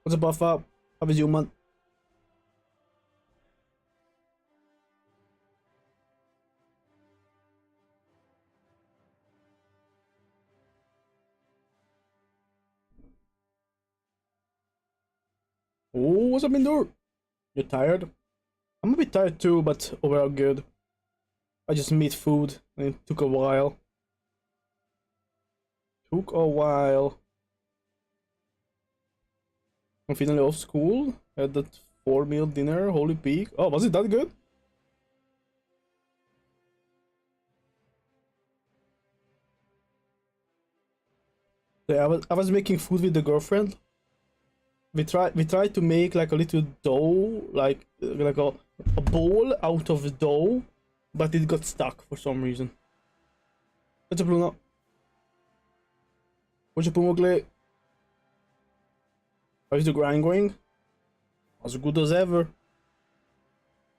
What's up, buff up? How is you, man? Oh, what's up, Indoor? You're tired? I'm a bit tired too, but overall good. I just made food and it took a while. I'm finally off school. Had that 4-meal dinner. Holy peak. Oh, was it that good? Yeah, I was making food with the girlfriend. We tried to make like a little dough, like a bowl out of dough, but it got stuck for some reason. What's up, Bruno? What's up, Pumogli? How's the grind going? As good as ever.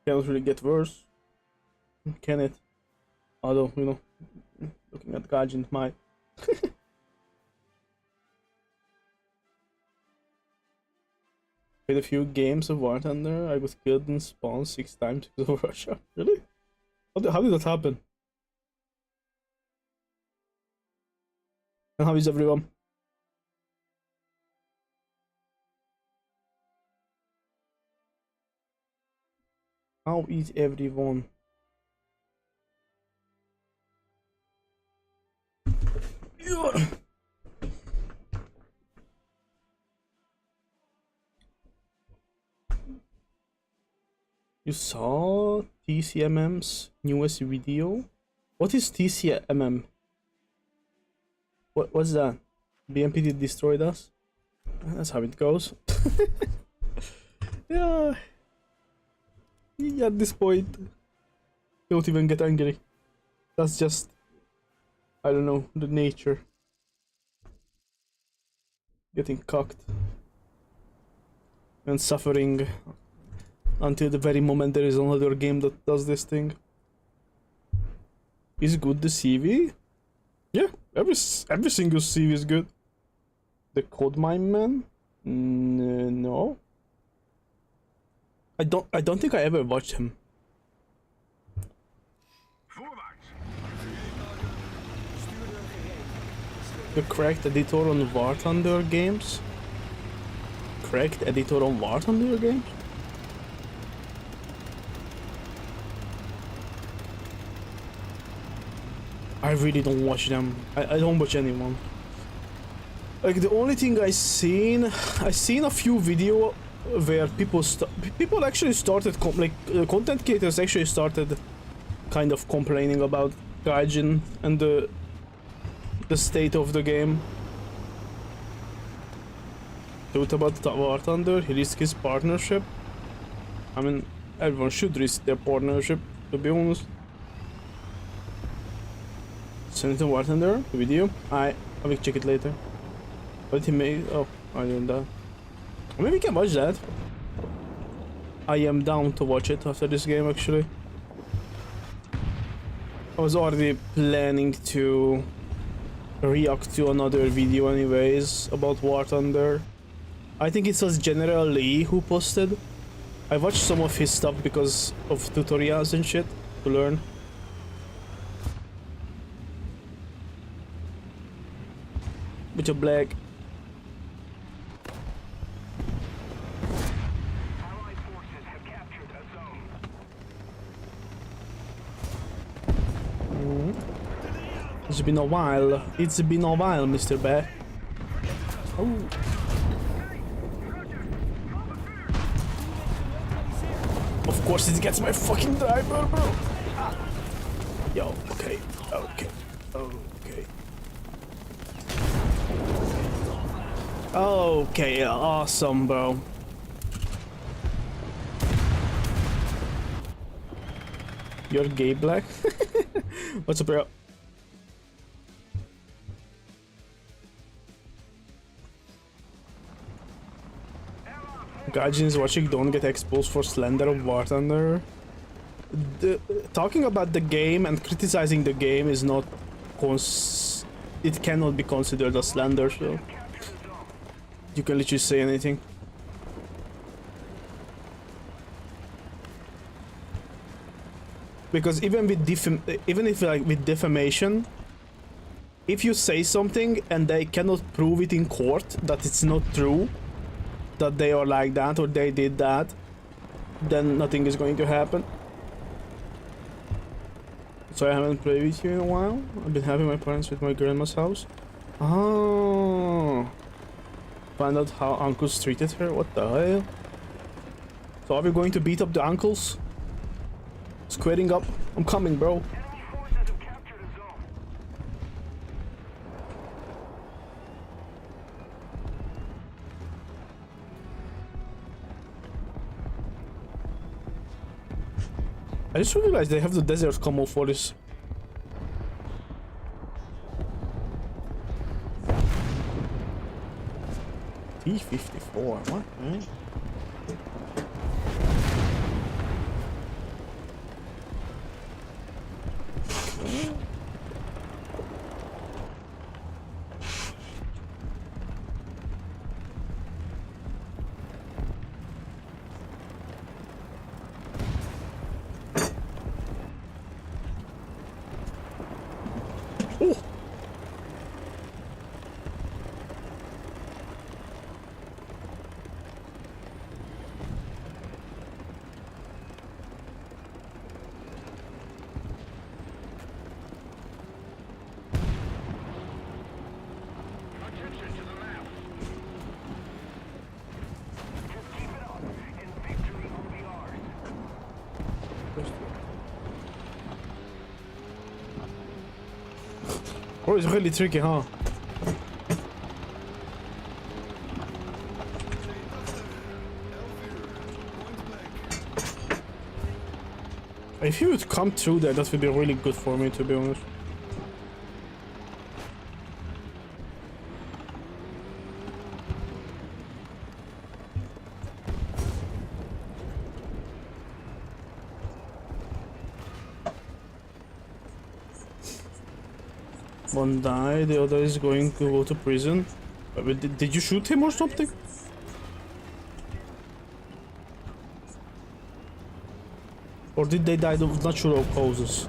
Cannot really get worse, can it? Although, you know, looking at Gaijin might. Played a few games of War Thunder. I was killed and spawned 6 times because of Russia. Really? How did that happen? And how is everyone? How is everyone? You saw TCMM's newest video? What is TCMM? What's that? BMPD destroyed us? That's how it goes. Yeah. At this point, don't even get angry. That's just, I don't know, the nature. Getting cocked. And suffering until the very moment there is another game that does this thing. Is good the CV? Yeah, every single CV is good. The Code Mine Man? No. I don't think I ever watched him. The correct editor on War Thunder games? Correct editor on War Thunder games? I really don't watch them. I don't watch anyone. Like the only thing I seen a few video where people actually started content creators actually started kind of complaining about Gaijin and the state of the game. Thought about War Thunder, he risked his partnership. I mean, everyone should risk their partnership, to be honest. Send it to War Thunder, the video. I will check it later. What did he make? Oh, I didn't know. Maybe we can watch that. I am down to watch it after this game, actually. I was already planning to react to another video anyways about War Thunder. I think it was General Lee who posted. I watched some of his stuff because of tutorials and shit to learn. Bit of black. It's been a while. It's been a while, Mr. Bear. Oh. Of course it gets my fucking driver, bro. Yo, okay, okay, okay. Okay, awesome, bro. You're gay, Black? What's up, bro? Gaijin is watching, don't get exposed for slander of War Thunder. Talking about the game and criticizing the game is not it cannot be considered a slander, so you can literally say anything. Because even with with defamation, if you say something and they cannot prove it in court that it's not true, that they are like that or they did that, then nothing is going to happen. So I haven't played with you in a while. I've been having my parents with my grandma's house. Oh. Find out how uncles treated her? What the hell? So are we going to beat up the uncles? Squaring up. I'm coming, bro. I just realized they have the desert combo for this. T-54, what, man? Oh! Oh, it's really tricky, huh? If you would come through there, that would be really good for me, to be honest. One died, the other is going to go to prison. But did you shoot him or something? Or did they die of natural causes?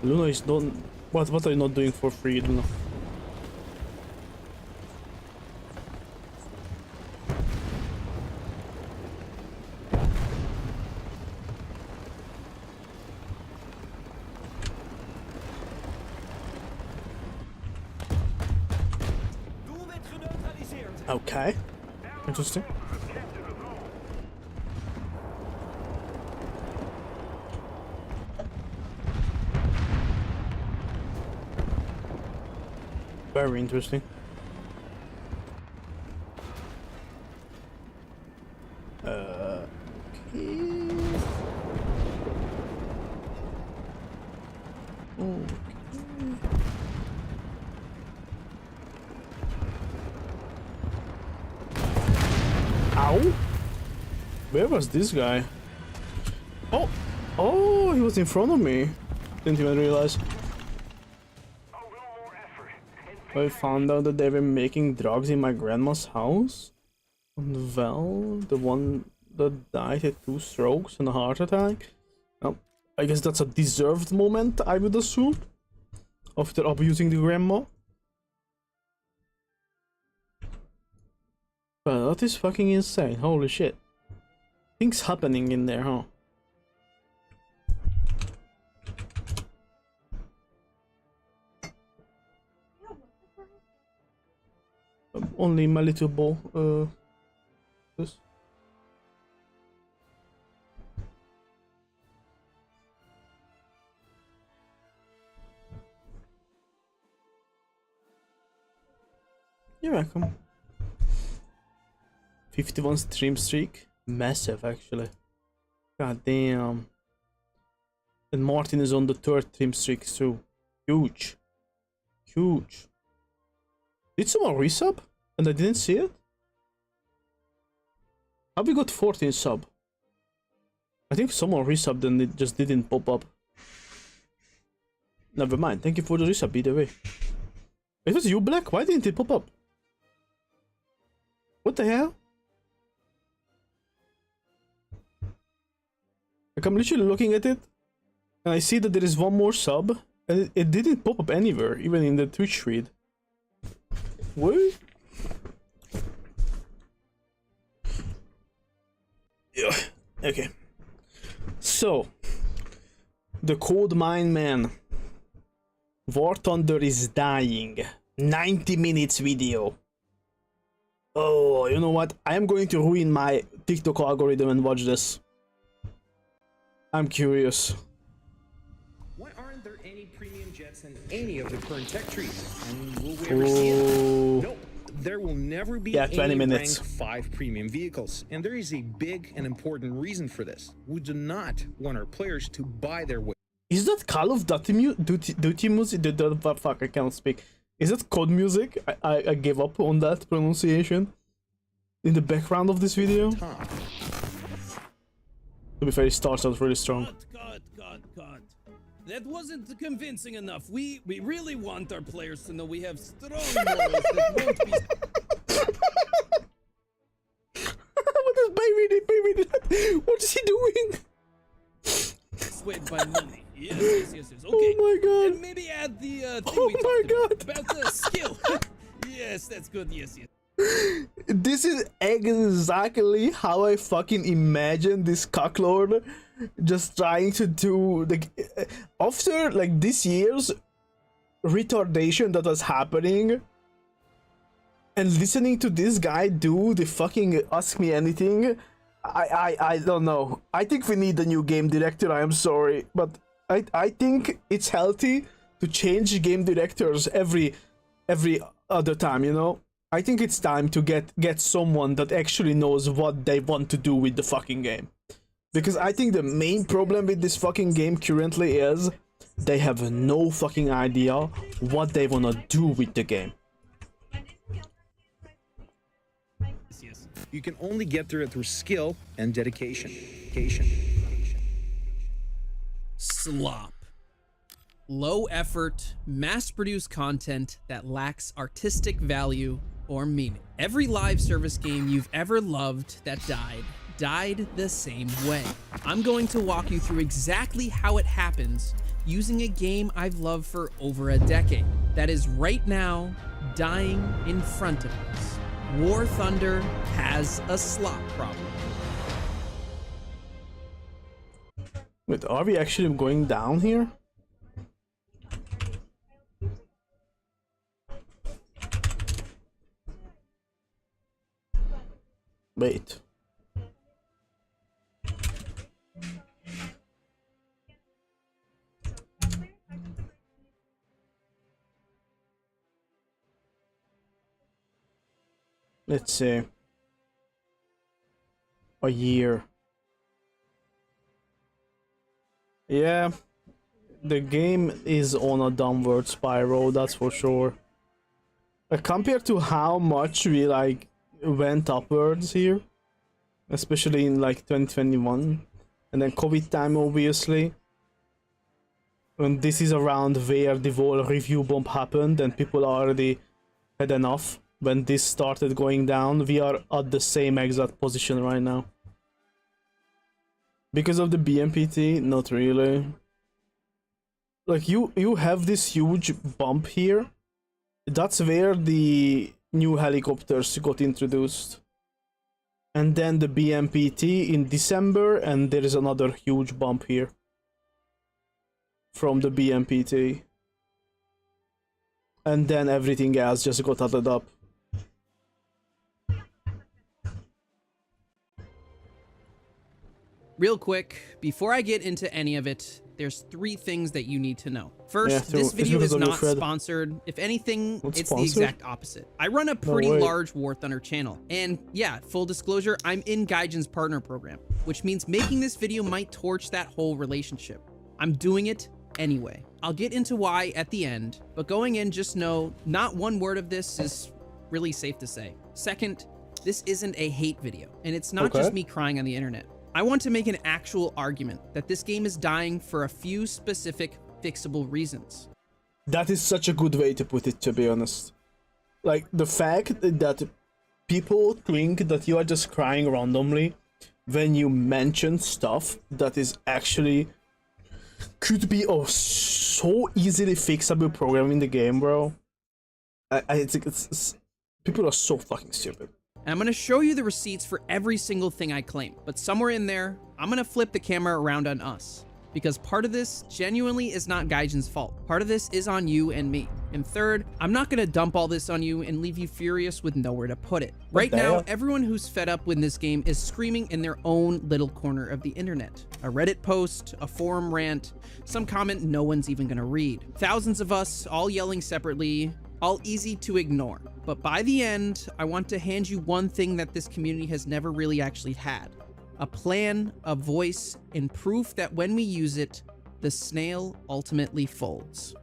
Luna is done. What are you not doing for free, Luna? Okay. Interesting. Very interesting. Okay. Ow! Where was this guy? Oh! Oh, he was in front of me. Didn't even realize. I found out that they were making drugs in my grandma's house. And well, the one that died had 2 strokes and a heart attack. Well, I guess that's a deserved moment, I would assume. After abusing the grandma. But that is fucking insane, holy shit. Things happening in there, huh? Only my little ball, this. You're welcome. 51 stream streak. Massive, actually. God damn. And Martin is on the 3rd stream streak too. Huge. Huge. Did someone resub? And I didn't see it? How we got 14 sub? I think someone resubbed and it just didn't pop up. Never mind. Thank you for the resub, either way. It was you, Black? Why didn't it pop up? What the hell? Like, I'm literally looking at it, and I see that there is one more sub, and it didn't pop up anywhere, even in the Twitch feed. What? Yeah. Okay. So, the Cold Mine Man. War Thunder is dying. 90 minutes video. Oh, you know what? I am going to ruin my TikTok algorithm and watch this. I'm curious. Why aren't there any premium jets in any of the current tech trees? And will we ever see it? Nope. There will never be 20 minutes. Rank 5 premium vehicles. And there is a big and important reason for this. We do not want our players to buy their way. Is that Call of Duty music? Fuck, I cannot speak. Is that COD music? I gave up on that pronunciation. In the background of this video. To be fair, it starts out really strong. Cut. That wasn't convincing enough. We really want our players to know we have strong morals that won't be... What is baby? What is he doing? swayed by money. Yes. Okay. Oh my god. And maybe add the thing about the skill. Yes, that's good. Yes. This is exactly how I fucking imagine this cocklord just trying to do the after like this year's retardation that was happening and listening to this guy do the fucking ask me anything. I don't know. I think we need a new game director. I am sorry, but I think it's healthy to change game directors every other time, you know? I think it's time to get someone that actually knows what they want to do with the fucking game. Because I think the main problem with this fucking game currently is they have no fucking idea what they wanna do with the game. Yes. You can only get there through skill and dedication. Slop. Low effort, mass-produced content that lacks artistic value or meaning. Every live service game you've ever loved that died the same way. I'm going to walk you through exactly how it happens using a game I've loved for over a decade that is right now dying in front of us. War Thunder has a slop problem. Wait, are we actually going down here? Wait. Let's see. A year. Yeah, the game is on a downward spiral, that's for sure. Compared to how much we like went upwards here, especially in like 2021 and then COVID time, obviously, and this is around where the whole review bump happened and people already had enough. When this started going down, we are at the same exact position right now. Because of the BMPT, not really. Like you have this huge bump here. That's where the new helicopters got introduced. And then the BMPT in December, and there is another huge bump here from the BMPT. And then everything else just got added up. Real quick, before I get into any of it, there's 3 things that you need to know. First, Yeah, this video because is of your not thread. sponsored. If anything, Not it's sponsored? the exact opposite. I run a pretty way. large War Thunder channel. And yeah, full disclosure, I'm in Gaijin's partner program, which means making this video might torch that whole relationship. I'm doing it anyway. I'll get into why at the end, but going in, just know not one word of this is really safe to say. Second, this isn't a hate video, and it's not just me crying on the internet. I want to make an actual argument that this game is dying for a few specific fixable reasons. That is such a good way to put it, to be honest. Like, the fact that people think that you are just crying randomly when you mention stuff that is actually could be a so easily fixable program in the game, bro. I think it's people are so fucking stupid. And I'm gonna show you the receipts for every single thing I claim, but somewhere in there, I'm gonna flip the camera around on us. Because part of this genuinely is not Gaijin's fault. Part of this is on you and me. And third, I'm not gonna dump all this on you and leave you furious with nowhere to put it. Right now, everyone who's fed up with this game is screaming in their own little corner of the internet. A Reddit post, a forum rant, some comment no one's even gonna read. Thousands of us all yelling separately, all easy to ignore. But by the end, I want to hand you one thing that this community has never really actually had. A plan, a voice, and proof that when we use it, the snail ultimately folds.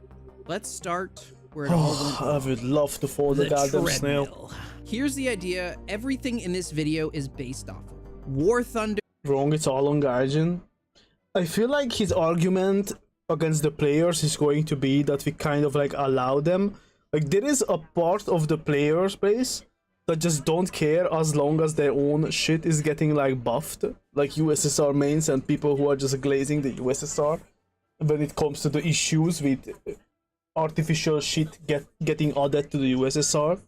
Let's start where it all went wrong. I would love to fold the goddamn snail. Treadmill. Here's the idea. Everything in this video is based off of War Thunder. Wrong, it's all on Gaijin. I feel like his argument against the players is going to be that we kind of like allow them. Like, there is a part of the players base that just don't care as long as their own shit is getting like buffed, like USSR mains and people who are just glazing the USSR when it comes to the issues with artificial shit getting added to the USSR.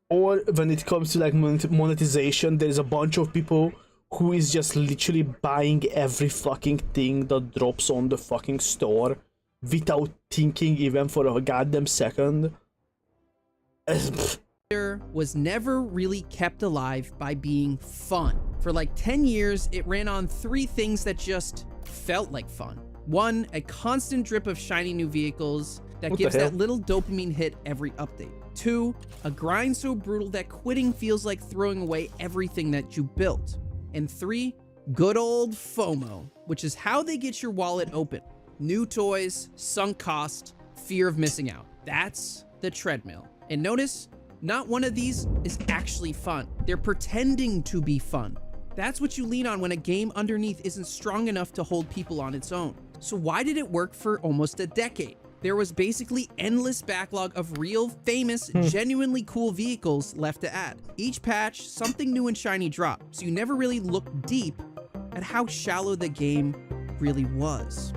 Or when it comes to like monetization, there's a bunch of people who is just literally buying every fucking thing that drops on the fucking store without thinking even for a goddamn second. Was never really kept alive by being fun. For like 10 years, it ran on 3 things that just felt like fun. 1, a constant drip of shiny new vehicles that gives that little dopamine hit every update. 2, a grind so brutal that quitting feels like throwing away everything that you built. And 3, good old FOMO, which is how they get your wallet open. New toys, sunk cost, fear of missing out. That's the treadmill. And notice, not one of these is actually fun. They're pretending to be fun. That's what you lean on when a game underneath isn't strong enough to hold people on its own. So why did it work for almost a decade? There was basically endless backlog of real, famous, genuinely cool vehicles left to add. Each patch, something new and shiny dropped, so you never really looked deep at how shallow the game really was.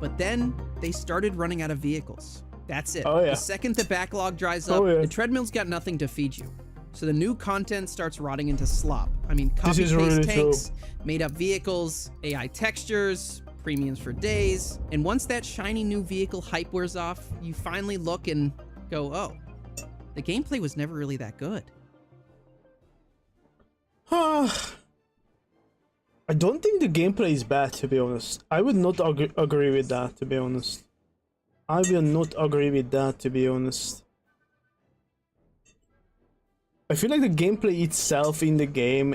But then they started running out of vehicles. That's it. The second the backlog dries up, the treadmill's got nothing to feed you. So the new content starts rotting into slop. I mean, copy-paste really tanks, made-up vehicles, AI textures, premiums for days. And once that shiny new vehicle hype wears off, you finally look and go, oh, the gameplay was never really that good. I don't think the gameplay is bad, to be honest. I would not agree with that, to be honest. I will not agree with that, to be honest. I feel like the gameplay itself in the game,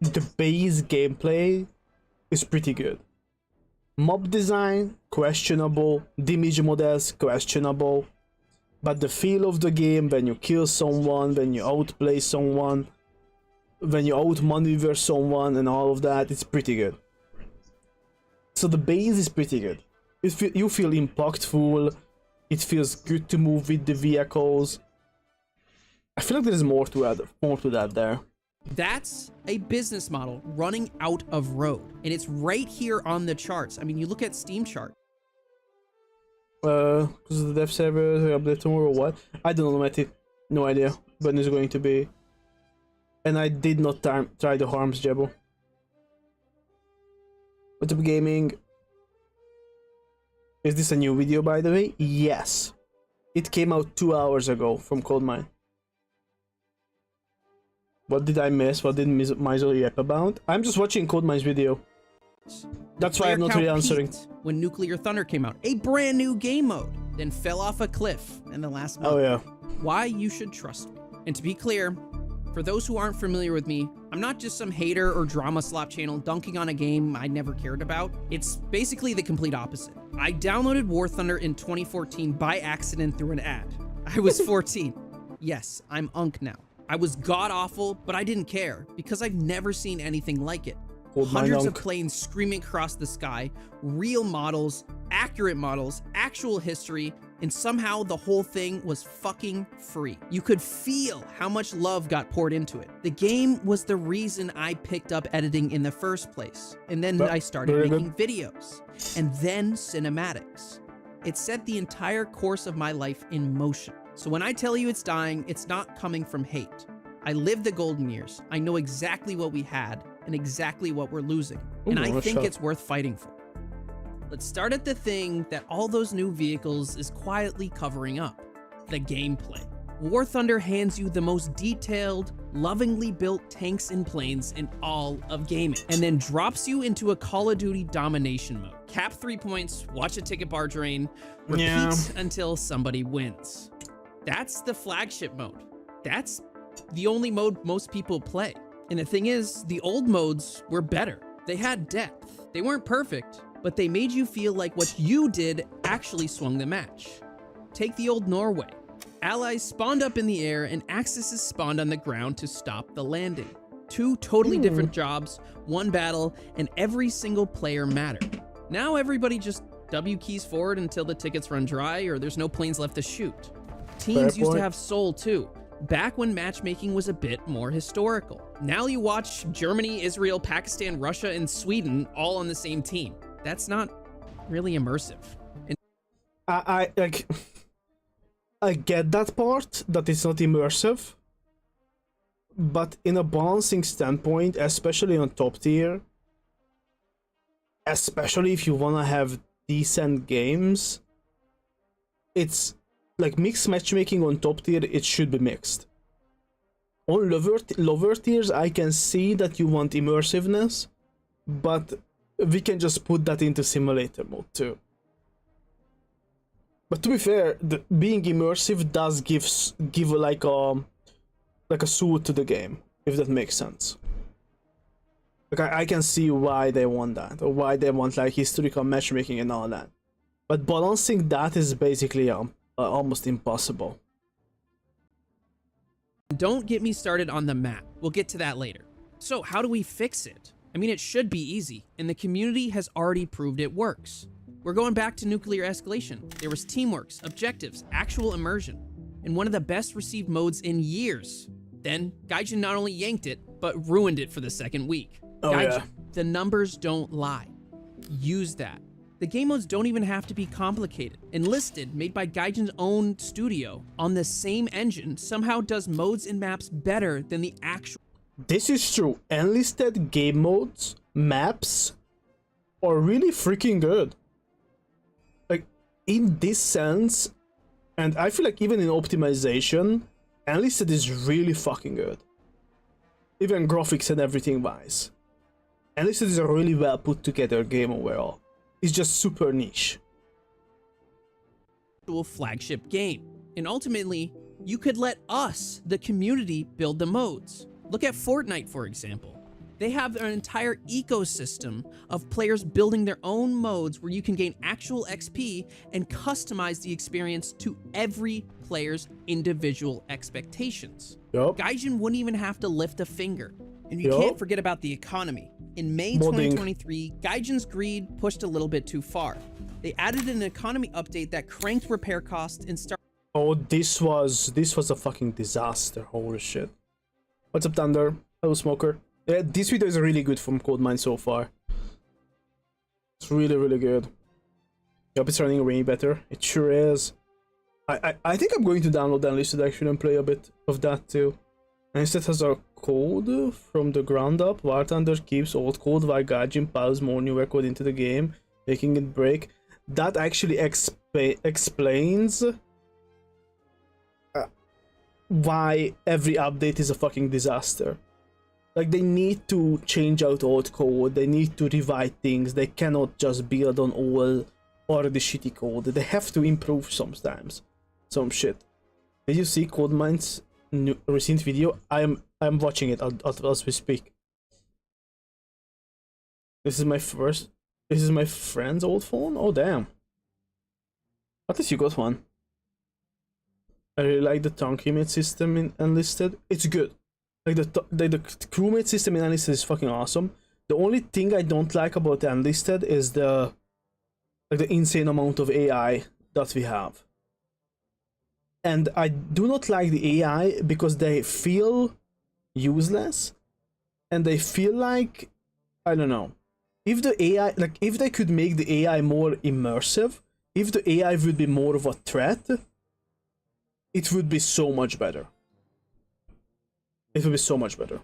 the base gameplay, is pretty good. Mob design, questionable. Damage models, questionable. But the feel of the game, when you kill someone, when you outplay someone, when you outmaneuver someone and all of that, it's pretty good. So the base is pretty good. You feel impactful, it feels good to move with the vehicles. I feel like there's more to that there. That's a business model running out of road, and it's right here on the charts. I mean, you look at Steam chart. Because the dev server update tomorrow or what? I don't know, Matty. No idea when it's going to be. And I did not try the harms, Jebo. What's up, gaming? Is this a new video, by the way? Yes. It came out 2 hours ago from CodeMine. What did I miss? What did Miser yap about? I'm just watching CodeMine's video. years. That's why I'm Player not really count answering. peaked when Nuclear Thunder came out, a brand new game mode, then fell off a cliff in the last month. Oh yeah. Why you should trust me. And to be clear, for those who aren't familiar with me, I'm not just some hater or drama slop channel dunking on a game I never cared about. It's basically the complete opposite. I downloaded War Thunder in 2014 by accident through an ad. I was 14. Yes, I'm Unk now. I was god-awful, but I didn't care because I've never seen anything like it. Hold my Hundreds of Unk. planes screaming across the sky, real models, accurate models, actual history, and somehow the whole thing was fucking free. You could feel how much love got poured into it. The game was the reason I picked up editing in the first place. And then But I started very making videos. And then cinematics. It set the entire course of my life in motion. So when I tell you it's dying, it's not coming from hate. I lived the golden years. I know exactly what we had and exactly what we're losing. And Ooh, I nice think shot. it's worth fighting for. Let's start at the thing that all those new vehicles is quietly covering up, the gameplay. War Thunder hands you the most detailed, lovingly built tanks and planes in all of gaming, and then drops you into a Call of Duty domination mode. Cap 3 points, watch a ticket bar drain, repeat Yeah. until somebody wins. That's the flagship mode. That's the only mode most people play. And the thing is, the old modes were better. They had depth. They weren't perfect, but they made you feel like what you did actually swung the match. Take the old Norway. Allies spawned up in the air and Axis spawned on the ground to stop the landing. Two totally different jobs, one battle, and every single player mattered. Now everybody just W keys forward until the tickets run dry or there's no planes left to shoot. Teams used to point. have soul too, back when matchmaking was a bit more historical. Now you watch Germany, Israel, Pakistan, Russia, and Sweden all on the same team. That's not really immersive. And I like. I get that part, that it's not immersive, but in a balancing standpoint, especially on top tier, especially if you wanna have decent games, it's like mixed matchmaking on top tier, it should be mixed. On lower tiers, I can see that you want immersiveness, but we can just put that into simulator mode too. But to be fair, being immersive does give like a suit to the game, if that makes sense. Like I can see why they want that, or why they want like historical matchmaking and all that. But balancing that is basically almost impossible. don't get me started on the map. We'll get to that later. So how do we fix it? I mean, it should be easy, and the community has already proved it works. We're going back to nuclear escalation. There was teamworks, objectives, actual immersion, and one of the best received modes in years. Then, Gaijin not only yanked it, but ruined it for the second week. Oh, Gaijin, yeah. the numbers don't lie. Use that. The game modes don't even have to be complicated. Enlisted, made by Gaijin's own studio, on the same engine, somehow does modes and maps better than the actual. This is true. Enlisted game modes, maps, are really freaking good. Like, in this sense, and I feel like even in optimization, Enlisted is really fucking good. Even graphics and everything wise. Enlisted is a really well put together game overall. It's just super niche. Flagship game. And ultimately, you could let us, the community, build the modes. Look at Fortnite, for example. They have an entire ecosystem of players building their own modes where you can gain actual XP and customize the experience to every player's individual expectations. Yup. Gaijin wouldn't even have to lift a finger. And you Yup. can't forget about the economy. In May Modding. 2023, Gaijin's greed pushed a little bit too far. They added an economy update that cranked repair costs and started. Oh, this was a fucking disaster. Holy shit. What's up, Thunder? Hello, Smoker. Yeah, this video is really good from Codemine so far. It's really, really good. Yup, it's running way better. It sure is. I think I'm going to download Enlisted actually and play a bit of that too. Enlisted has a code from the ground up. War Thunder keeps old code while Gaijin piles more newer code into the game, making it break. That actually explains why every update is a fucking disaster. Like, they need to change out old code, they need to rewrite things, they cannot just build on all already shitty code. They have to improve sometimes some shit. Did you see CodeMind's recent video? I'm watching it as we speak. This is my friend's old phone? Oh damn. At least you got one. I really like the tongue crewmate system in Enlisted. It's good. Like the crewmate system in Enlisted is fucking awesome. The only thing I don't like about Enlisted is the insane amount of AI that we have. And I do not like the AI because they feel useless, and they feel like, I don't know, if the AI, like if they could make the AI more immersive, if the AI would be more of a threat, it would be so much better. It would be so much better.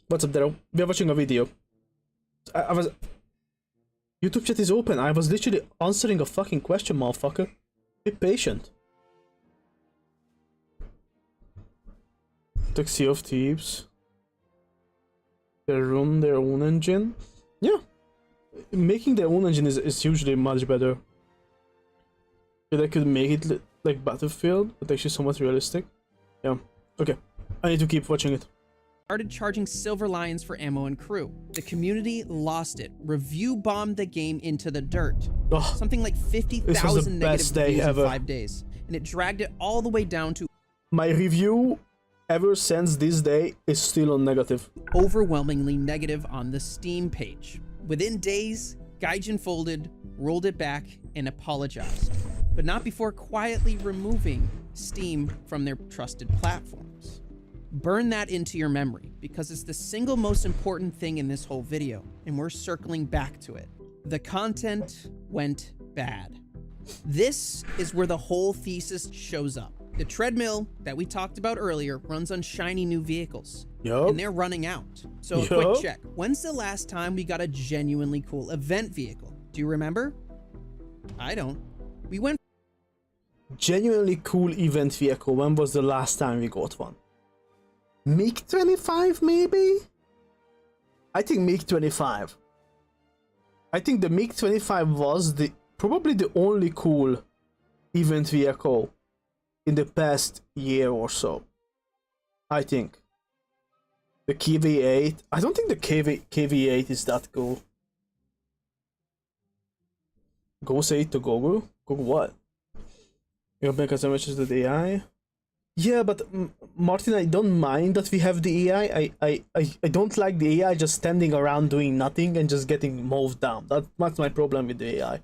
What's up, Daryl? We're watching a video. I was... YouTube chat is open. I was literally answering a fucking question, motherfucker. Be patient. Took Sea of Thieves. They run their own engine. Yeah. Making their own engine is usually much better. They could make it like Battlefield, but actually somewhat realistic. Yeah. Okay. I need to keep watching it. Started charging Silver Lions for ammo and crew. The community lost it. Review bombed the game into the dirt. Oh, something like 50,000 negative reviews in 5 days. And it dragged it all the way down to... My review ever since this day is still on negative. Overwhelmingly negative on the Steam page. Within days, Gaijin folded, rolled it back, and apologized. But not before quietly removing Steam from their trusted platforms. Burn that into your memory, because it's the single most important thing in this whole video, and we're circling back to it. The content went bad. This is where the whole thesis shows up. The treadmill that we talked about earlier runs on shiny new vehicles, and they're running out. So a quick check. When's the last time we got a genuinely cool event vehicle? Do you remember? I don't. We went... Genuinely cool event vehicle. When was the last time we got one? MiG-25 maybe? I think MiG-25. I think the MiG-25 was probably the only cool event vehicle in the past year or so. I think. The KV-8. I don't think the KV-8 is that cool. Go say it to Gogu? Gogu what? You'll make as much as the AI? Yeah, but Martin, I don't mind that we have the AI. I don't like the AI just standing around doing nothing and just getting mowed down. That's my problem with the AI.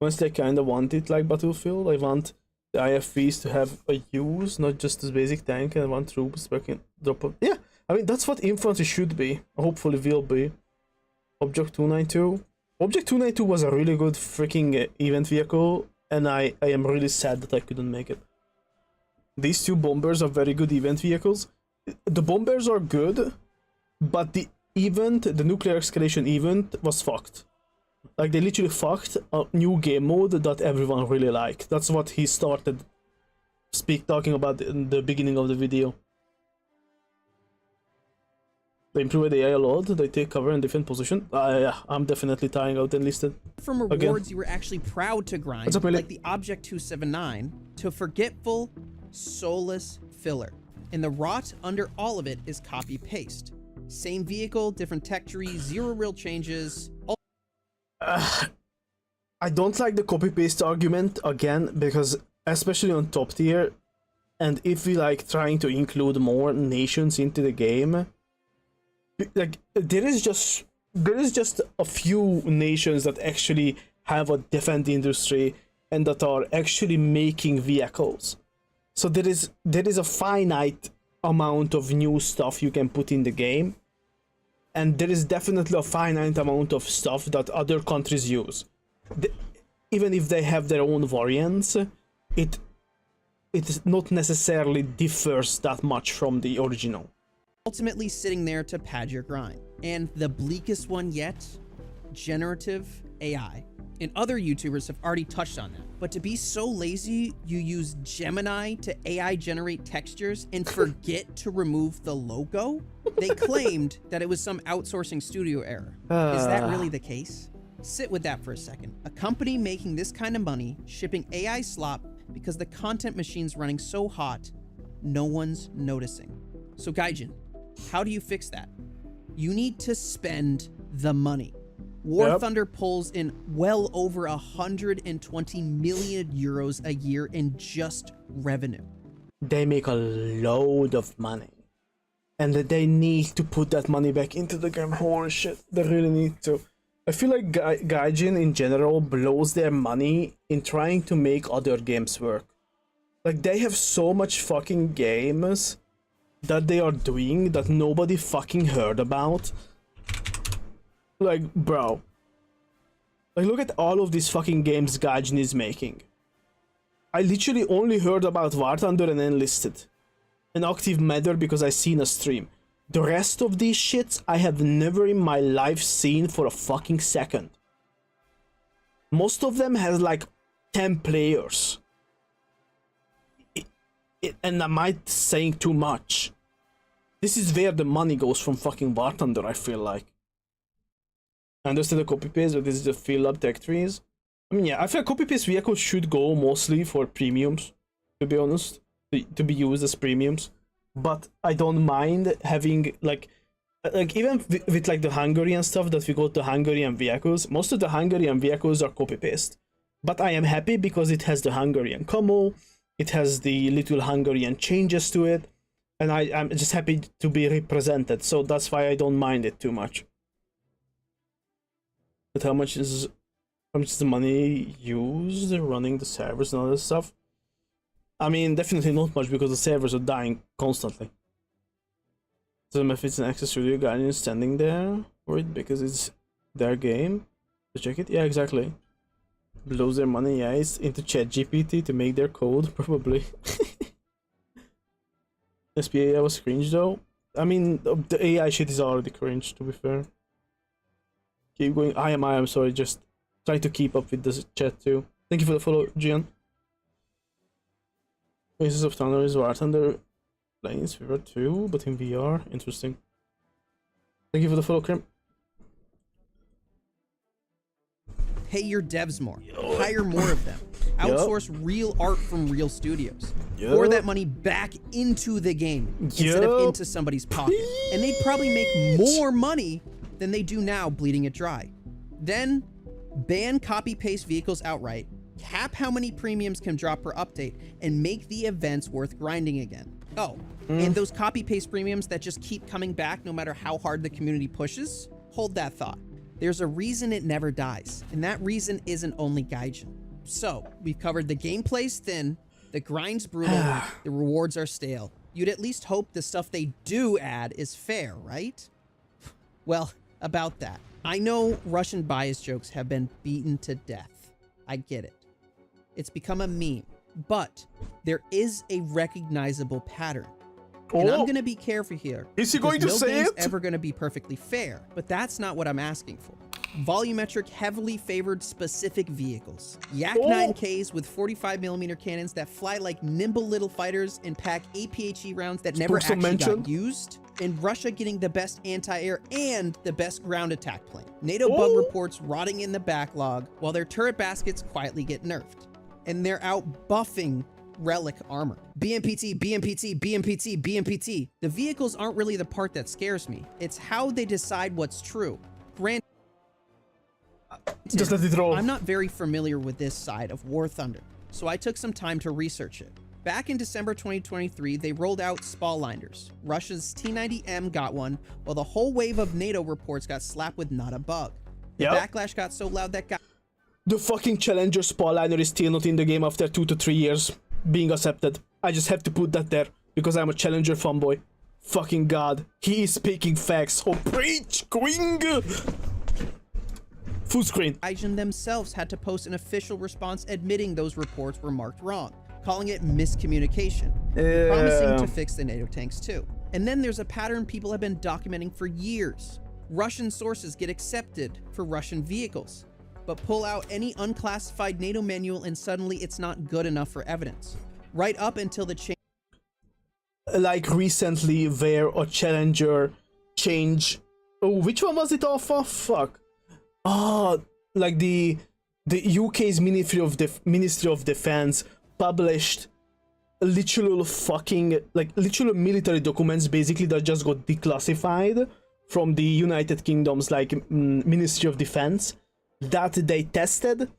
Honestly, I kinda want it like Battlefield. I want the IFVs to have a use, not just this basic tank, and I want troops back in drop up. Yeah, I mean that's what infantry should be. Hopefully will be. Object 292. Object 292 was a really good freaking event vehicle, and I am really sad that I couldn't make it. These two bombers are very good event vehicles. The bombers are good, but the nuclear escalation event was fucked. Like, they literally fucked a new game mode that everyone really liked. That's what he started talking about in the beginning of the video. They improve the AI a lot, they take cover in different position. Yeah, I'm definitely tying out Enlisted. From rewards you were actually proud to grind, like the Object 279, to forgetful, soulless filler. And the rot under all of it is copy-paste. Same vehicle, different tech tree, zero real changes. I don't like the copy-paste argument, again, because especially on top tier, and if we like trying to include more nations into the game, like there is just a few nations that actually have a defense industry and that are actually making vehicles. So there is a finite amount of new stuff you can put in the game, and there is definitely a finite amount of stuff that other countries use. Even if they have their own variants, it not necessarily differs that much from the original. Ultimately sitting there to pad your grind. And the bleakest one yet, generative AI. And other YouTubers have already touched on that. But to be so lazy, you use Gemini to AI generate textures and forget to remove the logo? They claimed that it was some outsourcing studio error. Is that really the case? Sit with that for a second. A company making this kind of money, shipping AI slop because the content machine's running so hot, no one's noticing. So Gaijin, how do you fix that? You need to spend the money. War Thunder pulls in well over 120 million euros a year in just revenue. They make a load of money. And they need to put that money back into the game. Holy shit, they really need to. I feel like Gaijin in general blows their money in trying to make other games work. Like, they have so much fucking games that they are doing that nobody fucking heard about. Like, bro. Like, look at all of these fucking games Gaijin is making. I literally only heard about War Thunder and Enlisted. An Active Matter because I seen a stream. The rest of these shits I have never in my life seen for a fucking second. Most of them has like 10 players. And am I saying too much? This is where the money goes from fucking War Thunder, I feel like. I understand the copy paste, but this is the fill up tech trees. I mean, yeah, I feel like copy paste vehicles should go mostly for premiums, to be honest. To be used as premiums. But I don't mind having like even with like the Hungarian stuff that we got the Hungarian vehicles, most of the Hungarian vehicles are copy paste. But I am happy because it has the Hungarian camo, it has the little Hungarian changes to it, and I'm just happy to be represented, so that's why I don't mind it too much. But how much is the money used running the servers and all this stuff? I mean, definitely not much because the servers are dying constantly. So if it's an access studio, Gaijin is standing there for it because it's their game. To check it, yeah, exactly. Blows their money, yeah, it's into ChatGPT to make their code, probably. SPA was cringe though. I mean, the AI shit is already cringe, to be fair. Keep going. I'm sorry, just trying to keep up with the chat too. Thank you for the follow, Gian. Faces of Thunder is War Thunder Planes Fever 2, but in VR. Interesting. Thank you for the follow, Crim. Pay your devs more. Hire more of them. Outsource real art from real studios. Pour that money back into the game instead of into somebody's pocket. And they'd probably make more money than they do now bleeding it dry. Then ban copy-paste vehicles outright, cap how many premiums can drop per update, and make the events worth grinding again. Oh, and those copy-paste premiums that just keep coming back no matter how hard the community pushes? Hold that thought. There's a reason it never dies, and that reason isn't only Gaijin. So, we've covered the gameplay's thin, the grind's brutal, the rewards are stale. You'd at least hope the stuff they do add is fair, right? Well, about that. I know Russian bias jokes have been beaten to death. I get it. It's become a meme, but there is a recognizable pattern. And I'm gonna be careful here. Is he going to say it? No game's ever gonna be perfectly fair, but that's not what I'm asking for. Volumetric heavily favored specific vehicles. Yak 9Ks with 45mm cannons that fly like nimble little fighters and pack APHE rounds that never actually got used. And Russia getting the best anti-air and the best ground attack plane. NATO bug reports rotting in the backlog while their turret baskets quietly get nerfed. And they're out buffing relic armor. BMPT, BMPT, BMPT, BMPT. The vehicles aren't really the part that scares me. It's how they decide what's true. Just let it roll. I'm not very familiar with this side of War Thunder, so I took some time to research it. Back in December 2023, they rolled out Spallinders. Russia's T-90M got one, while the whole wave of NATO reports got slapped with not a bug. The backlash got so loud that the fucking Challenger Spaliner is still not in the game after 2 to 3 years being accepted. I just have to put that there because I'm a Challenger fanboy. Fucking god, he is speaking facts. Oh, preach, Queen! Full screen. Gaijin themselves had to post an official response admitting those reports were marked wrong, calling it miscommunication, promising to fix the NATO tanks too. And then there's a pattern people have been documenting for years. Russian sources get accepted for Russian vehicles. but pull out any unclassified NATO manual and suddenly it's not good enough for evidence. Right up until the change. Like recently, where a Challenger change. Oh, which one was it off of? Fuck. Ah, like the UK's Ministry of Defense published literal fucking literal military documents basically that just got declassified from the United Kingdom's Ministry of Defense that they tested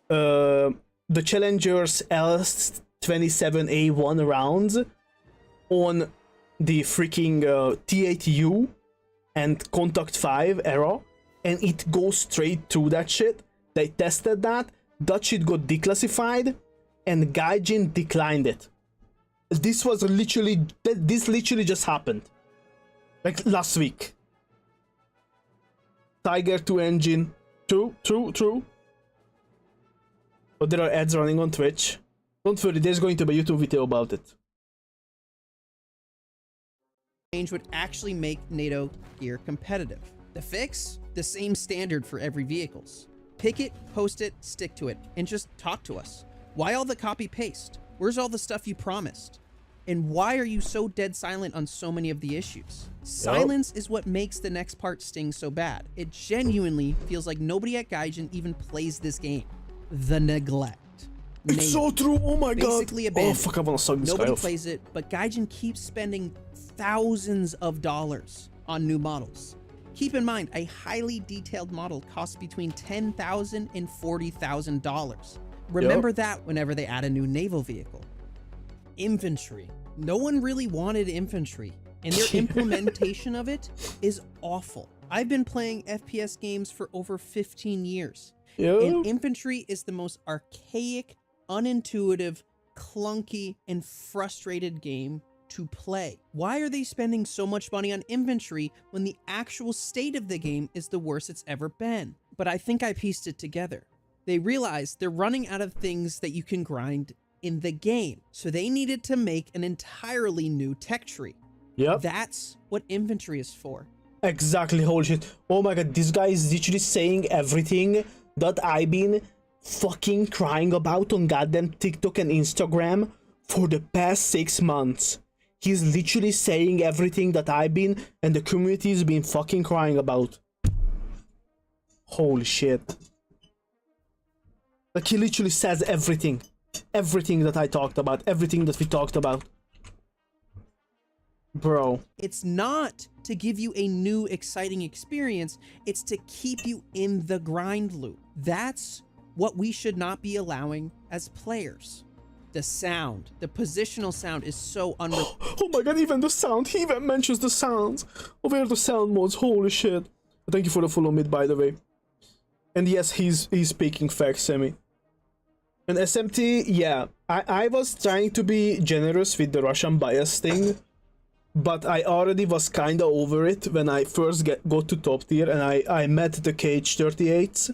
the Challenger's L27A1 rounds on the freaking T8U and Contact 5 era, and it goes straight through that shit. They tested that shit got declassified, and Gaijin declined it. This literally just happened. Like last week. Tiger 2 engine. True. But there are ads running on Twitch. Don't worry, there's going to be a YouTube video about it. Change would actually make NATO gear competitive. The fix? The same standard for every vehicles. Pick it, post it, stick to it, and just talk to us. Why all the copy paste? Where's all the stuff you promised? And why are you so dead silent on so many of the issues? Silence is what makes the next part sting so bad. It genuinely feels like nobody at Gaijin even plays this game. The neglect. It's so true, oh my god. Basically abandoned. Oh fuck, I wanna suck this guy Nobody off. plays it, but Gaijin keeps spending thousands of dollars on new models. Keep in mind, a highly detailed model costs between $10,000 and $40,000. Remember that whenever they add a new naval vehicle. Infantry. No one really wanted infantry, and their implementation of it is awful. I've been playing FPS games for over 15 years, and infantry is the most archaic, unintuitive, clunky, and frustrated game to play. Why are they spending so much money on infantry when the actual state of the game is the worst it's ever been? But I think I pieced it together. They realized they're running out of things that you can grind in the game, so they needed to make an entirely new tech tree. Yep. That's what infantry is for. Exactly, holy shit. Oh my god, this guy is literally saying everything that I've been fucking crying about on goddamn TikTok and Instagram for the past 6 months. He's literally saying everything that I've been and the community's been fucking crying about. Holy shit. Like, he literally says everything. Everything that I talked about. Everything that we talked about. Bro. It's not to give you a new exciting experience. It's to keep you in the grind loop. That's what we should not be allowing as players. The sound, the positional sound is so unreal. Oh my god, even the sound. He even mentions the sounds. Oh, where are the sound modes? Holy shit. Thank you for the follow mid, by the way. And yes, he's speaking facts, Sammy. And SMT, yeah, I was trying to be generous with the Russian bias thing, but I already was kinda over it when I first got to top tier and I met the KH38s.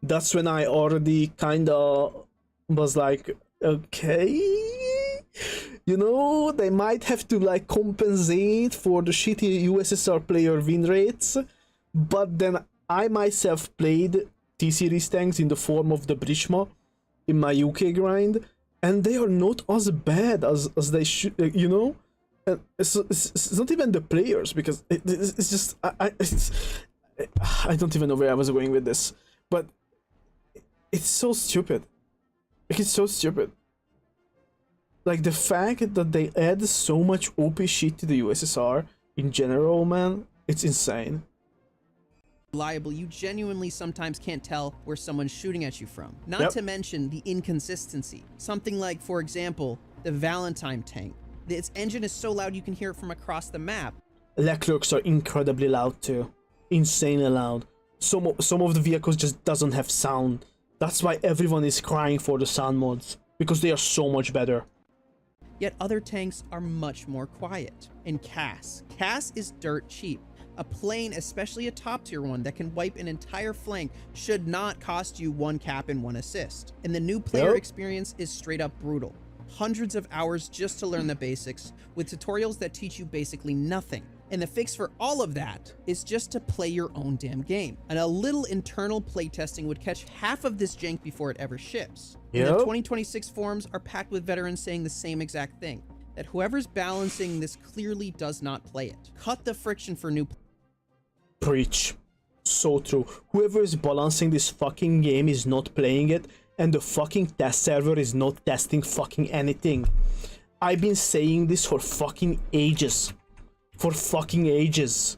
That's when I already kinda was like, okay, you know, they might have to like compensate for the shitty USSR player win rates, but then I myself played T-Series tanks in the form of the Brishma in my UK grind, and they are not as bad as they should, you know? And it's not even the players, because it's just, I don't even know where I was going with this, but it's so stupid. It's so stupid. Like, the fact that they add so much OP shit to the USSR in general, man, it's insane. Reliable, you genuinely sometimes can't tell where someone's shooting at you from. Not to mention the inconsistency. Something like, for example, the Valentine tank. Its engine is so loud you can hear it from across the map. Leclercs are incredibly loud too. Insanely loud. Some of the vehicles just doesn't have sound. That's why everyone is crying for the sound mods, because they are so much better. Yet other tanks are much more quiet. And CAS. CAS is dirt cheap. A plane, especially a top tier one that can wipe an entire flank, should not cost you 1 cap and 1 assist. And the new player experience is straight up brutal. Hundreds of hours just to learn the basics, with tutorials that teach you basically nothing. And the fix for all of that is just to play your own damn game. And a little internal playtesting would catch half of this jank before it ever ships. And the 2026 forums are packed with veterans saying the same exact thing, that whoever's balancing this clearly does not play it. Cut the friction for new Preach. So true. Whoever is balancing this fucking game is not playing it, and the fucking test server is not testing fucking anything. I've been saying this for fucking ages. For fucking ages.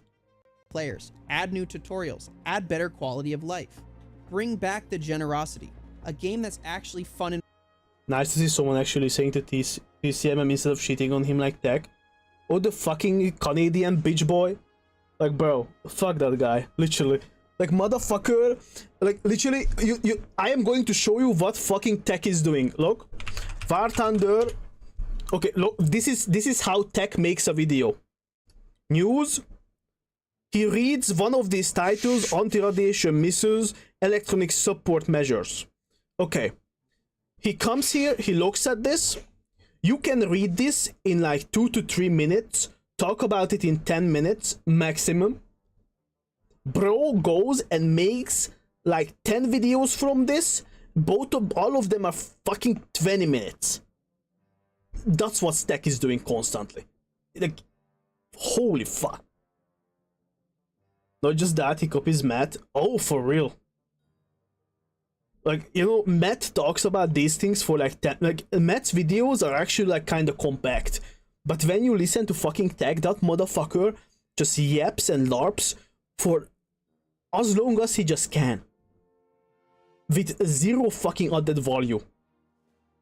players, add new tutorials, add better quality of life, bring back the generosity, a game that's actually fun and Nice to see someone actually saying to TCMM instead of shitting on him like tech. Oh, the fucking Canadian bitch boy. Like, bro, fuck that guy. Literally. Like, motherfucker. Like, literally, I am going to show you what fucking tech is doing. Look. War Thunder. Okay, look, this is how tech makes a video. News. He reads one of these titles, anti-radiation missiles, electronic support measures. Okay. He comes here, he looks at this. You can read this in like 2 to 3 minutes. Talk about it in 10 minutes maximum. Bro goes and makes like 10 videos from this. All of them are fucking 20 minutes. That's what Stack is doing constantly. Like, holy fuck. Not just that, he copies Matt. Oh, for real. Like, you know, Matt talks about these things for like 10, like, Matt's videos are actually like kind of compact. But when you listen to fucking Tech, that motherfucker just yaps and larps for as long as he just can. With zero fucking added value.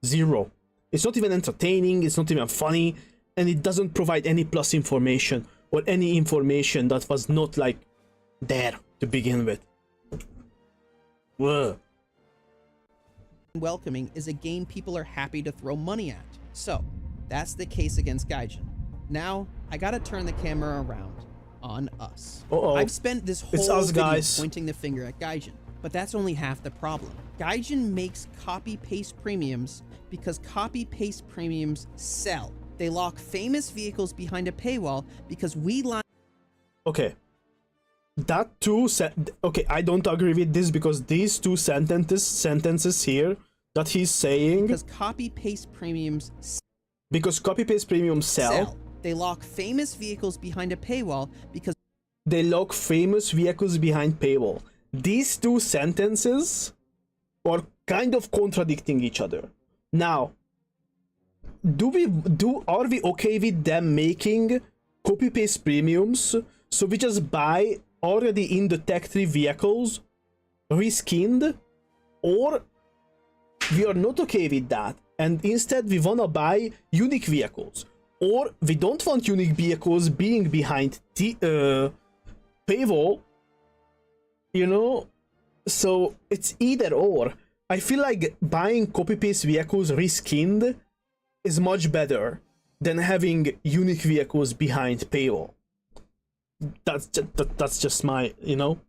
Zero. It's not even entertaining, it's not even funny, and it doesn't provide any plus information or any information that was not like there to begin with. Whoa. welcoming is a game people are happy to throw money at. So, that's the case against Gaijin. Now, I gotta turn the camera around on us. Uh-oh. I've spent this whole video guys. pointing the finger at Gaijin, but that's only half the problem. Gaijin makes copy-paste premiums because copy-paste premiums sell. They lock famous vehicles behind a paywall because we line. Okay. That okay, I don't agree with this because these two sentences here that he's saying Because copy-paste premiums sell. They lock famous vehicles behind a paywall because They lock famous vehicles behind paywall. These two sentences are kind of contradicting each other. Now, are we okay with them making copy-paste premiums so we just buy already in the tech tree vehicles reskinned, or we are not okay with that and instead we wanna buy unique vehicles, or we don't want unique vehicles being behind the paywall, you know? So it's either or. I feel like buying copy-paste vehicles reskinned is much better than having unique vehicles behind paywall. That's just my, you know?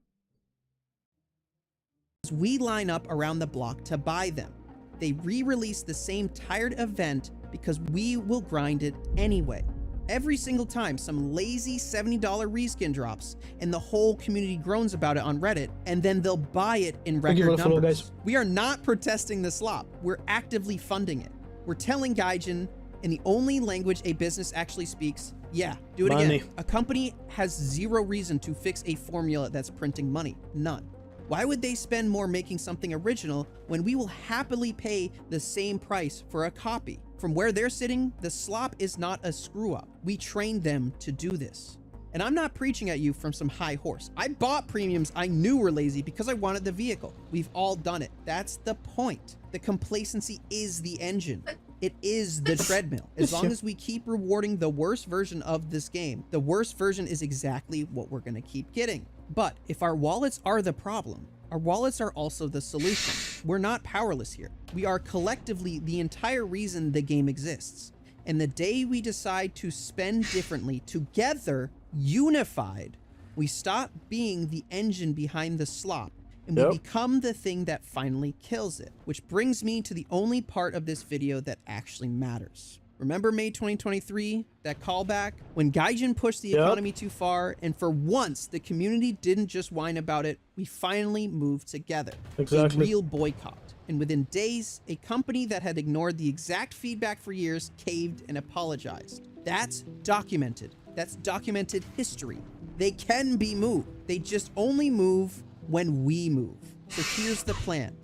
we line up around the block to buy them. They re-release the same tired event because we will grind it anyway. Every single time some lazy $70 reskin drops and the whole community groans about it on Reddit, and then they'll buy it in record numbers. We are not protesting the slop. We're actively funding it. We're telling Gaijin in the only language a business actually speaks, yeah, do it Money. again. A company has zero reason to fix a formula that's printing money. None. Why would they spend more making something original when we will happily pay the same price for a copy? From where they're sitting, the slop is not a screw up. We trained them to do this. And I'm not preaching at you from some high horse. I bought premiums I knew were lazy because I wanted the vehicle. We've all done it. That's the point. The complacency is the engine. It is the treadmill. As long as we keep rewarding the worst version of this game, the worst version is exactly what we're gonna keep getting. But if our wallets are the problem, our wallets are also the solution. We're not powerless here. We are collectively the entire reason the game exists. And the day we decide to spend differently, together, unified, we stop being the engine behind the slop and we become the thing that finally kills it. Which brings me to the only part of this video that actually matters. Remember May 2023, that callback? When Gaijin pushed the Yep. economy too far, and for once, the community didn't just whine about it, we finally moved together. Exactly. A real boycott. And within days, a company that had ignored the exact feedback for years caved and apologized. That's documented. That's documented history. They can be moved. They just only move when we move. So here's the plan.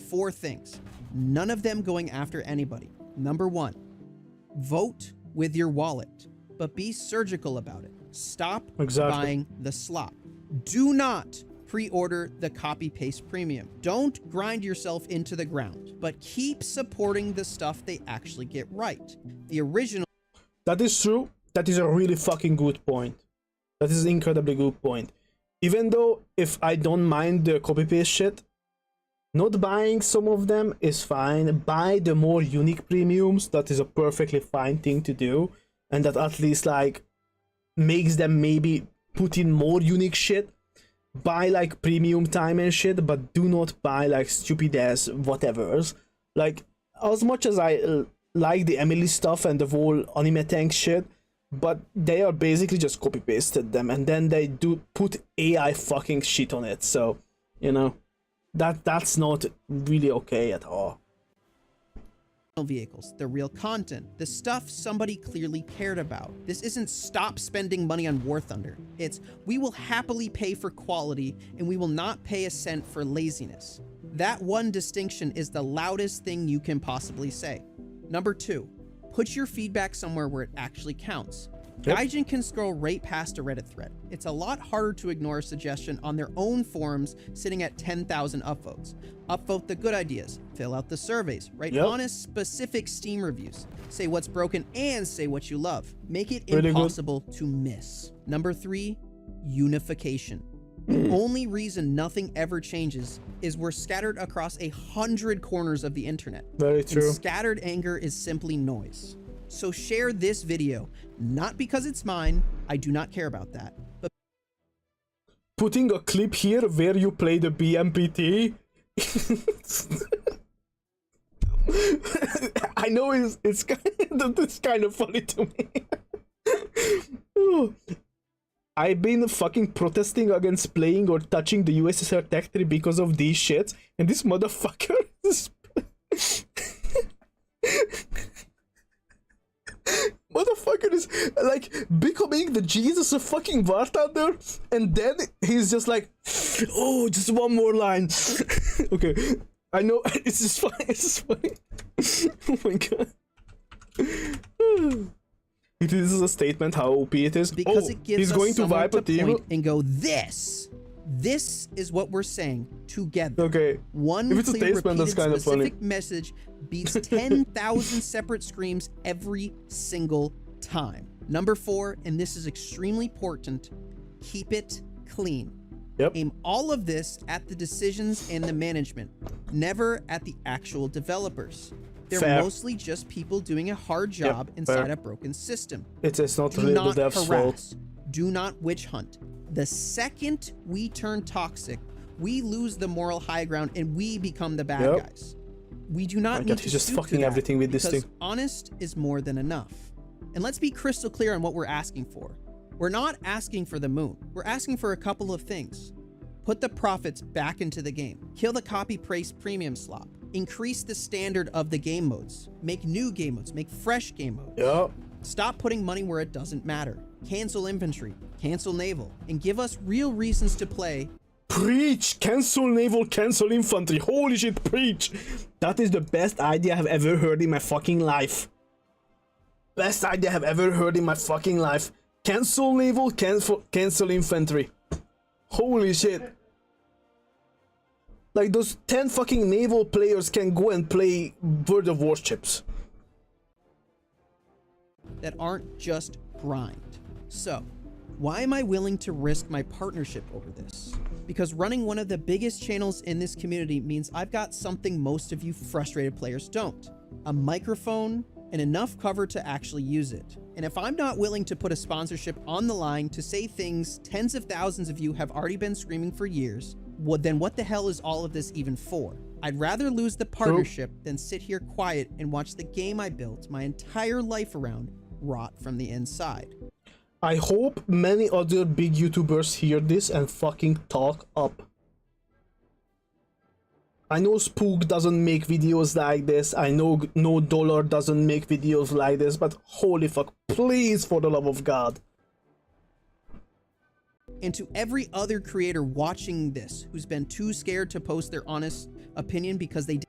4 things. None of them going after anybody. Number 1, vote with your wallet, but be surgical about it. Stop buying the slop. Do not pre-order the copy-paste premium. Don't grind yourself into the ground, but keep supporting the stuff they actually get right. The original... That is true. That is a really fucking good point. That is an incredibly good point. Even though if I don't mind the copy-paste shit, not buying some of them is fine. Buy the more unique premiums. That is a perfectly fine thing to do. And that at least like makes them maybe put in more unique shit. Buy like premium time and shit, but do not buy like stupid ass whatevers. Like as much as I like the Emily stuff and the whole OnlyTanks shit, but they are basically just copy pasted them and then they do put AI fucking shit on it. So, you know. That's not really okay at all. Vehicles, the real content, the stuff somebody clearly cared about. This isn't stop spending money on War Thunder. It's we will happily pay for quality and we will not pay a cent for laziness. That one distinction is the loudest thing you can possibly say. Number 2, put your feedback somewhere where it actually counts. Yep. Gaijin can scroll right past a Reddit thread. It's a lot harder to ignore a suggestion on their own forums sitting at 10,000 upvotes. Upvote the good ideas, fill out the surveys, write honest, specific Steam reviews, say what's broken and say what you love. Make it impossible to miss. Number 3, unification. The only reason nothing ever changes is we're scattered across 100 corners of the internet. Very true. And scattered anger is simply noise. So share this video, not because it's mine, I do not care about that, but putting a clip here where you play the BMPT. I know it's kind of funny to me. I've been fucking protesting against playing or touching the USSR tech tree because of these shits, and this motherfucker is motherfucker is like becoming the Jesus of fucking War Thunder, and then he's just like, oh, just one more line. Okay, I know it's just fine. It's just funny. Oh my god. It is a statement how OP it is. Because it gives he's us going to somewhere wipe a team point and go, this is what we're saying together. Okay. One if it's a clear, statement, that's repeated, kind of funny. specific message beats 10,000 separate screams every single time. Number 4, and this is extremely important, keep it clean. Yep. Aim all of this at the decisions and the management, never at the actual developers. They're Fair. mostly just people doing a hard job inside a broken system. It's not Do really not the dev's harass. fault. Do not witch hunt. The second we turn toxic, we lose the moral high ground and we become the bad guys. We do not My need God, to he's just stoop to fucking that everything with this because thing. honest is more than enough. And let's be crystal clear on what we're asking for. We're not asking for the moon. We're asking for a couple of things. Put the profits back into the game. Kill the copy-paste premium slop. Increase the standard of the game modes. Make new game modes. Make fresh game modes. Yep. Stop putting money where it doesn't matter. Cancel infantry. Cancel naval. And give us real reasons to play. Preach! Cancel naval, cancel infantry. Holy shit, preach! That is the best idea I've ever heard in my fucking life. Best idea I've ever heard in my fucking life. Cancel naval, cancel infantry. Holy shit. Like those 10 fucking naval players can go and play World of Warships. That aren't just grind. So, why am I willing to risk my partnership over this? Because running one of the biggest channels in this community means I've got something most of you frustrated players don't. A microphone and enough cover to actually use it. And if I'm not willing to put a sponsorship on the line to say things tens of thousands of you have already been screaming for years, then what the hell is all of this even for? I'd rather lose the partnership than sit here quiet and watch the game I built my entire life around rot from the inside. I hope many other big YouTubers hear this and fucking talk up. I know Spook doesn't make videos like this, I know No Dollar doesn't make videos like this, but holy fuck, please, for the love of God. And to every other creator watching this who's been too scared to post their honest opinion because they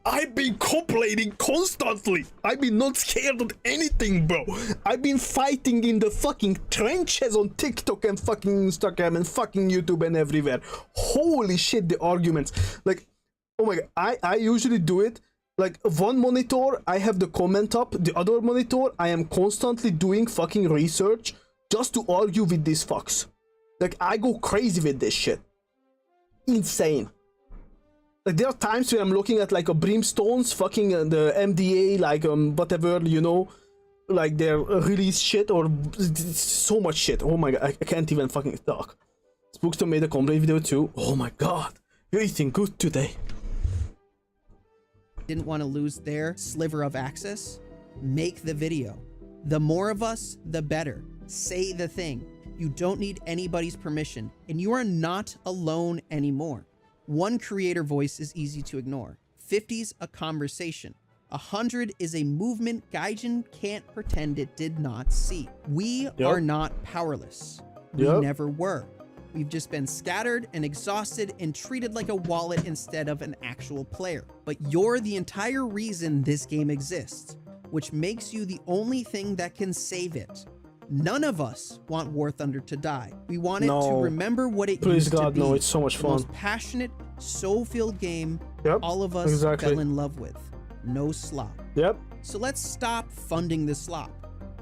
I've been complaining constantly. I've been not scared of anything, bro. I've been fighting in the fucking trenches on TikTok and fucking Instagram and fucking YouTube and everywhere. Holy shit, the arguments. Like, oh my god, I usually do it. Like, one monitor, I have the comment up. The other monitor, I am constantly doing fucking research just to argue with these fucks. Like, I go crazy with this shit. Insane. Like, there are times where I'm looking at, like, a Brimstone's fucking the MDA, like, whatever, you know, like, their release shit, or so much shit. Oh my god, I can't even fucking talk. Spookstone made a complaint video too. Oh my god, you're eating good today. didn't want to lose their sliver of access, make the video. The more of us, the better. Say the thing. You don't need anybody's permission, and you are not alone anymore. One creator voice is easy to ignore. 50's a conversation. 100 is a movement Gaijin can't pretend it did not see. We are not powerless. We never were. We've just been scattered and exhausted and treated like a wallet instead of an actual player. But you're the entire reason this game exists, which makes you the only thing that can save it. None of us want War Thunder to die. We want it to remember what it used to be. No, it's so much fun. The most passionate, soul-filled game all of us fell in love with. No slop. So let's stop funding the slop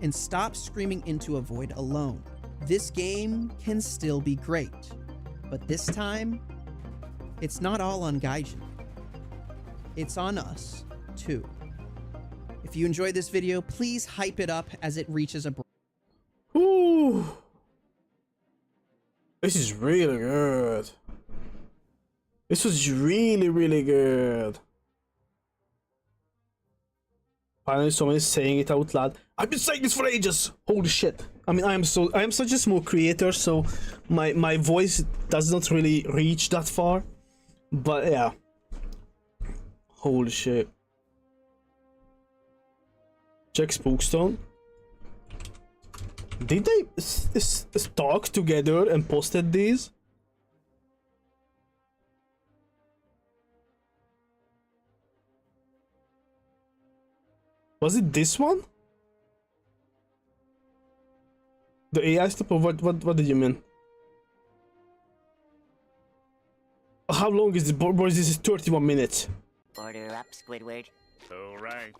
and stop screaming into a void alone. This game can still be great, but this time, it's not all on Gaijin. It's on us, too. If you enjoyed this video, please hype it up as it reaches a... Ooh. This is really good. This was really, really good. Finally, someone is saying it out loud. I've been saying this for ages. Holy shit. I mean, I am such a small creator, so my voice does not really reach that far. But yeah. Holy shit. Check Spookstone. Did they talk together and posted these? Was it this one? The AI stuff, or what did you mean? How long is this? Boys, this is 31 minutes. Order up, Squidward. All right.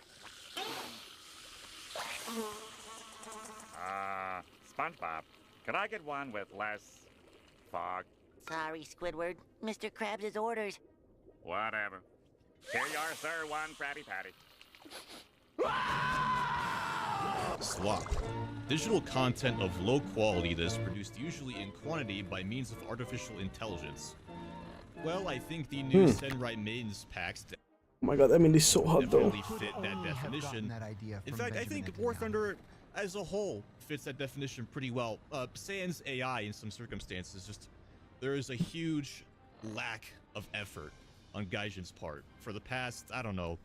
SpongeBob, could I get one with less fog? Sorry, Squidward. Mr. Krabs' orders. Whatever. Here you are, sir. One Krabby Patty. Slop. Digital content of low quality that is produced usually in quantity by means of artificial intelligence. Well, I think the new Senrai Maidens packs Oh my god, I mean, it's so hot though. definitely fit that definition. In fact, I think War Thunder as a whole fits that definition pretty well. Sans AI in some circumstances, just there is a huge lack of effort on Gaijin's part for the past, I don't know,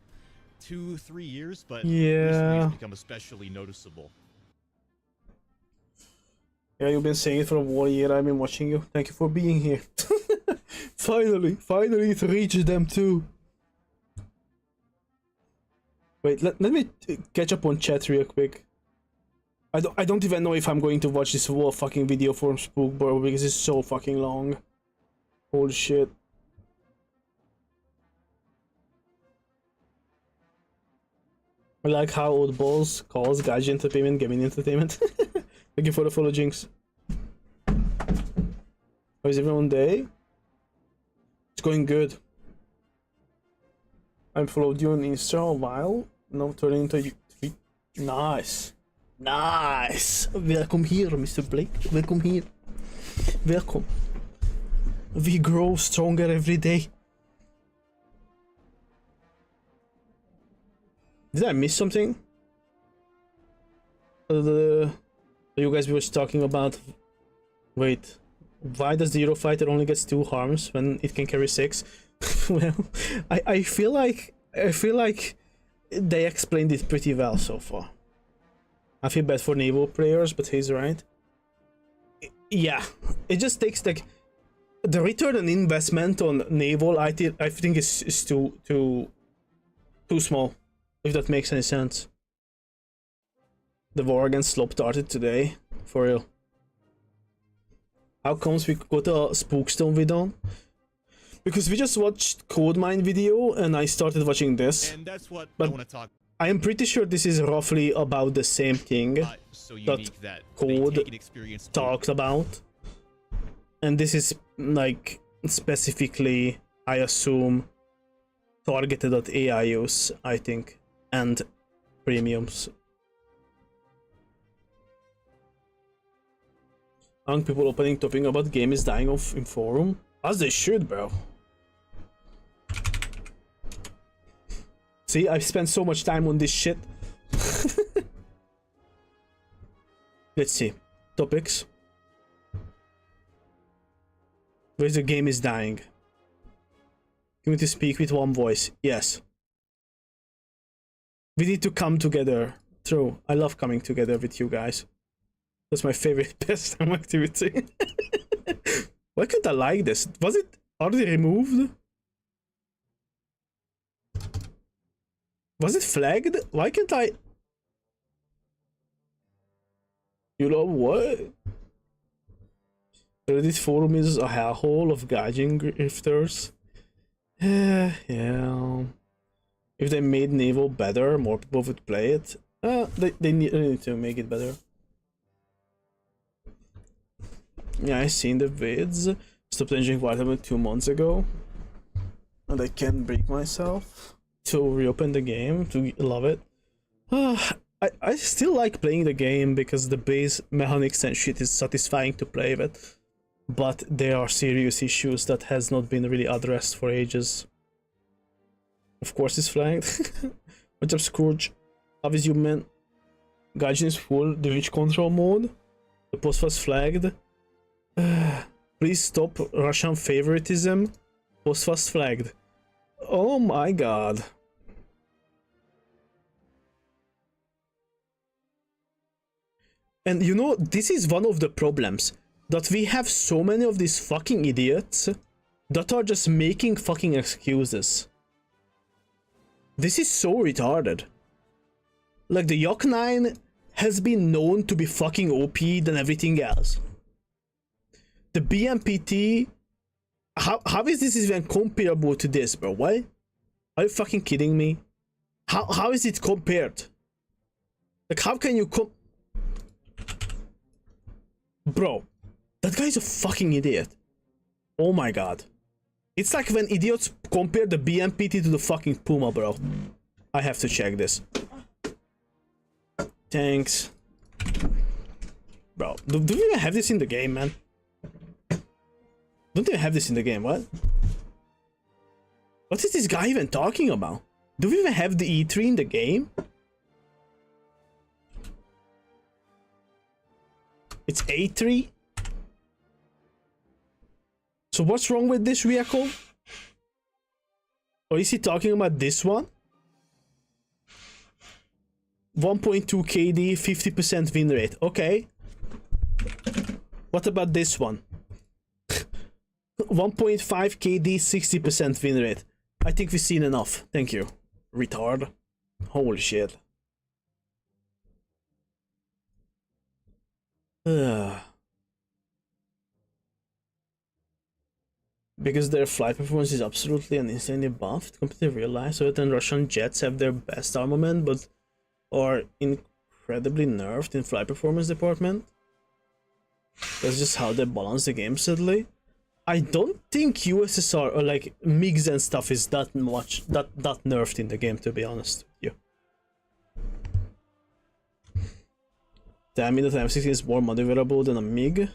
2-3 years, but recently it's become especially noticeable. Yeah, you've been saying it for a whole year. I've been watching you. Thank you for being here. Finally it reached them too. Wait, let me catch up on chat real quick. I don't even know if I'm going to watch this whole fucking video from Spook, bro, because it's so fucking long. Holy shit. I like how Oddballs calls Gaijin Entertainment gaming entertainment. Thank you for the follow, Jinx. How is everyone day? It's going good. I followed you on Insta a while. Now turning into you. Nice. Nice. Welcome here, Mr. Blake. Welcome here. Welcome. We grow stronger every day. Did I miss something? You guys were talking about. Wait, why does the Eurofighter only gets 2 harms when it can carry 6? Well, I feel like they explained it pretty well so far. I feel bad for naval players, but he's right. Yeah, it just takes like the return on investment on naval. I think is too small, if that makes any sense. The war against Slop started today, for real. How comes we got a Spookstone video? Because we just watched Codemine video and I started watching this. And that's what but I want to talk. I am pretty sure this is roughly about the same thing So unique that Code talked about. And this is like specifically, I assume, targeted at AIOs, I think, and premiums. Young people opening topic about game is dying off in forum. As they should, bro. See, I've spent so much time on this shit. Let's see. Topics. Where's the game is dying? You need to speak with one voice. Yes. We need to come together. True. I love coming together with you guys. That's my favorite pastime activity. Why can't I like this? Was it already removed? Was it flagged? Why can't I? You know what? Reddit forum is a hellhole of Gaijin grifters. Yeah. If they made naval better, more people would play it. They need to make it better. Yeah, I seen the vids. Stopped drinking vitamin 2 months ago. And I can't break myself to reopen the game, to love it. I still like playing the game because the base mechanics and shit is satisfying to play with. But there are serious issues that has not been really addressed for ages. Of course it's flagged. What's up, Scrooge? How is you, man? Gaijin is full damage control mode. The post was flagged. Please stop Russian favoritism. Post was flagged. Oh my god. And you know, this is one of the problems. That we have so many of these fucking idiots that are just making fucking excuses. This is so retarded. Like the Yok 9 has been known to be fucking OP than everything else. The BMPT, how is this even comparable to this, bro? What? Are you fucking kidding me? How is it compared? Like, how can you Bro, that guy's a fucking idiot. Oh my god. It's like when idiots compare the BMPT to the fucking Puma, bro. I have to check this. Thanks. Bro, do we even have this in the game, man? Don't even have this in the game, what? What is this guy even talking about? Do we even have the E3 in the game? It's A3? So what's wrong with this vehicle? Or is he talking about this one? 1.2 KD, 50% win rate. Okay. What about this one? 1.5 KD, 60% win rate. I think we've seen enough. Thank you. Retard. Holy shit. Because their flight performance is absolutely and insanely buffed compared to real life, so then Russian jets have their best armament but are incredibly nerfed in flight performance department. That's just how they balance the game sadly. I don't think USSR or like MiGs and stuff is that nerfed in the game, to be honest with you. Damn me that M16 is more maneuverable than a MiG.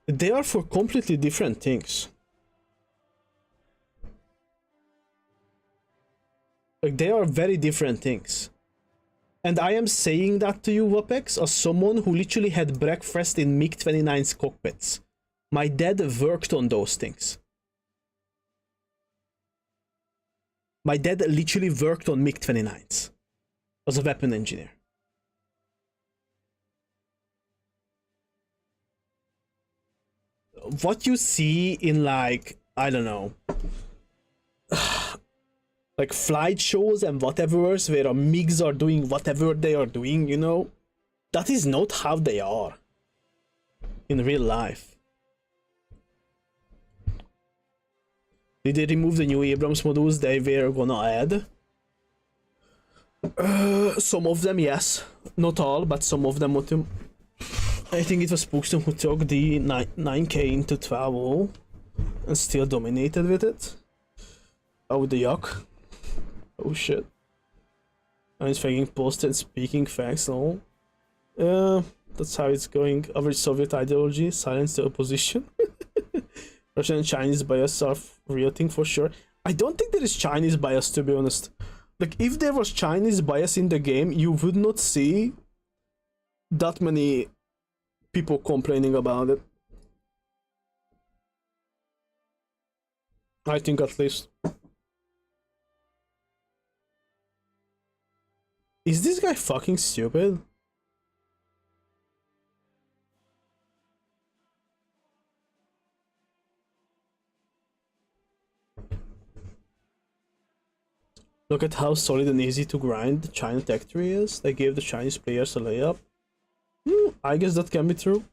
They are for completely different things. Like, they are very different things. And I am saying that to you, Wapex, as someone who literally had breakfast in MiG-29's cockpits. My dad worked on those things. My dad literally worked on MiG-29s as a weapon engineer. What you see in, like, I don't know, like flight shows and whatever, where MiGs are doing whatever they are doing, you know, that is not how they are in real life. Did they remove the new Abrams modules they were gonna add? Some of them, yes. Not all, but some of them. I think it was Spookstone who took the 9K into 12 and still dominated with it. Oh, the yuck. Oh shit. I'm faking posted speaking facts, no. That's how it's going. Average Soviet ideology, silence the opposition. Russian and Chinese bias are real thing for sure. I don't think there is Chinese bias, to be honest. Like, if there was Chinese bias in the game, you would not see that many people complaining about it. I think, at least. Is this guy fucking stupid? Look at how solid and easy to grind the China tech tree is. They gave the Chinese players a layup. I guess that can be true.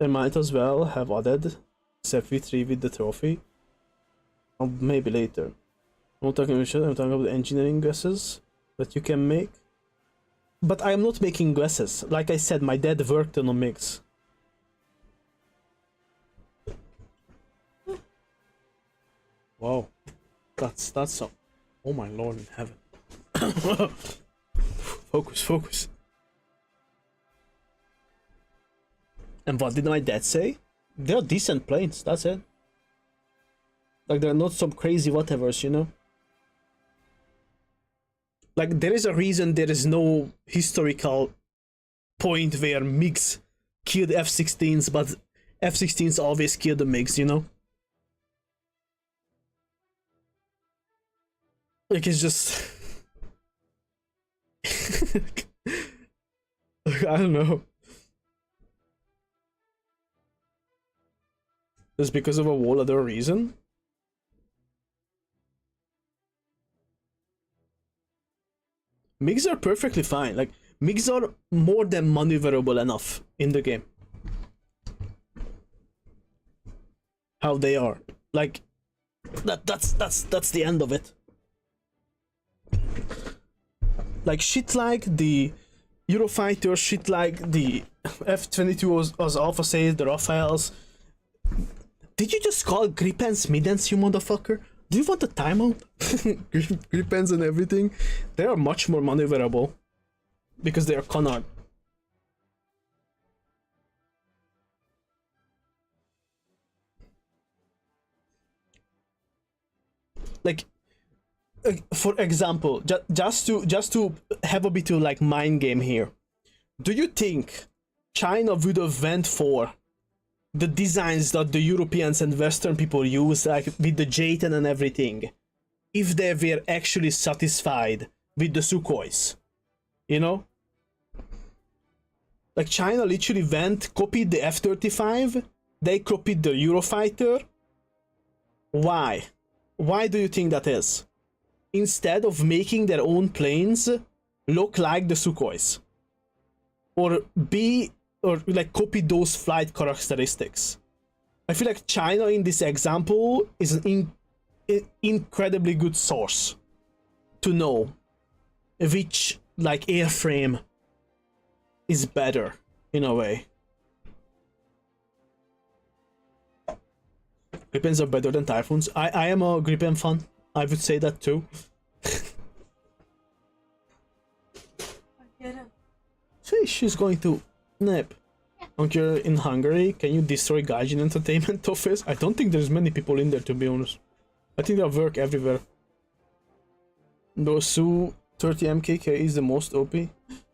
They might as well have added FV3 with the trophy. Or maybe later. I'm not talking about shit, I'm talking about the engineering guesses that you can make. But I am not making guesses. Like I said, my dad worked on a mix. Wow. That's so. Oh my lord in heaven. Focus. And what did my dad say? They're decent planes, that's it. Like, they're not some crazy whatevers, you know? Like, there is a reason there is no historical point where MiGs killed F-16s, but F-16s always kill the MiGs, you know? Like, it's just... I don't know. Just because of a whole other reason? MiGs are perfectly fine. Like, MiGs are more than maneuverable enough in the game. How they are. Like, that's the end of it. Like, shit like the Eurofighter, shit like the F-22 as Alpha says, the Rafales. Did you just call Gripens Middens, you motherfucker? Do you want a timeout? Gripens and everything? They are much more maneuverable. Because they are Canard. Like, for example, just to have a bit of like mind game here. Do you think China would have went for the designs that the Europeans and Western people use, like with the J-10 and everything, if they were actually satisfied with the Sukhois? You know? Like, China literally copied the F-35, they copied the Eurofighter. Why? Why do you think that is? Instead of making their own planes look like the Sukhois. Or like copy those flight characteristics. I feel like China in this example is an incredibly good source to know which like airframe is better in a way. Gripens are better than Typhoons. I am a Gripen fan. I would say that too. She's going to nap. You're in Hungary. Can you destroy Gaijin Entertainment office? I don't think there's many people in there, to be honest. I think they work everywhere. No, Su 30 MKK is the most OP.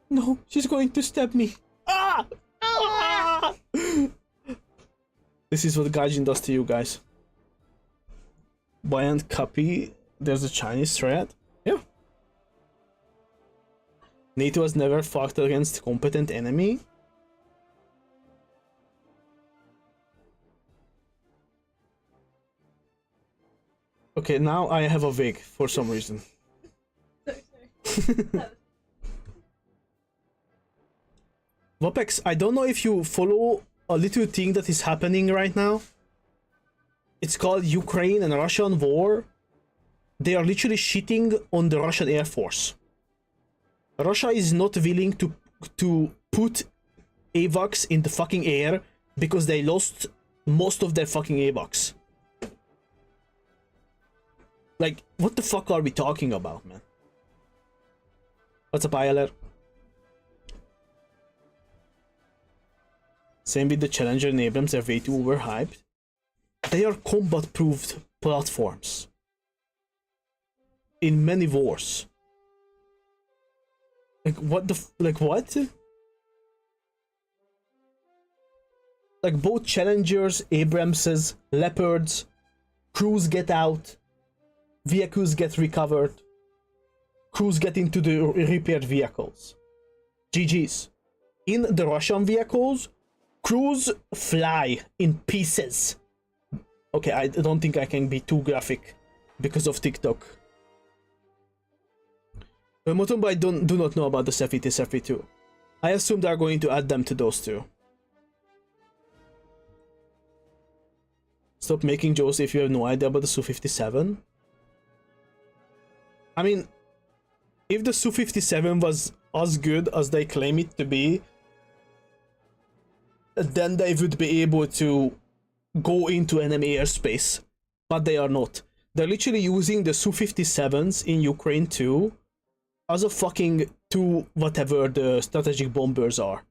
No, she's going to stab me. Ah! Ah! This is what Gaijin does to you guys. Buy and copy. There's a Chinese threat. Yeah. NATO has never fought against competent enemy. Okay, now I have a wig for some reason. Vopex, I don't know if you follow a little thing that is happening right now. It's called Ukraine and Russian war. They are literally shitting on the Russian Air Force. Russia is not willing to put AVACs in the fucking air because they lost most of their fucking AVACs. Like, what the fuck are we talking about, man? What's up, ILR? Same with the Challenger and Abrams, they're way too overhyped. They are combat-proofed platforms. In many wars. Like, what the like, what? Like, both Challengers, Abramses, Leopards, crews get out, vehicles get recovered, crews get into the repaired vehicles. GG's. In the Russian vehicles, crews fly in pieces. Okay, I don't think I can be too graphic because of TikTok. Motumba, I do not know about the Sefit Sefit 2. I assume they're going to add them to those two. Stop making jokes if you have no idea about the Su-57. I mean, if the Su-57 was as good as they claim it to be, then they would be able to go into enemy airspace. But they are not. They're literally using the Su-57s in Ukraine too as a fucking two whatever the strategic bombers are.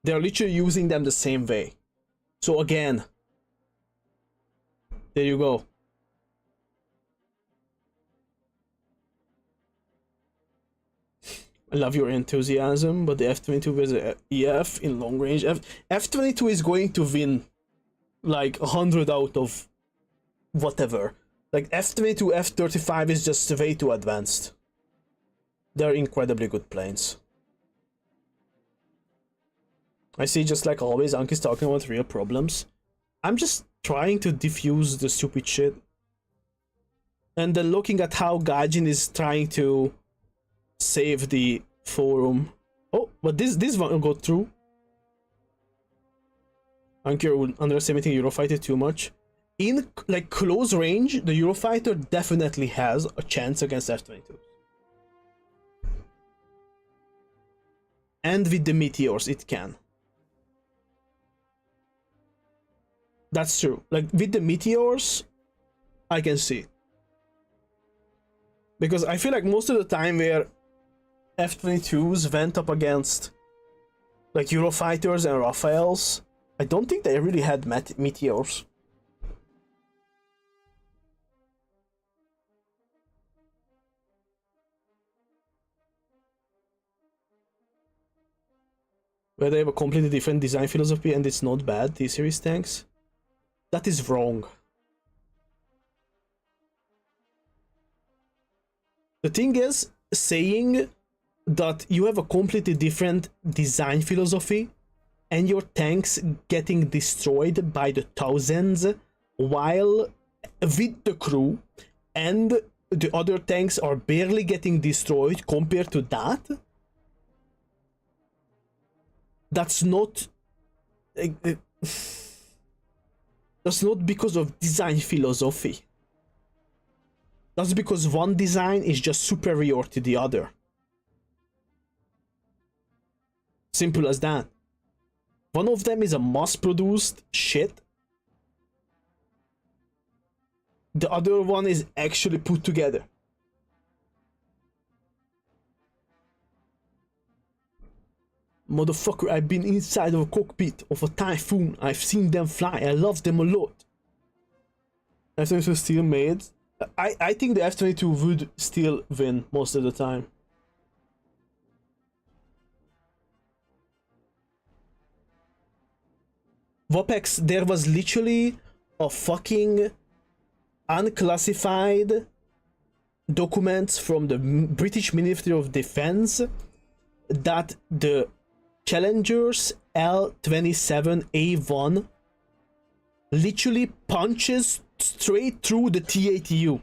They're literally using them the same way. So again, there you go. I love your enthusiasm, but the F-22 is a EF in long range. F-22 is going to win like 100 out of whatever. Like F-22, F-35 is just way too advanced. They're incredibly good planes. I see, just like always, Anki's talking about real problems. I'm just trying to diffuse the stupid shit. And then looking at how Gaijin is trying to save the forum. Oh, but this one got through. Anki, you're underestimating Eurofighter too much. In like close range, the Eurofighter definitely has a chance against F-22. And with the meteors, it can. That's true. Like with the meteors, I can see. Because I feel like most of the time where F-22s went up against like Eurofighters and Rafales, I don't think they really had meteors. Where they have a completely different design philosophy and it's not bad, T-Series tanks. That is wrong. The thing is, saying that you have a completely different design philosophy and your tanks getting destroyed by the thousands while with the crew and the other tanks are barely getting destroyed compared to that, that's not because of design philosophy. That's because one design is just superior to the other. Simple as that. One of them is a mass-produced shit. The other one is actually put together. Motherfucker, I've been inside of a cockpit of a Typhoon. I've seen them fly. I love them a lot. F-22 still made. I think the F-22 would still win most of the time. Vopex, there was literally a fucking unclassified documents from the British Ministry of Defense that the Challenger's L-27A1 literally punches straight through the TATU.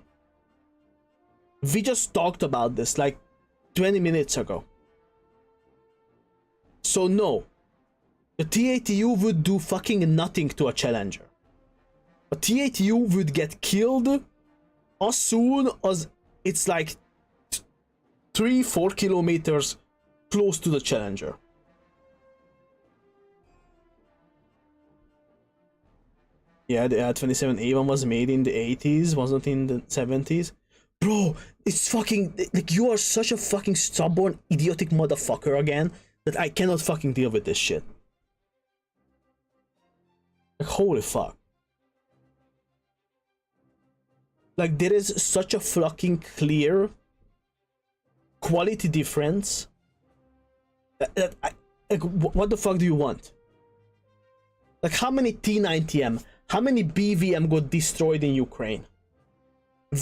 We just talked about this like 20 minutes ago. So no, the TATU would do fucking nothing to a Challenger. A TATU would get killed as soon as it's like 3-4 kilometers close to the Challenger. Yeah, the L-27A1 was made in the 80s, wasn't in the 70s. Bro, it's fucking, like, you are such a fucking stubborn, idiotic motherfucker again that I cannot fucking deal with this shit. Like, holy fuck. Like, there is such a fucking clear quality difference that like, what the fuck do you want? Like, how many T-90M, how many BVM got destroyed in Ukraine?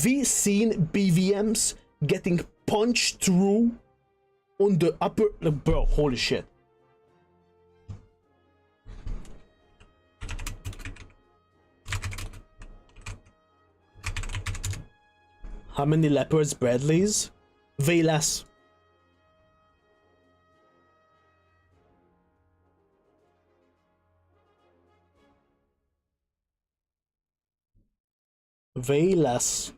We seen BVMs getting punched through on the upper, like, bro, holy shit. How many Leopards Bradleys? Way less. Way less.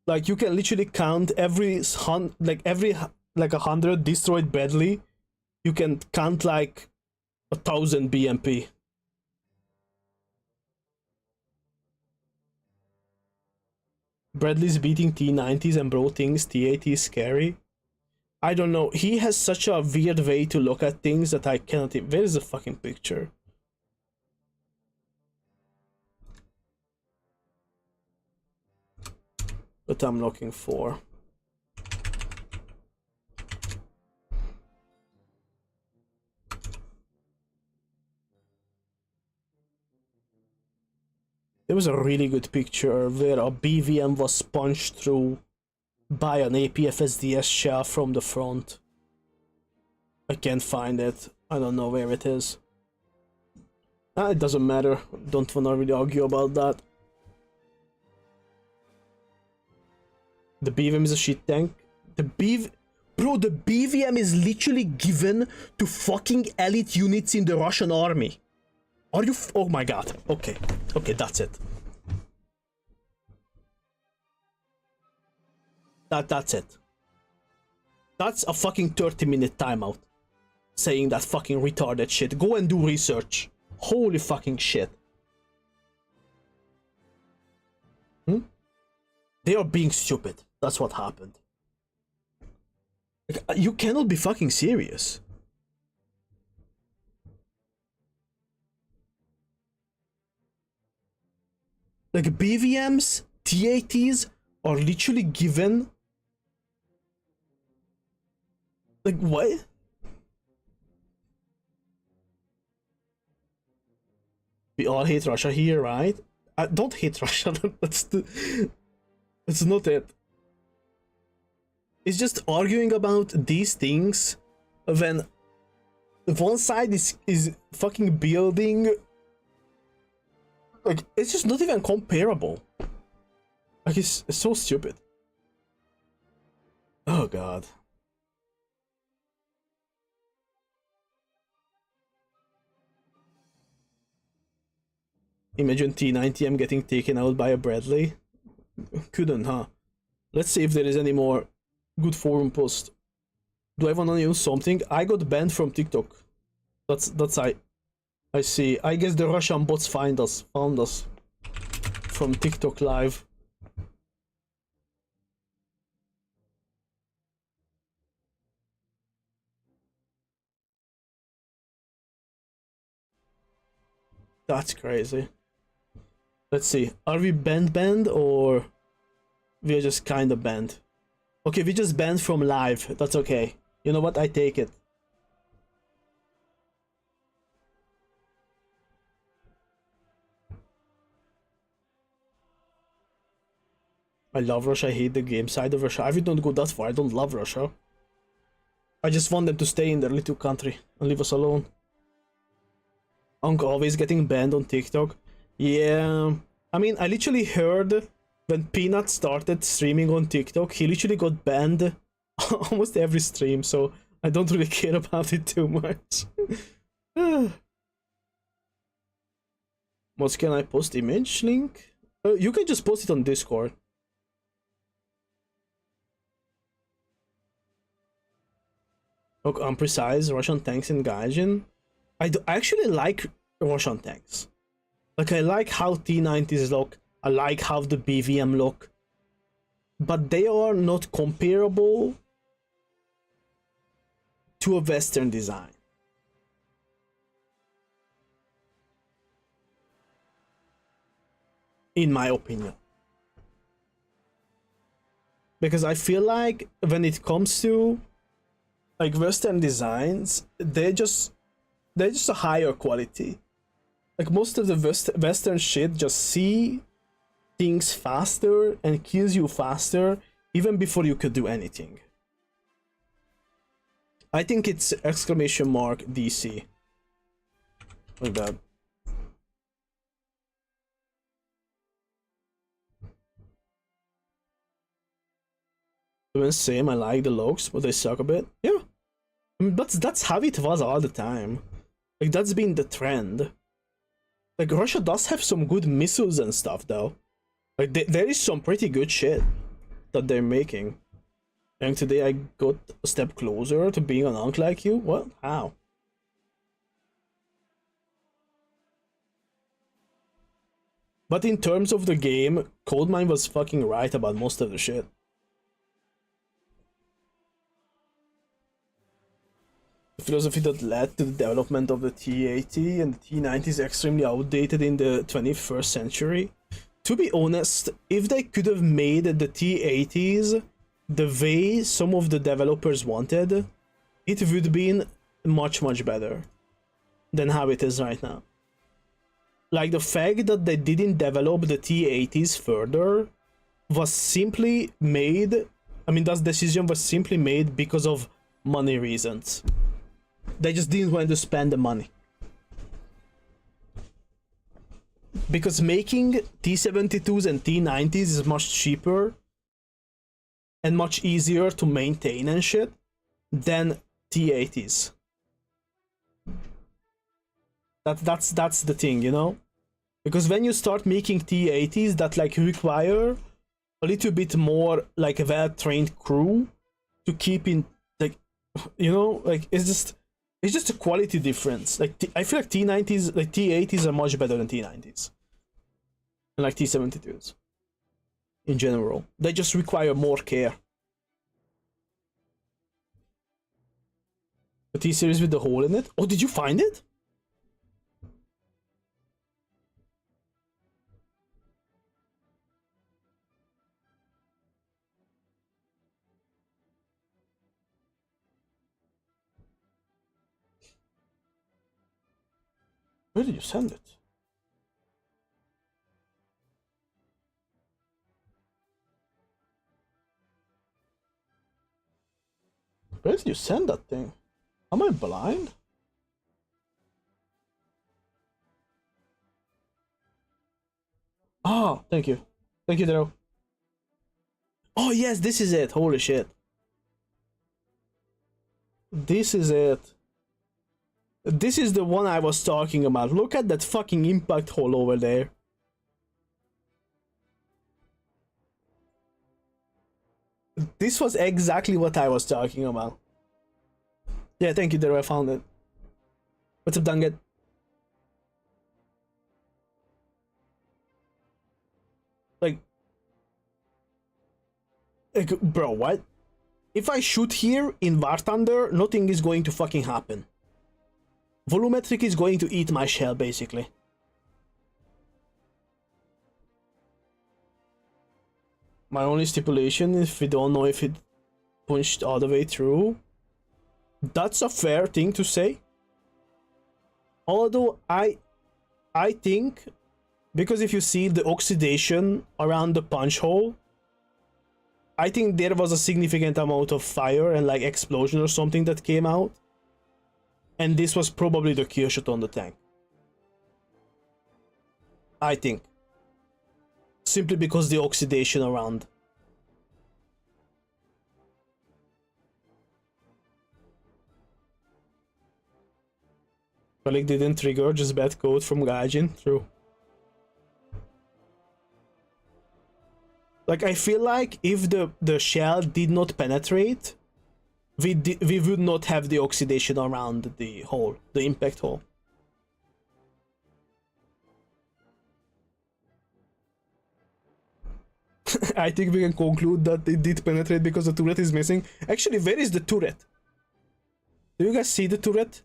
Like, you can literally count every 100 destroyed Bradley. You can count like 1,000 BMP. Bradley's beating T-90s and bro thinks T-80 is scary. I don't know. He has such a weird way to look at things that I cannot even... Where is the fucking picture? That I'm looking for. There was a really good picture where a BVM was punched through by an APFSDS shell from the front. I can't find it. I don't know where it is. It doesn't matter. Don't wanna really argue about that. The BVM is a shit tank. Bro, the BVM is literally given to fucking elite units in the Russian army. Are you oh my god. Okay. Okay, that's it. That's it. That's a fucking 30-minute timeout. Saying that fucking retarded shit. Go and do research. Holy fucking shit. They are being stupid. That's what happened. Like, you cannot be fucking serious. Like, BVMs, T-80s are literally given... Like, what? We all hate Russia here, right? I don't hate Russia. That's not it. It's just arguing about these things when one side is fucking building, like, it's just not even comparable. Like, it's so stupid. Oh god. Imagine T-90M getting taken out by a Bradley. Couldn't, huh? Let's see if there is any more good forum post. Do I wanna use something? I got banned from TikTok. That's I see. I guess the Russian bots found us from TikTok live. That's crazy. Let's see. Are we banned or we are just kind of banned? Okay, we just banned from live. That's okay. You know what? I take it. I love Russia. I hate the game side of Russia. I would not go that far. I don't love Russia. I just want them to stay in their little country and leave us alone. I'm always getting banned on TikTok. Yeah, I mean, I literally heard when Peanut started streaming on TikTok, he literally got banned almost every stream, so I don't really care about it too much. What can I post? Image link? You can just post it on Discord. Look, unprecise Russian tanks in Gaijin. I actually like Russian tanks. Like, I like how T90s look. I like how the BVM look. But they are not comparable to a Western design. In my opinion. Because I feel like when it comes to like Western designs, they're just a higher quality. Like most of the Western shit just see things faster and kills you faster even before you could do anything. I think it's exclamation mark DC. Like that. Even same, I like the looks, but they suck a bit. Yeah. I mean, but that's how it was all the time. Like, that's been the trend. Like, Russia does have some good missiles and stuff, though. Like, there is some pretty good shit that they're making. And today I got a step closer to being an unk like you? What? How? But in terms of the game, Coldmine was fucking right about most of the shit. The philosophy that led to the development of the T80 and the T90 is extremely outdated in the 21st century. To be honest, if they could have made the T80s the way some of the developers wanted, it would have been much better than how it is right now. Like, the fact that they didn't develop the T80s further was simply made, I mean, that decision was simply made because of money reasons. They just didn't want to spend the money. Because making T72s and T90s is much cheaper and much easier to maintain and shit than T80s. That's the thing, you know? Because when you start making T80s that like require a little bit more like a well-trained crew to keep in, like, you know, like it's just a quality difference. Like I feel like T90s, like T80s are much better than T90s. And like T72s. In general. They just require more care. The T-series with the hole in it? Oh, did you find it? Where did you send it? Where did you send that thing? Am I blind? Oh, thank you. Thank you, Dero. Oh, yes, this is it. Holy shit. This is it. This is the one I was talking about. Look at that fucking impact hole over there. This was exactly what I was talking about. Yeah, thank you, Dero. I found it. What's up, Dunget? Like, bro, what? If I shoot here in War Thunder, nothing is going to fucking happen. Volumetric is going to eat my shell, basically. My only stipulation, if we don't know if it punched all the way through, that's a fair thing to say. Although I think, because if you see the oxidation around the punch hole, I think there was a significant amount of fire and like explosion or something that came out. And this was probably the kill shot on the tank. I think. Simply because the oxidation around. Relic didn't trigger, just bad code from Gaijin. True. Like, I feel like if the shell did not penetrate, we would not have the oxidation around the hole, the impact hole. I think we can conclude that it did penetrate because the turret is missing. Actually, where is the turret? Do you guys see the turret?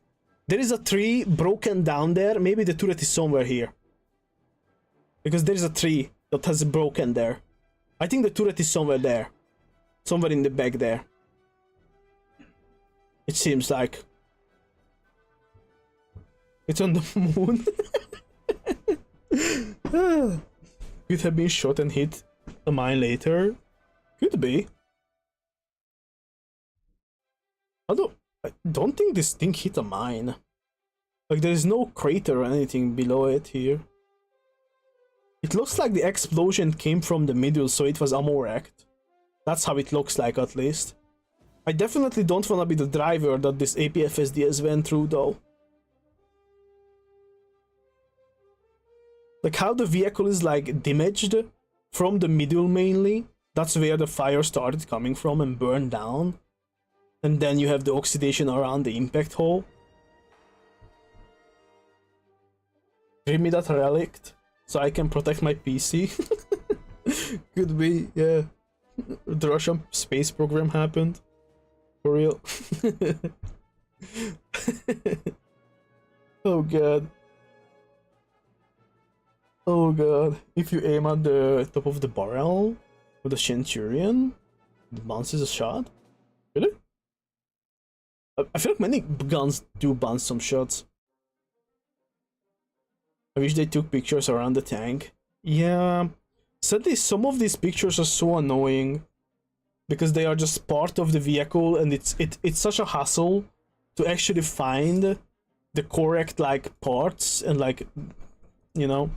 There is a tree broken down there. Maybe the turret is somewhere here. Because there is a tree that has broken there. I think the turret is somewhere there. Somewhere in the back there. It seems like. It's on the moon. Could have been shot and hit a mine later. Could be. Although, I don't think this thing hit a mine. Like, there is no crater or anything below it here. It looks like the explosion came from the middle, so it was ammo wrecked. That's how it looks like, at least. I definitely don't want to be the driver that this APFSDS went through, though. Like, how the vehicle is, like, damaged from the middle mainly. That's where the fire started coming from and burned down. And then you have the oxidation around the impact hole. Give me that relic so I can protect my PC. Could be, yeah. The Russian space program happened. For real. Oh god. Oh god. If you aim at the top of the barrel with a Centurion, it bounces a shot? Really? I feel like many guns do bounce some shots. I wish they took pictures around the tank. Yeah. Sadly, some of these pictures are so annoying. Because they are just part of the vehicle and it's such a hassle to actually find the correct, like, parts and, like, you know.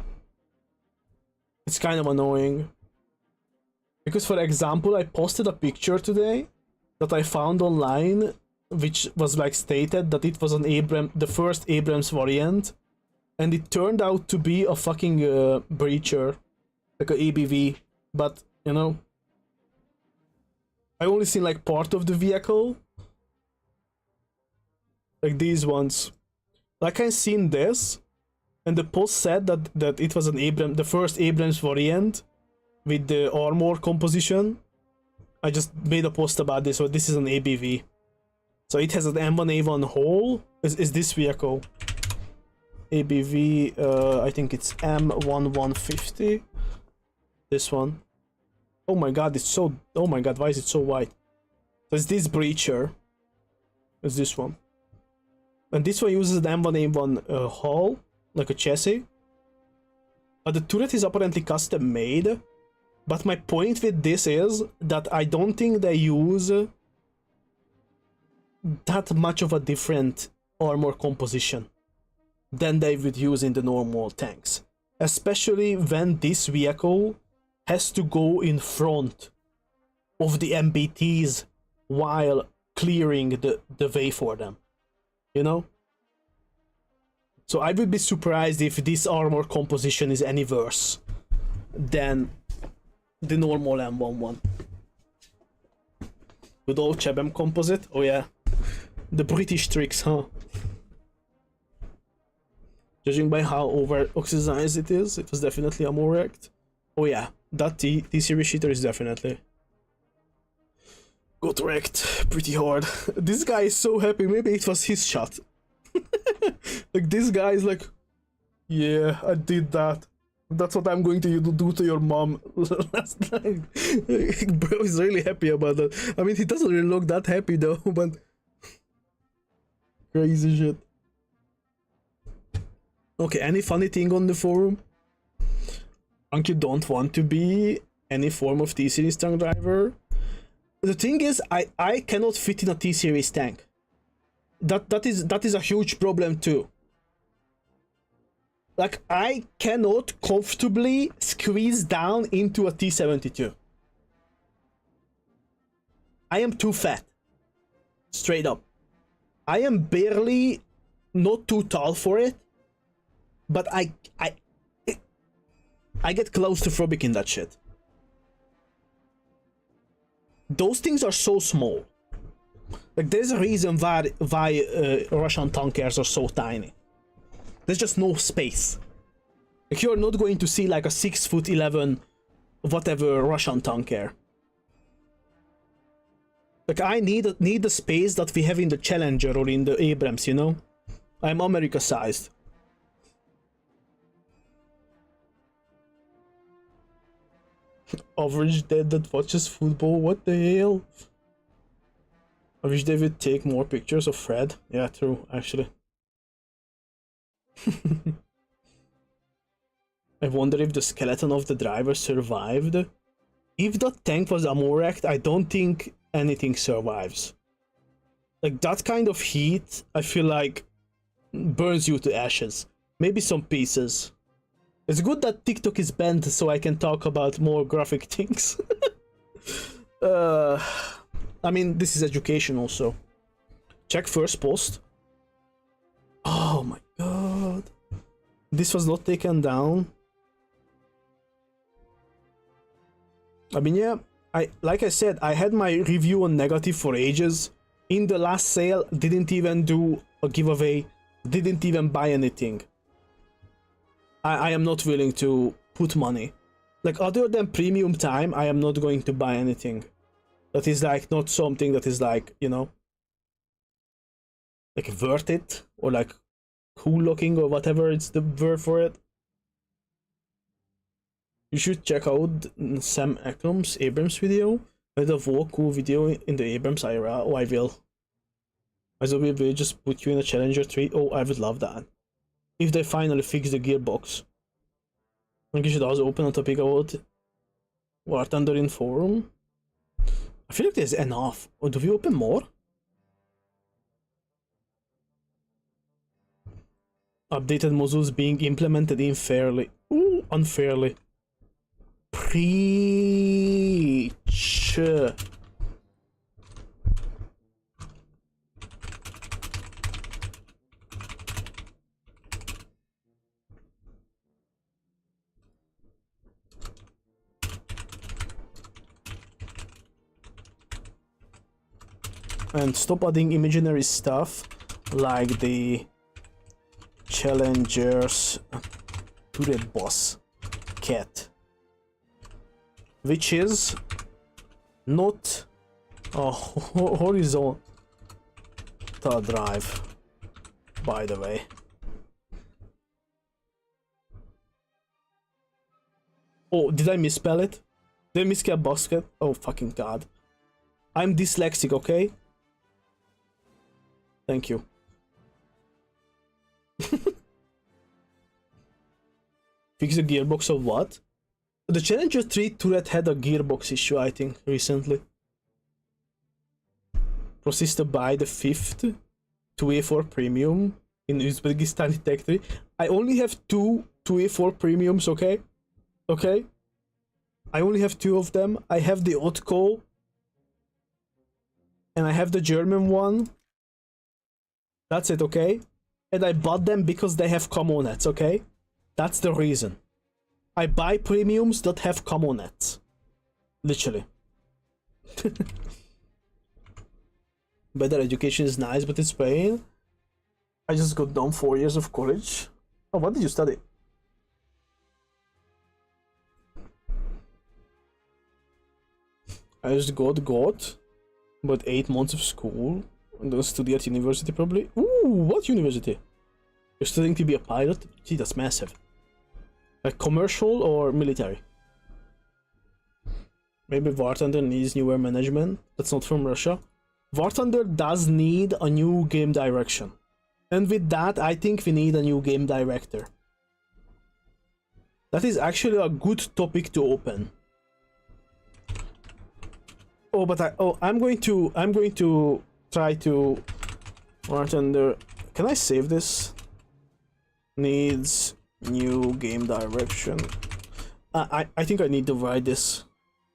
It's kind of annoying. Because, for example, I posted a picture today that I found online which was, like, stated that it was an the first Abrams variant. And it turned out to be a fucking breacher, like a ABV, but, you know, I only seen, like, part of the vehicle, like these ones. Like, I seen this, and the post said that it was an the first Abrams variant with the armor composition. I just made a post about this, so this is an ABV. So it has an M1A1 hole, is this vehicle. ABV, I think it's M1150. This one. Oh my god, it's so... Oh my god, why is it so white? So it's this breacher. It's this one. And this one uses the M1A1 hull, like a chassis. But the turret is apparently custom made. But my point with this is that I don't think they use that much of a different armor composition than they would use in the normal tanks. Especially when this vehicle has to go in front of the MBTs while clearing the way for them. You know? So I would be surprised if this armor composition is any worse than the normal M11. Good old Chebem composite? Oh yeah. The British tricks, huh? Judging by how over-oxidized it is, it was definitely ammo wrecked. Oh yeah, that T-series cheater is definitely got wrecked pretty hard. This guy is so happy, maybe it was his shot. Like, this guy is like, yeah, I did that. That's what I'm going to do to your mom last night. Bro is really happy about that. I mean, he doesn't really look that happy though, but crazy shit. Okay, any funny thing on the forum? You don't want to be any form of T-Series tank driver. The thing is, I cannot fit in a T-Series tank. That is a huge problem too. Like, I cannot comfortably squeeze down into a T-72. I am too fat. Straight up. I am barely not too tall for it. But I get claustrophobic in that shit. Those things are so small. Like, there's a reason why Russian tankers are so tiny. There's just no space. Like, you're not going to see like a 6'11" whatever Russian tanker. Like, I need the space that we have in the Challenger or in the Abrams, you know? I'm America-sized. Average dad that watches football, what the hell? I wish they would take more pictures of Fred. Yeah, true, actually. I wonder if the skeleton of the driver survived. If the tank was Amoract, I don't think anything survives. Like, that kind of heat, I feel like, burns you to ashes. Maybe some pieces. It's good that TikTok is banned so I can talk about more graphic things. I mean, this is education also. Check first post. Oh my god. This was not taken down. I mean, yeah, like I said, I had my review on negative for ages. In the last sale, didn't even do a giveaway, didn't even buy anything. I am not willing to put money. Like, other than premium time, I am not going to buy anything. That is like not something that is like, you know, like worth it or like cool looking or whatever it's the word for it. You should check out Sam Ackram's Abrams video. I had a very cool video in the Abrams IRA. Oh, I will. I will just put you in a Challenger 3. Oh, I would love that. If they finally fix the gearbox. I think you should also open a topic about War Thunder in forum. I feel like there's enough. Or do we open more? Updated modules being implemented unfairly. Ooh, unfairly. Preach. And stop adding imaginary stuff like the Challengers turret boss cat, which is not a horizontal drive, by the way. Oh, did I misspell it? Did I misspell basket? Oh, fucking god. I'm dyslexic, okay? Thank you. Fix the gearbox of what? The Challenger 3 turret had a gearbox issue, I think, recently. Proceeds to buy the 5th 2A4 premium in Uzbekistan Tech 3. I only have two 2A4 premiums, okay? Okay? I only have 2 of them. I have the Otco. And I have the German one. That's it, okay? And I bought them because they have commonets, okay? That's the reason. I buy premiums that have commonets. Literally. Better education is nice, but it's pain. I just got done 4 years of college. Oh, what did you study? I just got, but 8 months of school. I'm gonna study at university probably. Ooh, what university? You're studying to be a pilot? Gee, that's massive. Like commercial or military? Maybe War Thunder needs newer management. That's not from Russia. War Thunder does need a new game direction. And with that, I think we need a new game director. That is actually a good topic to open. Oh, but I'm going to try to War Thunder. Can I save this? Needs new game direction. I think I need to write this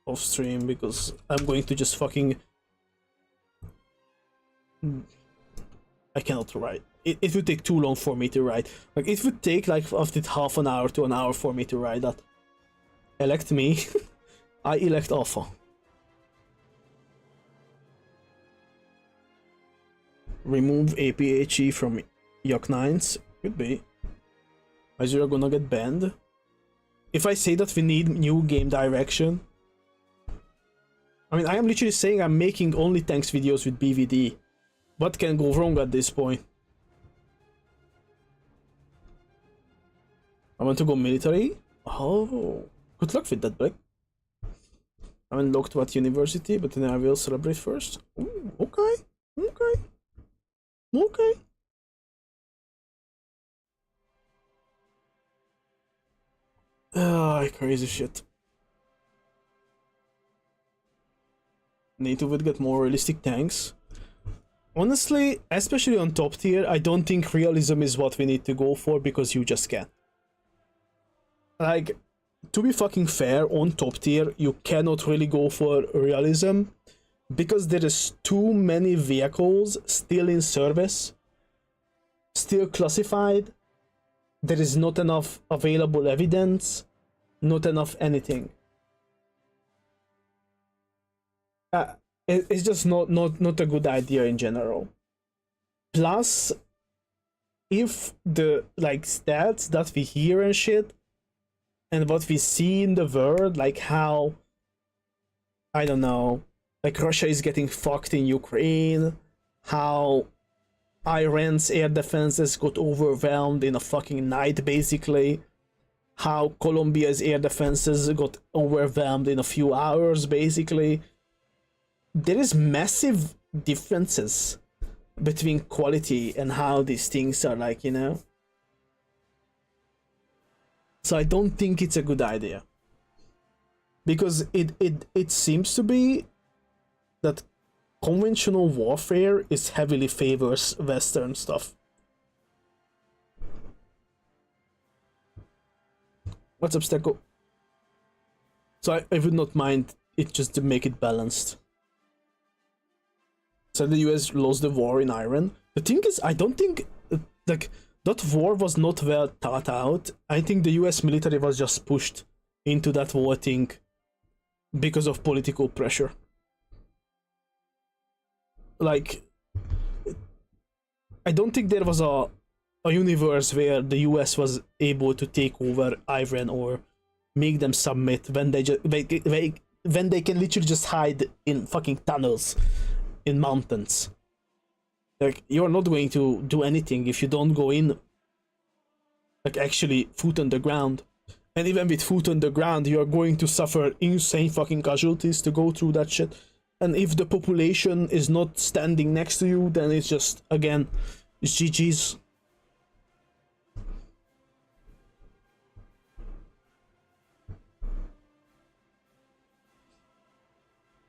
off stream because I'm going to just fucking. I cannot write. It would take too long for me to write. Like it would take like after half an hour to an hour for me to write that. Elect me. I elect Alpha. Remove APHE from Yak9s. Could be. Azure gonna get banned. If I say that we need new game direction. I mean, I am literally saying I'm making OnlyTanks videos with BVD. What can go wrong at this point? I want to go military. Oh, good luck with that, Black. I haven't looked what university, but then I will celebrate first. Ooh, okay, okay, okay. Ah, crazy shit. NATO would get more realistic tanks. Honestly, especially on top tier, I don't think realism is what we need to go for because you just can't. Like, to be fucking fair, on top tier, you cannot really go for realism because there is too many vehicles still in service, still classified. There is not enough available evidence, not enough anything. It's just not a good idea in general. Plus, if the like stats that we hear and shit, and what we see in the world, like how, I don't know, like Russia is getting fucked in Ukraine, how Iran's air defenses got overwhelmed in a fucking night basically, how Colombia's air defenses got overwhelmed in a few hours basically. There is massive differences between quality and how these things are, like, you know. So I don't think it's a good idea. Because it seems to be that conventional warfare is heavily favors Western stuff. What's up, Stecco? So I would not mind it just to make it balanced. So the US lost the war in Iran. The thing is, I don't think like that war was not well thought out. I think the US military was just pushed into that war thing because of political pressure. Like, I don't think there was a universe where the US was able to take over Iran or make them submit when they just when they can literally just hide in fucking tunnels in mountains. Like, you're not going to do anything if you don't go in, like, actually foot on the ground. And even with foot on the ground, you're going to suffer insane fucking casualties to go through that shit. And if the population is not standing next to you, then it's just, again, it's GG's.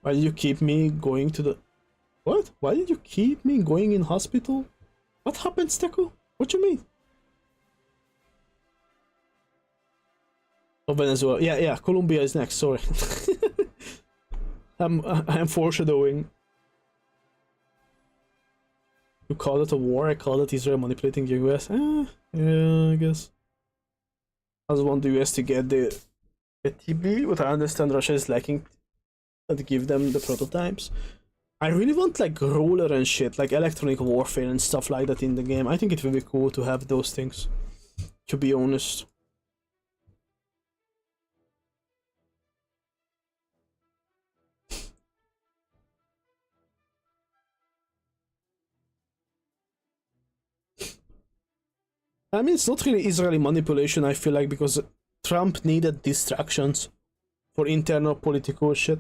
Why did you keep me going to the... What? Why did you keep me going in hospital? What happened, Stecco? What you mean? Oh, Venezuela. Yeah, Colombia is next, sorry. I'm foreshadowing. You call it a war, I call it Israel manipulating the US. Yeah, I guess. I just want the US to get the TB, but I understand Russia is lacking to give them the prototypes. I really want like roller and shit, like electronic warfare and stuff like that in the game. I think it would be cool to have those things, to be honest. I mean, it's not really Israeli manipulation, I feel like, because Trump needed distractions for internal political shit.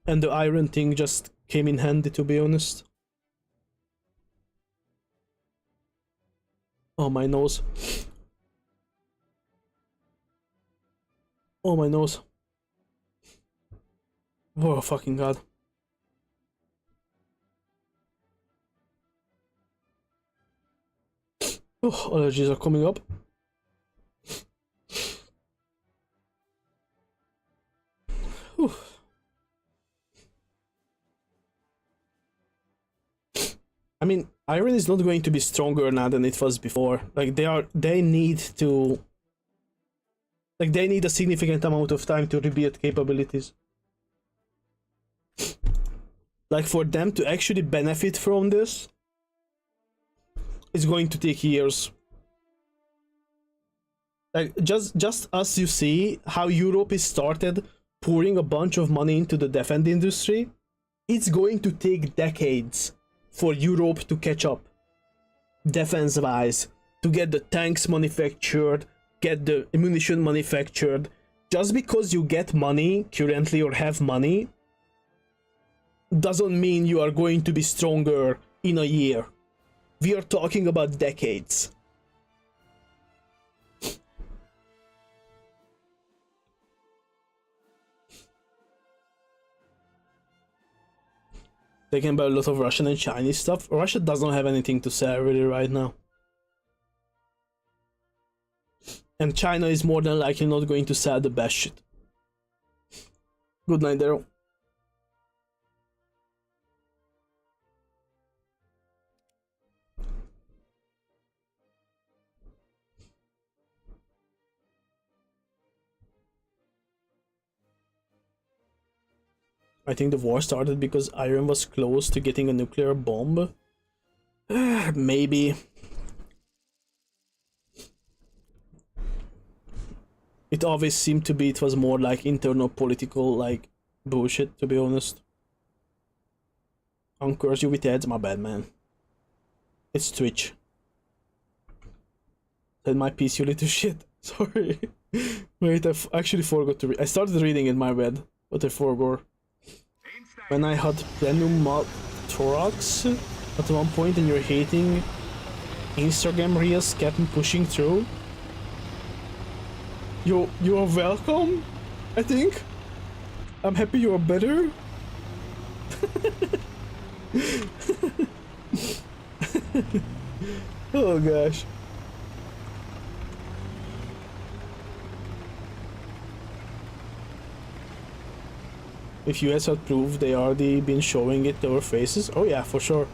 And the Iran thing just came in handy, to be honest. Oh, my nose. Oh, my nose. Oh, fucking god. Oh, allergies are coming up. Whew. I mean, Iron is not going to be stronger now than it was before. Like, they need to... Like, they need a significant amount of time to rebuild capabilities. Like, for them to actually benefit from this, it's going to take years. Like, just as you see how Europe is started pouring a bunch of money into the defense industry, it's going to take decades for Europe to catch up, defense-wise, to get the tanks manufactured, get the ammunition manufactured. Just because you get money currently or have money doesn't mean you are going to be stronger in a year. We are talking about decades. Taking about a lot of Russian and Chinese stuff. Russia doesn't have anything to sell really right now. And China is more than likely not going to sell the best shit. Good night, Daryl. I think the war started because Iran was close to getting a nuclear bomb. Maybe. It always seemed to be, it was more like internal political, like, bullshit, to be honest. Uncurse you with ads, my bad, man. It's Twitch. Said my PC, you little shit. Sorry. Wait, actually forgot to read. I started reading in my bed, but I forgot. When I had pneumothorax at one point and you're hating Instagram reels kept me pushing through. You are welcome, I think. I'm happy you are better. Oh gosh. If US had proved they already been showing it to our faces, oh yeah, for sure.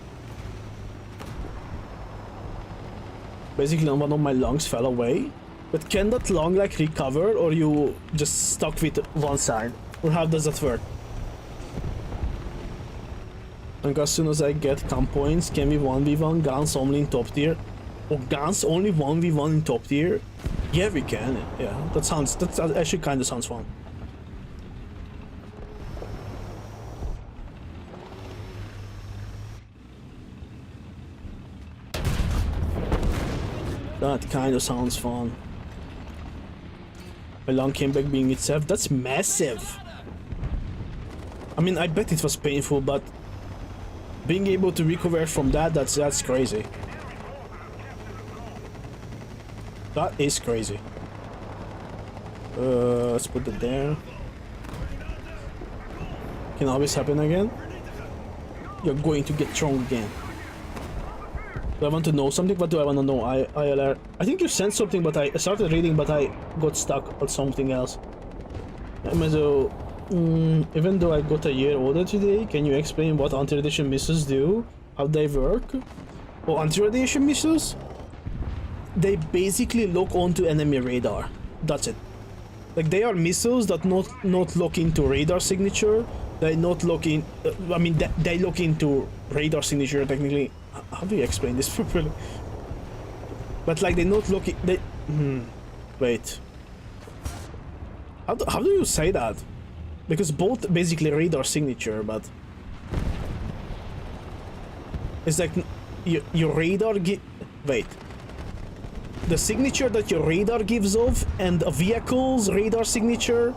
Basically, one of my lungs fell away. But can that lung like recover, or you just stuck with one side? Or how does that work? And as soon as I get comp points, can we 1v1 guns only in top tier? Or guns only 1v1 in top tier? Yeah, we can. Yeah, that actually kind of sounds fun. That kind of sounds fun. My lung came back being itself. That's massive. I mean, I bet it was painful, but being able to recover from that's crazy. That is crazy. Let's put it there. Can always happen again. You're going to get thrown again. Do I want to know something? What do I want to know? ILR. I think you sent something, but I started reading, but I got stuck on something else. Even though I got a year older today, can you explain what anti-radiation missiles do? How they work? Oh, anti-radiation missiles? They basically lock onto enemy radar. That's it. Like, they are missiles that not lock into radar signature. They not lock in. I mean, they lock into radar signature technically. How do you explain this properly? But like they not look. They. Wait. How do you say that? Because both basically radar signature, but it's like your radar. Wait. the signature that your radar gives off and a vehicle's radar signature.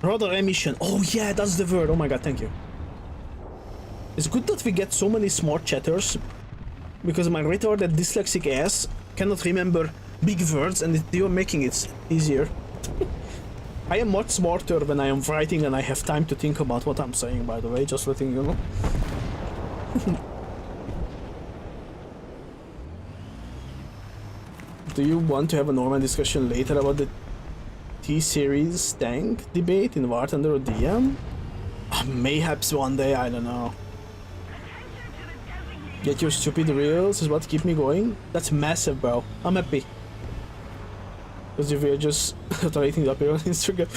Radar emission. Oh yeah, that's the word. Oh my god, thank you. It's good that we get so many smart chatters, because my retarded dyslexic ass cannot remember big words, and you're making it easier. I am much smarter when I am writing and I have time to think about what I'm saying, by the way, just letting you know. Do you want to have a normal discussion later about the T-Series tank debate in War Thunder or DM? Mayhaps one day, I don't know. Get your stupid reels is what keep me going. That's massive, bro. I'm happy. Because if we're just rating up here on Instagram.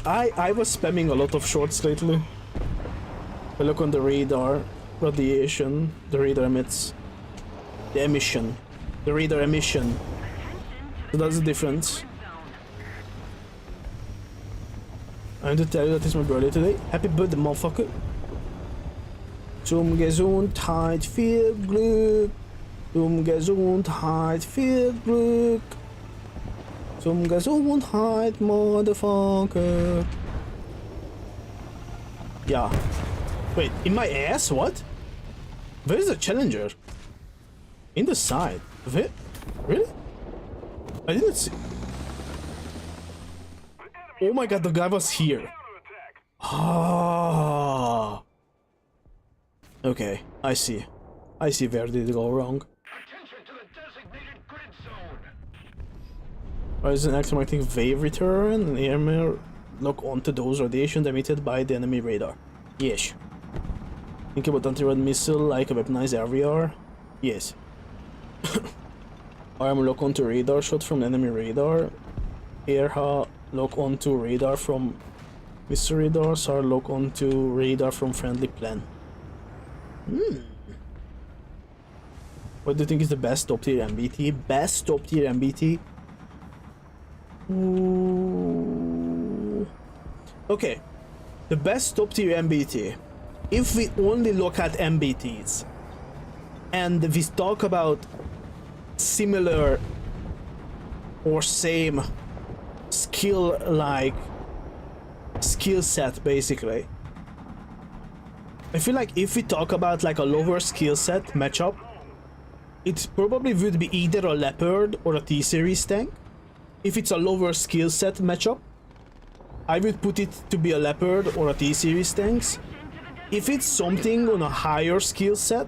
I was spamming a lot of shorts lately. I look on the radar, radiation, the radar emits, the emission, the radar emission. So that's the difference. I want to tell you that it's my birthday today. Happy birthday, motherfucker. Zum Gesundheit, viel Glück. Zum Gesundheit, viel Glück. Zum Gesundheit, motherfucker. Yeah. Wait, in my ass? What? Where is the challenger? In the side. Where? Really? I didn't see. Oh my god, the guy was here. Ah. Okay, I see. I see where did it go wrong. Why is an electromagnetic wave return and airmail lock onto those radiations emitted by the enemy radar? Yes. Think about anti-rad missile like a weaponized RVR? Yes. Arm lock onto radar shot from enemy radar. Airha lock onto radar from missile radars are lock onto radar from friendly plane. What do you think is the best top tier MBT? Best top tier MBT? Ooh. Okay, the best top tier MBT. If we only look at MBTs and we talk about similar or same skill set basically, I feel like if we talk about like a lower skill set matchup, it probably would be either a Leopard or a T-Series tank. If it's a lower skill set matchup, I would put it to be a Leopard or a T-Series tanks. If it's something on a higher skill set,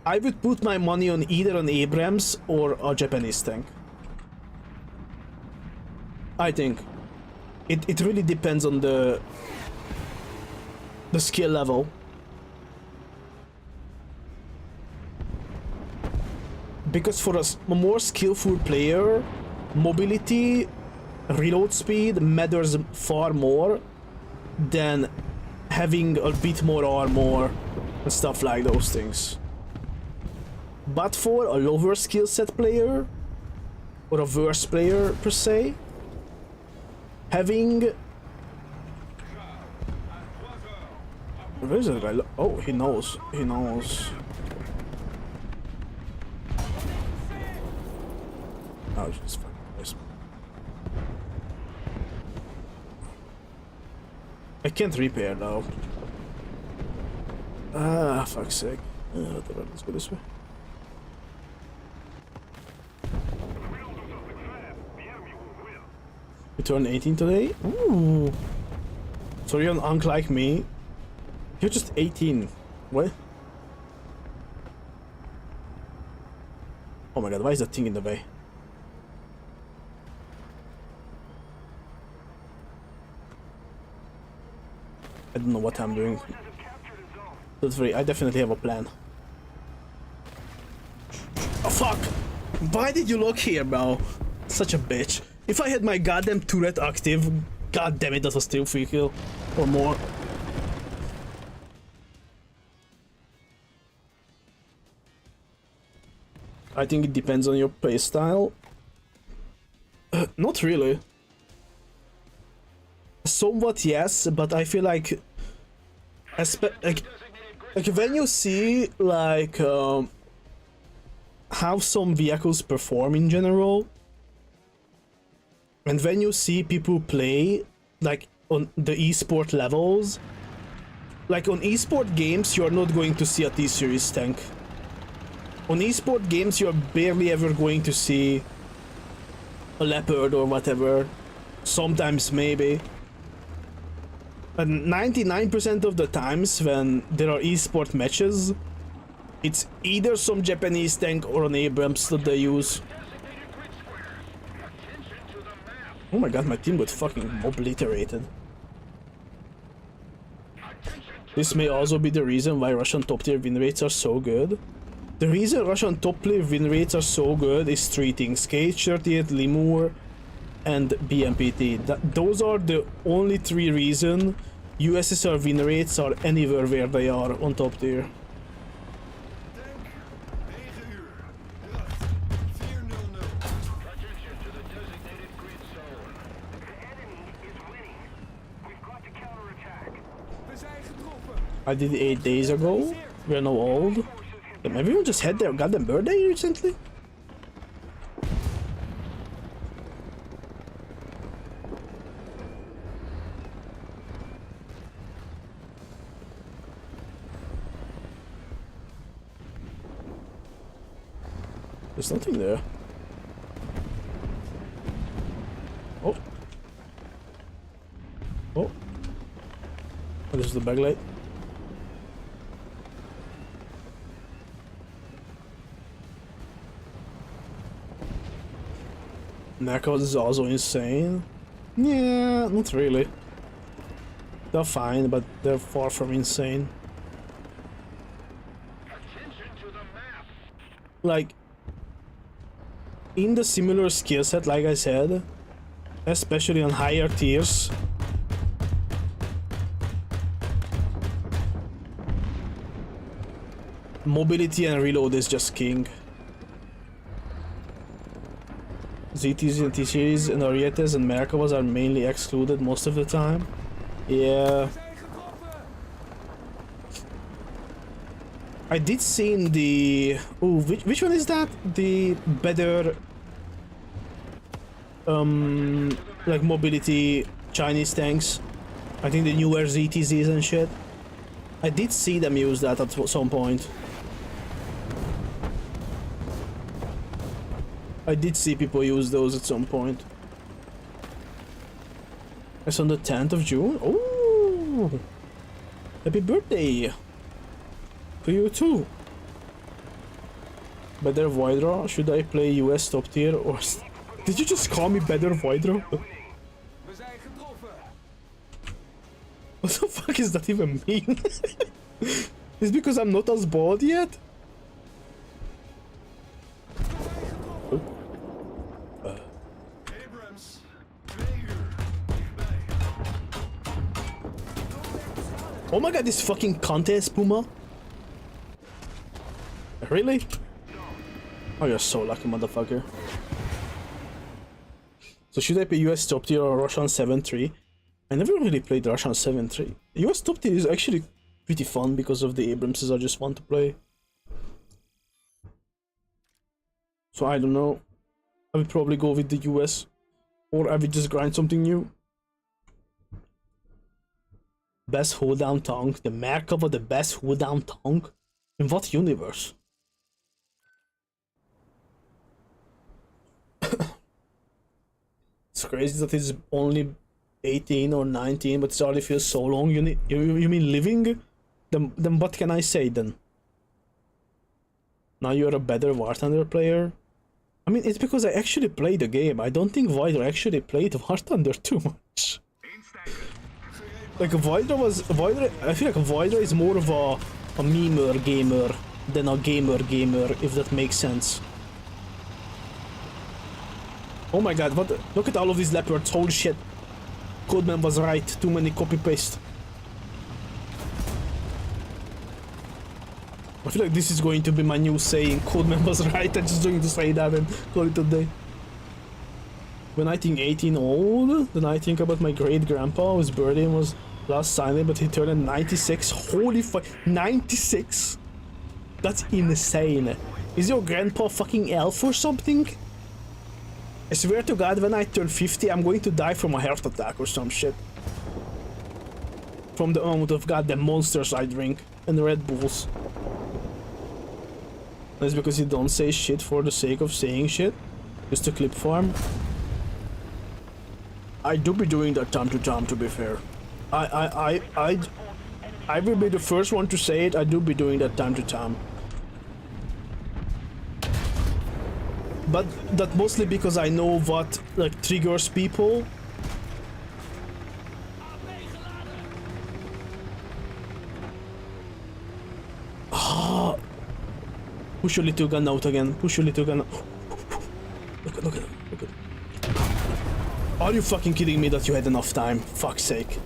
I would put my money on either an Abrams or a Japanese tank. I think. It really depends on the skill level. Because for a more skillful player, mobility, reload speed matters far more than having a bit more armor and stuff like those things. But for a lower skill set player, or a worse player per se, having... Where is that guy? Oh, he knows. He knows. Oh, just fucking nice. I can't repair now. Ah, fuck's sake. Whatever, let's go this way. You turned 18 today? Ooh. So you're an uncle like me? You're just 18. What? Oh my god, why is that thing in the way? I don't know what I'm doing. Don't worry, I definitely have a plan. Oh fuck! Why did you look here, bro? Such a bitch. If I had my goddamn turret active, god damn it, that was still free kill. Or more. I think it depends on your playstyle. Not really. Somewhat yes, but I feel like when you see like how some vehicles perform in general. And when you see people play, like, on the esport levels, like, on esport games, you're not going to see a T-Series tank. On esport games, you're barely ever going to see a Leopard or whatever. Sometimes, maybe. But 99% of the times when there are esport matches, it's either some Japanese tank or an Abrams that they use. Oh my god, my team got fucking obliterated. This may also be the reason why Russian top tier win rates are so good. The reason Russian top tier win rates are so good is three things: KH-38, Lemur, and BMPT. Those are the only three reasons USSR win rates are anywhere where they are on top tier. I did it 8 days ago. We're now old. Damn, everyone just had their goddamn birthday recently? There's nothing there. Oh. Oh. Oh, this is the backlight. Narcos is also insane. Yeah, not really. They're fine, but they're far from insane. Like, in the similar skill set, like I said, especially on higher tiers, mobility and reload is just king. ZTs and T-Series and Arietes and Merkavas are mainly excluded most of the time. Yeah. I did see in the... Oh, which one is that? The better... like mobility Chinese tanks. I think the newer ZTZs and shit. I did see them use that at some point. I did see people use those at some point. It's on the 10th of June. Oh, happy birthday to you too. Better Voidra? Should I play US top tier or... Did you just call me better Voidra? What the fuck does that even mean? It's because I'm not as bald yet? Oh my god, this fucking contest, Puma. Really? Oh, you're so lucky, motherfucker. So should I play US top tier or Russian 7-3? I never really played Russian 7-3. US top tier is actually pretty fun because of the Abramses I just want to play. So I don't know. I would probably go with the US. Or I would just grind something new. Best hold down tank. The Merkava, the best hold down tank? In what universe? It's crazy that it's only 18 or 19, but it already feels so long. You mean living? Then what can I say then? Now you're a better War Thunder player? I mean, it's because I actually played the game. I don't think Voidra actually played War Thunder too much. Like, Voidra, I feel like Voidra is more of a memer gamer than a gamer, if that makes sense. Oh my god, what? Look at all of these leopards, holy shit. Codeman was right, too many copy-paste. I feel like this is going to be my new saying, Codeman was right, I'm just going to say that and call it a day. When I think 18 old, then I think about my great-grandpa, whose birthday was last Sunday, but he turned 96. Holy fuck, 96? That's insane. Is your grandpa fucking elf or something? I swear to God, when I turn 50, I'm going to die from a heart attack or some shit. From the amount of goddamn monsters I drink and Red Bulls. That's because you don't say shit for the sake of saying shit. Just to clip farm. I do be doing that time to time, to be fair. I will be the first one to say it. I do be doing that time to time. But that mostly because I know what like triggers people. Push your little gun out again. Push your little gun out. Look at him. Look at him. Are you fucking kidding me that you had enough time? Fuck's sake.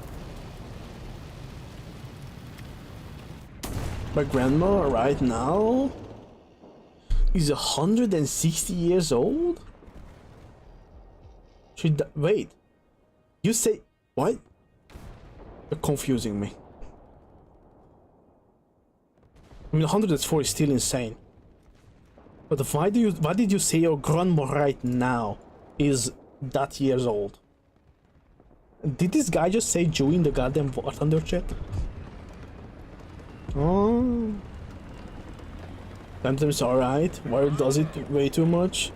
My grandma right now is 160 years old? Wait. You say... What? You're confusing me. I mean, 104 is still insane. But why did you say your grandma right now is that years old? Did this guy just say Jew in the goddamn War Thunder chat? Oh. Sometimes alright. Why does it way too much?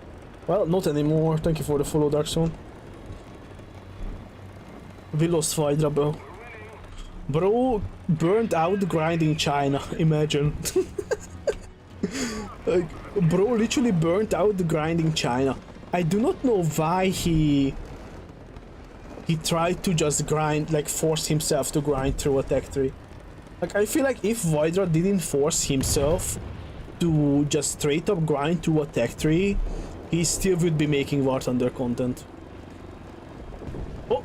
Well, not anymore. Thank you for the follow, Dark Zone. We lost Phaedra, bro. Bro burnt out grinding China. Imagine. Like, bro literally burnt out the grinding China. I do not know why he tried to just grind, like force himself to grind through a tech tree. Like, I feel like if Phaedra didn't force himself to just straight up grind through a tech tree, he still would be making War Thunder content. Oh!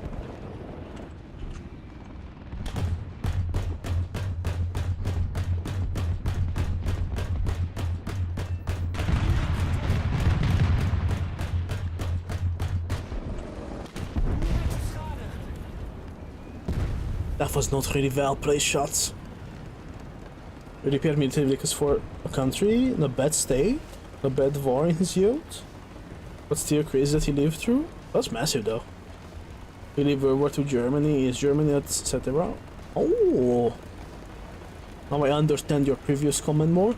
That was not really well placed shots. Repair military vehicles for a country in a bad state, a bad war in his youth, but still crazy that he lived through. That's massive though. He lived World War II Germany, is Germany, etc. Oh! Now I understand your previous comment more.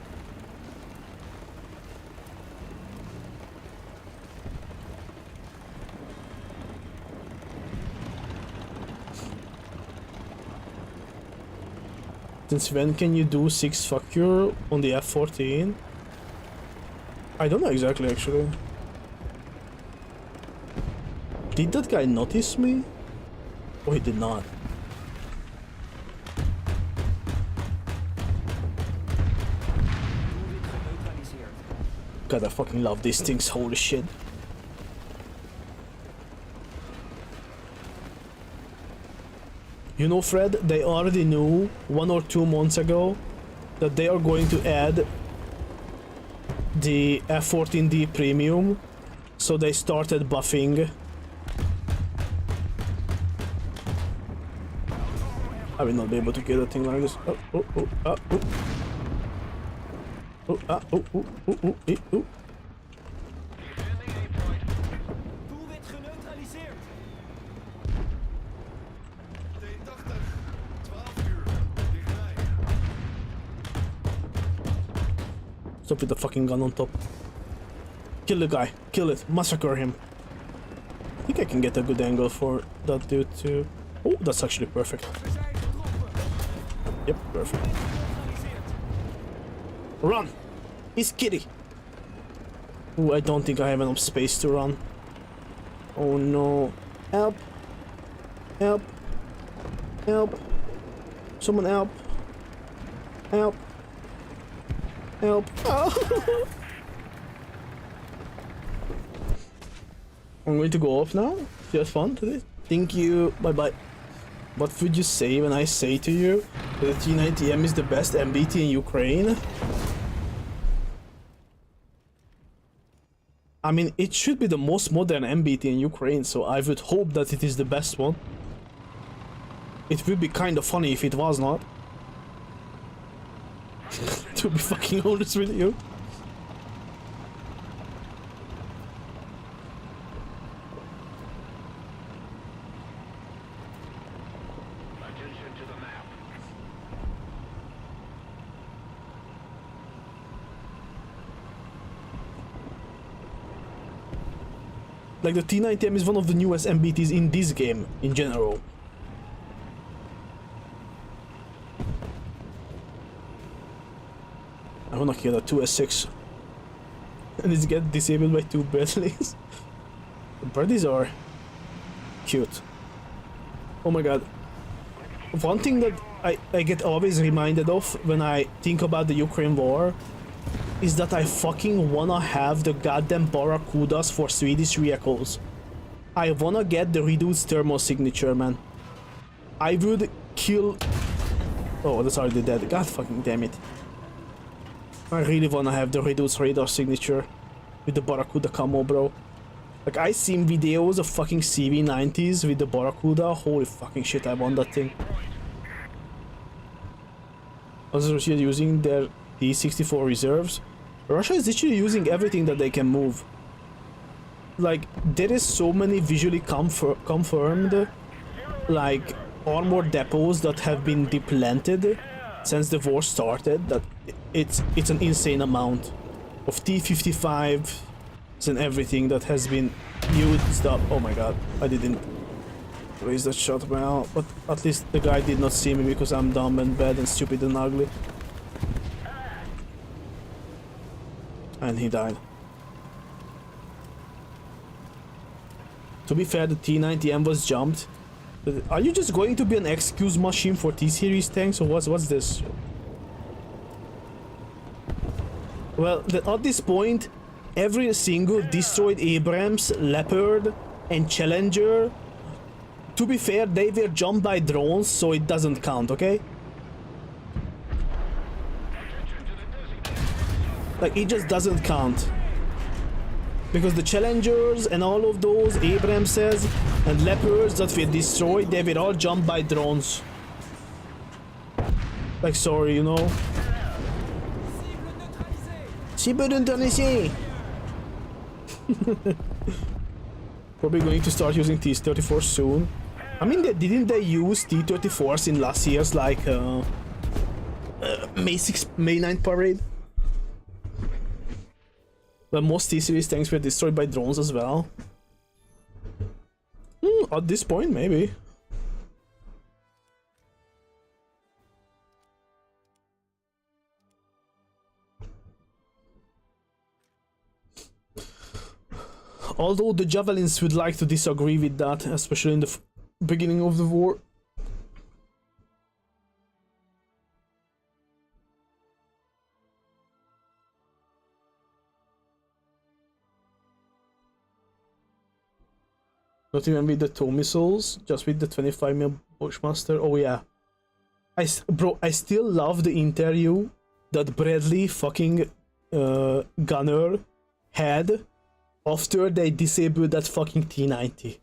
Since when can you do 6 fuck you on the F-14? I don't know exactly, actually. Did that guy notice me? Oh, he did not. God, I fucking love these things, holy shit. You know, Fred, they already knew 1 or 2 months ago that they are going to add the F-14D premium, so they started buffing. I will not be able to get a thing like this. Oh, oh, oh, ah, oh. Oh, ah, oh, oh, oh, oh, eh, oh. Stop with the fucking gun on top. Kill the guy. Kill it. Massacre him. I think I can get a good angle for that dude too. Oh, that's actually perfect. Yep, perfect. Run! He's kitty! Ooh, I don't think I have enough space to run. Oh no. Help! Help! Help! Someone help! Help! Help! Oh. I'm going to go off now. You had fun today? Thank you. Bye bye. What would you say when I say to you that the T90M is the best MBT in Ukraine? I mean, it should be the most modern MBT in Ukraine, so I would hope that it is the best one. It would be kind of funny if it was not. To be fucking honest with you. Like the T90M is one of the newest MBTs in this game in general. I wanna kill a 2S6. And it's get disabled by 2 Bradleys. The Bradleys are cute. Oh my god. One thing that I get always reminded of when I think about the Ukraine war is that I fucking wanna have the goddamn Barracudas for Swedish vehicles. I wanna get the reduced thermal signature, man. I would kill... Oh, that's already dead. God fucking damn it. I really wanna have the reduced radar signature with the Barracuda camo, bro. Like, I seen videos of fucking CV90s with the Barracuda. Holy fucking shit, I want that thing. Also, Russia using their T-64 reserves. Russia is literally using everything that they can move. Like, there is so many visually confirmed, like, armor depots that have been deplanted since the war started, that it's an insane amount of T-55s and everything that has been used up. Oh my god, I didn't raise that shot well, but at least the guy did not see me because I'm dumb and bad and stupid and ugly. And he died. To be fair, the T90M was jumped. Are you just going to be an excuse machine for T-Series tanks, or what's this? Well, at this point, every single destroyed Abrams, Leopard, and Challenger, to be fair, they were jumped by drones, so it doesn't count, okay? Like, it just doesn't count. Because the Challengers and all of those Abramses and Leopards that were destroyed, they were all jumped by drones. Like, sorry, you know? Cible neutralisé! Probably going to start using T-34 soon. I mean, didn't they use T-34s in last year's, like, May 9th parade? But most T-Series tanks were destroyed by drones as well. At this point, maybe. Although the Javelins would like to disagree with that, especially in the beginning of the war. Not even with the tow missiles, just with the 25mm Bushmaster. Oh yeah. Bro, I still love the interview that Bradley fucking gunner had after they disabled that fucking T-90.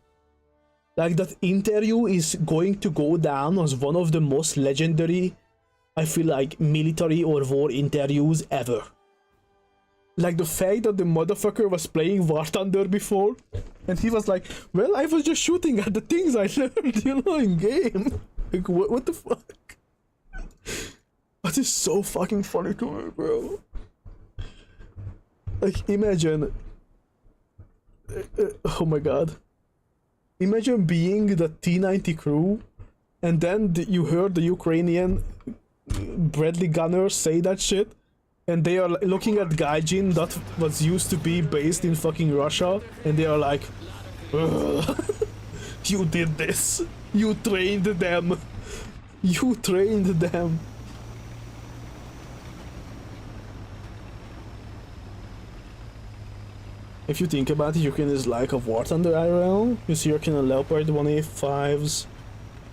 Like, that interview is going to go down as one of the most legendary, I feel like, military or war interviews ever. Like, the fact that the motherfucker was playing War Thunder before, and he was like, well, I was just shooting at the things I learned, you know, in game. Like, what the fuck? That is so fucking funny to me, bro. Like, imagine... oh my god. Imagine being the T-90 crew, and then you heard the Ukrainian Bradley gunners say that shit, and they are looking at Gaijin that was used to be based in fucking Russia, and they are like, you did this. You trained them. You trained them. If you think about it, Ukraine is like a War Thunder IRL. You see Ukraine Leopard 1A5s,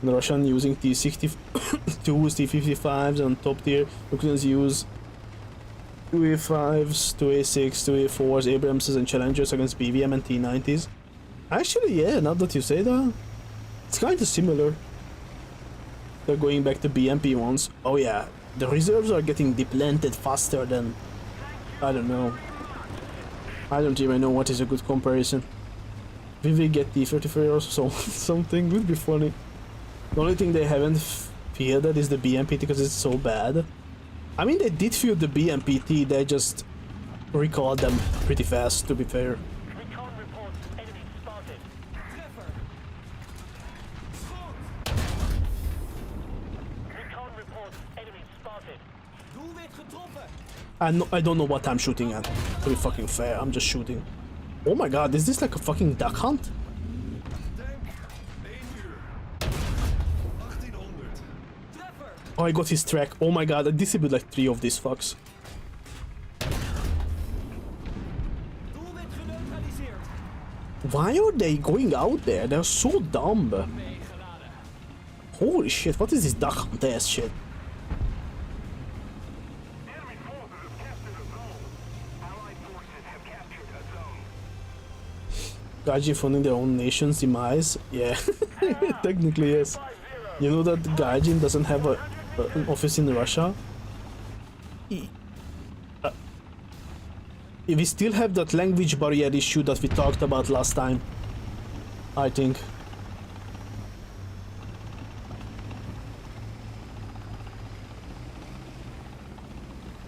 and Russian using T-62s, T-55s, and top tier Ukrainians use 2A5s, 2A6, 2A4s, Abramses, and Challengers against BVM and T-90s. Actually, yeah, now that you say that, it's kinda similar. They're going back to BMP ones. Oh yeah, the reserves are getting deplanted faster than... I don't know. I don't even know what is a good comparison. We will get T-33 or so, something would be funny. The only thing they haven't fielded is the BMPT because it's so bad. I mean, they did field the BMPT, they just recalled them pretty fast, to be fair. I don't know what I'm shooting at. To be fucking fair, I'm just shooting. Oh my god, is this like a fucking duck hunt? Oh, I got his track. Oh my god, I disabled like 3 of these fucks. Why are they going out there? They're so dumb. Holy shit, what is this duck hunt ass shit? Gaijin funding their own nation's demise? Yeah, technically yes. You know that Gaijin doesn't have an office in Russia? We still have that language barrier issue that we talked about last time, I think.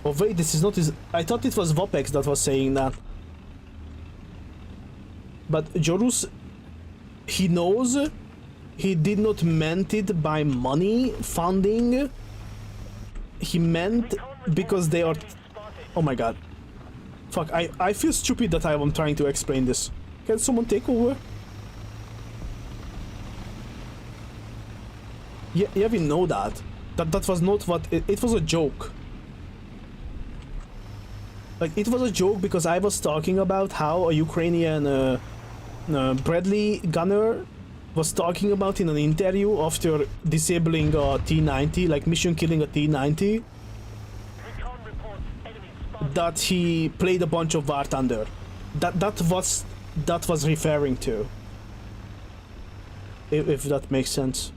Oh wait, this is not his... I thought it was Vopex that was saying that. But Jorus, he knows he did not meant it by money, funding. He meant because they are... Oh my god. Fuck, I feel stupid that I am trying to explain this. Can someone take over? Yeah, we know that. That was not what... It was a joke. Like, it was a joke because I was talking about how a Ukrainian Bradley gunner was talking about in an interview after disabling a T-90, like mission killing a T-90, that he played a bunch of War Thunder. That was referring to. If that makes sense.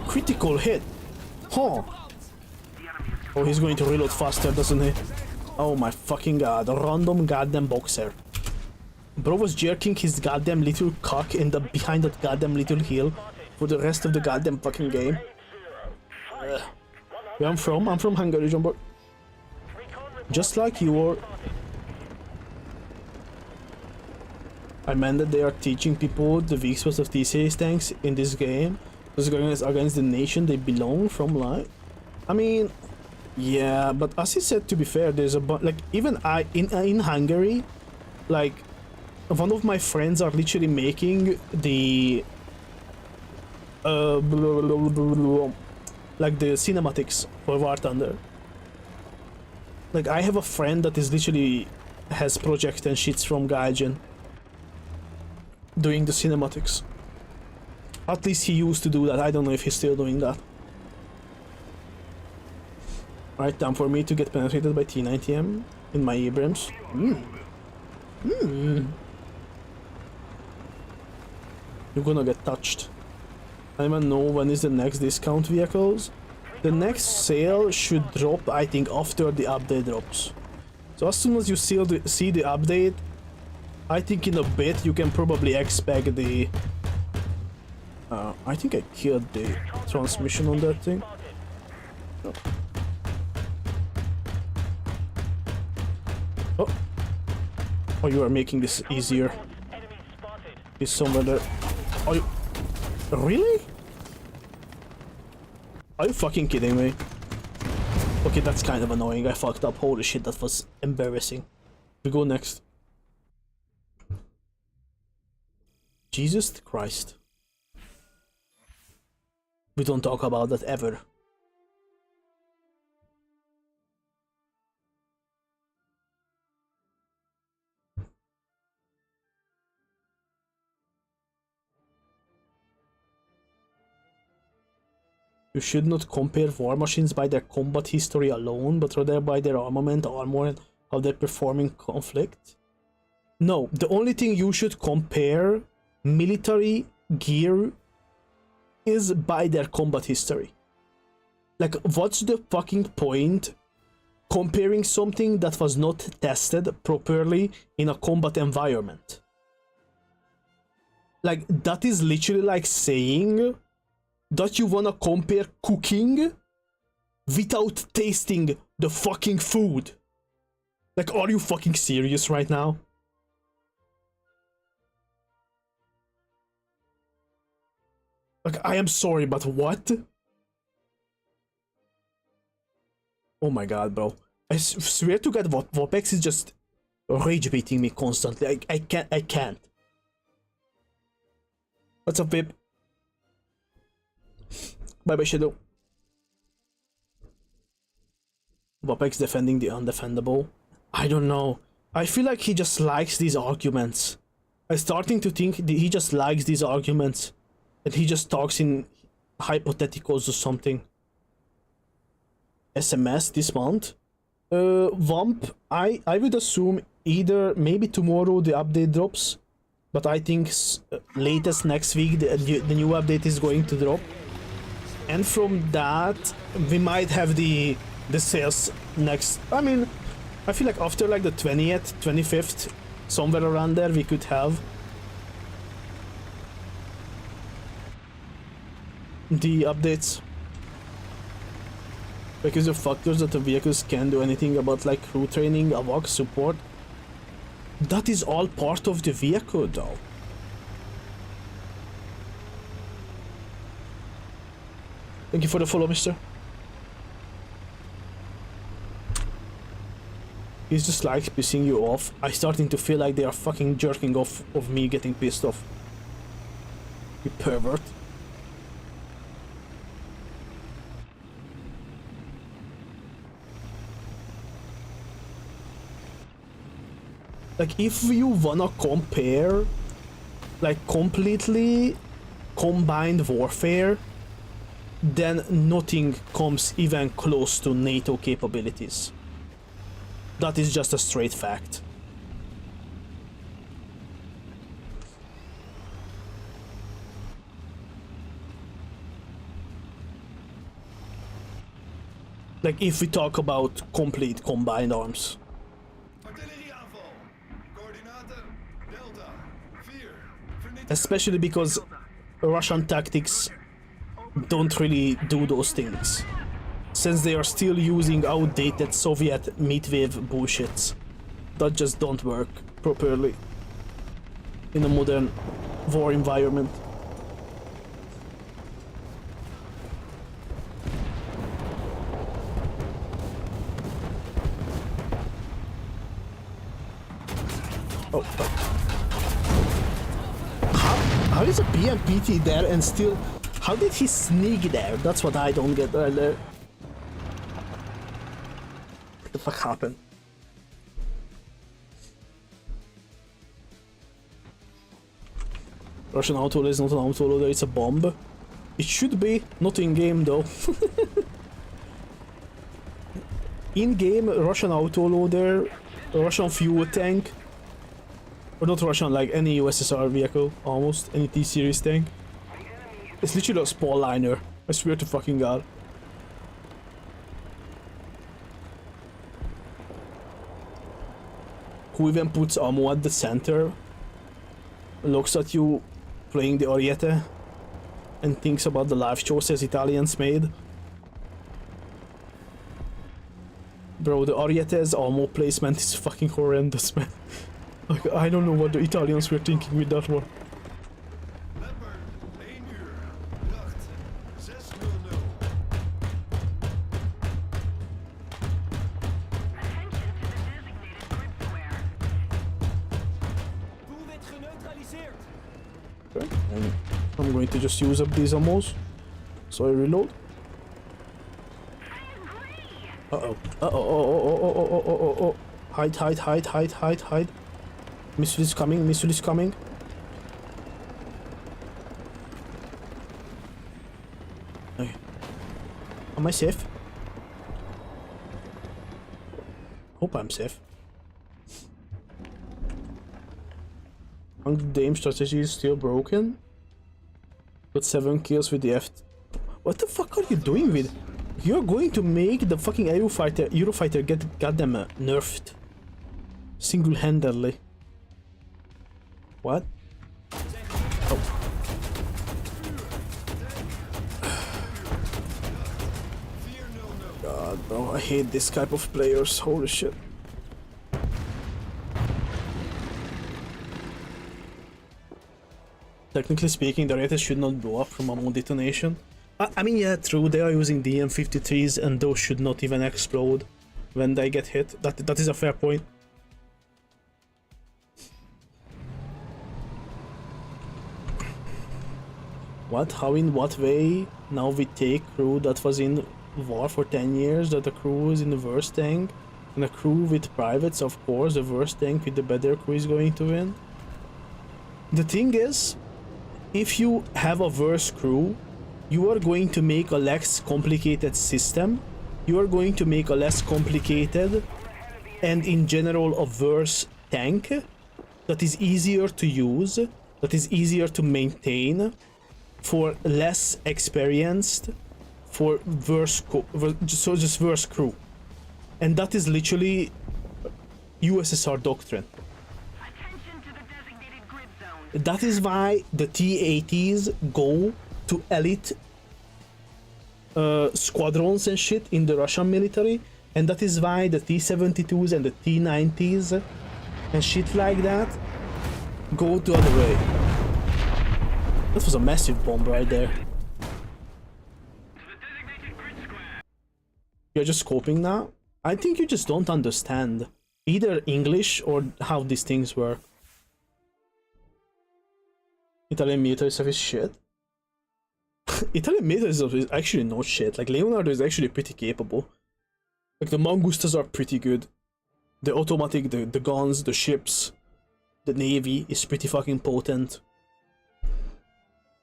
Critical hit. Huh. Oh, he's going to reload faster, doesn't he? Oh my fucking god. A random goddamn boxer. Bro was jerking his goddamn little cock in the behind that goddamn little hill for the rest of the goddamn fucking game. Where I'm from Hungary, Jumbo. Just like you are. I meant that they are teaching people the weak spots of TCA's tanks in this game. Against the nation they belong from, like, I mean, yeah, but as he said, to be fair, there's a like, even I in Hungary, like, one of my friends are literally making the like the cinematics for War Thunder. Like, I have a friend that is literally has project and shits from Gaijin doing the cinematics. At least he used to do that. I don't know if he's still doing that. Right, time for me to get penetrated by T-90M in my Abrams. You're gonna get touched. I don't know when is the next discount vehicles. The next sale should drop, I think, after the update drops. So as soon as you see the update, I think in a bit you can probably expect the... I think I killed the transmission on that thing. Oh. Oh, you are making this easier. He's somewhere there. Are you... Really? Are you fucking kidding me? Okay, that's kind of annoying. I fucked up. Holy shit, that was embarrassing. We go next. Jesus Christ. We don't talk about that ever. You should not compare war machines by their combat history alone, but rather by their armament, armor, and how they perform in conflict. No, the only thing you should compare military gear is by their combat history. Like, what's the fucking point comparing something that was not tested properly in a combat environment? Like, that is literally like saying that you wanna compare cooking without tasting the fucking food. Like, are you fucking serious right now? Like, I am sorry, but what? Oh my god, bro. I swear to god, Vopex is just rage baiting me constantly. I can't. What's up, Vip? Bye bye, Shadow. Vopex defending the undefendable. I don't know. I feel like he just likes these arguments. I'm starting to think that he just likes these arguments. And he just talks in hypotheticals or something. SMS this month? Vamp, I would assume either maybe tomorrow the update drops. But I think latest next week the new update is going to drop. And from that, we might have the sales next. I mean, I feel like after like the 20th, 25th, somewhere around there, we could have the updates. Because the factors that the vehicles can't do anything about, like crew training, AVOC support. That is all part of the vehicle though. Thank you for the follow, mister. He's just like pissing you off. I'm starting to feel like they are fucking jerking off of me getting pissed off. You pervert. Like, if you wanna compare, like, completely combined warfare, then nothing comes even close to NATO capabilities. That is just a straight fact. Like, if we talk about complete combined arms. Especially because Russian tactics don't really do those things, since they are still using outdated Soviet midwave bullshits that just don't work properly in a modern war environment. Oh, how is a BMPT there and still... How did he sneak there? That's what I don't get right there. What the fuck happened? Russian autoloader is not an autoloader, it's a bomb. It should be, not in-game though. In-game, Russian autoloader, Russian fuel tank, or not Russian, like any USSR vehicle, almost, any T-series tank. It's literally a spawn liner, I swear to fucking god. Who even puts ammo at the center, looks at you playing the Ariete, and thinks about the life choices Italians made? Bro, the Ariete's ammo placement is fucking horrendous, man. Like, I don't know what the Italians were thinking with that one. Okay, and I'm going to just use up these ammos, so I reload. Uh-oh. Uh-oh. Hide. Missile is coming. Okay. Am I safe? Hope I'm safe. The aim strategy is still broken. But 7 kills with the F. What the fuck are you doing with? You're going to make the fucking Eurofighter get goddamn nerfed. Single-handedly. What? Oh. God, bro, I hate this type of players. Holy shit. Technically speaking, the Raiders should not blow up from a more detonation. I mean, yeah, true, they are using DM53s and those should not even explode when they get hit. That is a fair point. What? How, in what way? Now we take crew that was in war for 10 years, that the crew is in the worst tank, and a crew with privates, of course, the worst tank with the better crew is going to win. The thing is, if you have a worse crew, you are going to make a less complicated system, you are going to make a less complicated and in general a worse tank that is easier to use, that is easier to maintain, for less experienced, for worse just worse crew. And that is literally USSR doctrine. That is why the T-80s go to elite squadrons and shit in the Russian military, and that is why the T-72s and the T-90s and shit like that go the other way. That was a massive bomb right there. You're just scoping now? I think you just don't understand either English or how these things work. Italian military stuff is shit. Italian military stuff is actually not shit. Like, Leonardo is actually pretty capable. Like, the Mangustas are pretty good. The automatic, the guns, the ships, the navy is pretty fucking potent.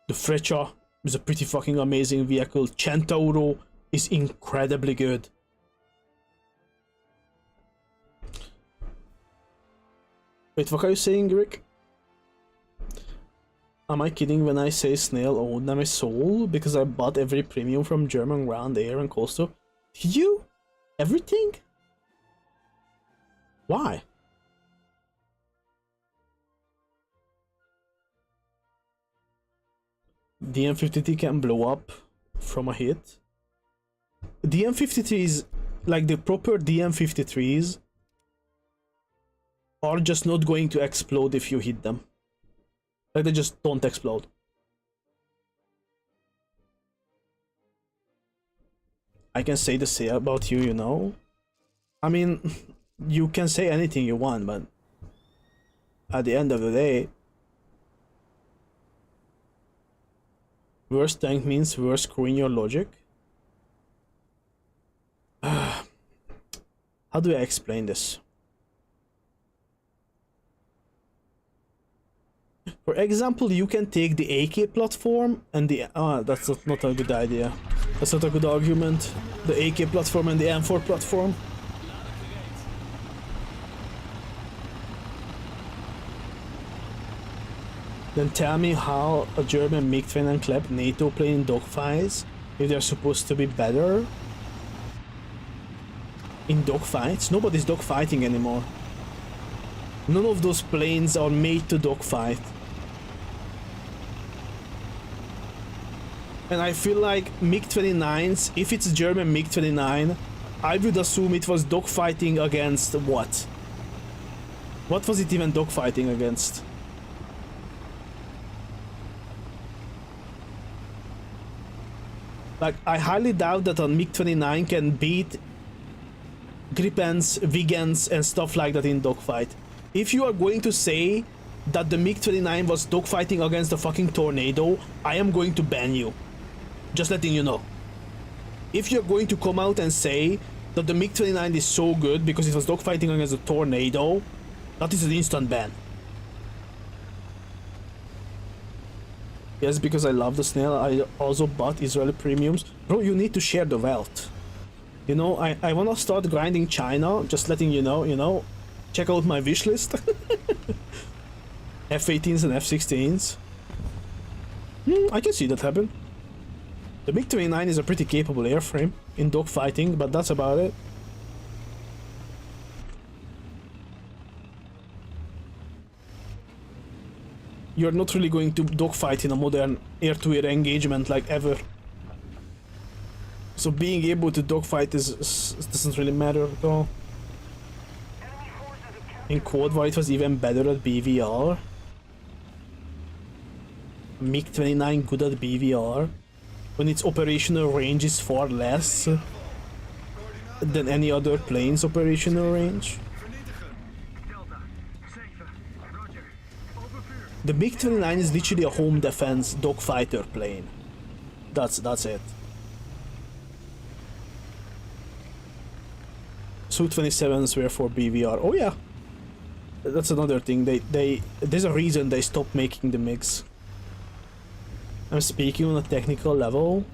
The Freccia is a pretty fucking amazing vehicle. Centauro is incredibly good. Wait, what are you saying, Rick? Am I kidding when I say Snail owned my soul? Because I bought every premium from German Ground, Air, and Coastal. Did you? Everything? Why? The M53 can blow up from a hit. The M53s, like the proper DM53s, are just not going to explode if you hit them. Like, they just don't explode. I can say the same about you, you know? I mean, you can say anything you want, but at the end of the day, worst tank means worst crew in your logic. How do I explain this? For example, you can take the AK platform and the... that's not a good idea. That's not a good argument. The AK platform and the M4 platform. Then tell me how a German MiG-29 clap NATO plane in dogfights, if they're supposed to be better. In dogfights? Nobody's dogfighting anymore. None of those planes are made to dogfight. And I feel like MiG-29s, if it's German MiG-29, I would assume it was dogfighting against what? What was it even dogfighting against? Like, I highly doubt that a MiG-29 can beat Gripens, Vigens, and stuff like that in dogfight. If you are going to say that the MiG-29 was dogfighting against the fucking Tornado, I am going to ban you. Just letting you know. If you're going to come out and say that the MiG-29 is so good because it was dogfighting against the Tornado, that is an instant ban. Yes, because I love the Snail, I also bought Israeli premiums. Bro, you need to share the wealth. You know, I wanna start grinding China, just letting you know, check out my wish list. F-18s and F-16s. I can see that happen. The MiG-29 is a pretty capable airframe in dogfighting, but that's about it. You're not really going to dogfight in a modern air-to-air engagement like ever. So being able to dogfight doesn't really matter at all. In Cold War it was even better at BVR. MiG-29 good at BVR when its operational range is far less than any other plane's operational range? The MiG-29 is literally a home defense dogfighter plane. That's it. Su-27s were for BVR. Oh yeah, that's another thing. There's a reason they stopped making the MiGs. I'm speaking on a technical level.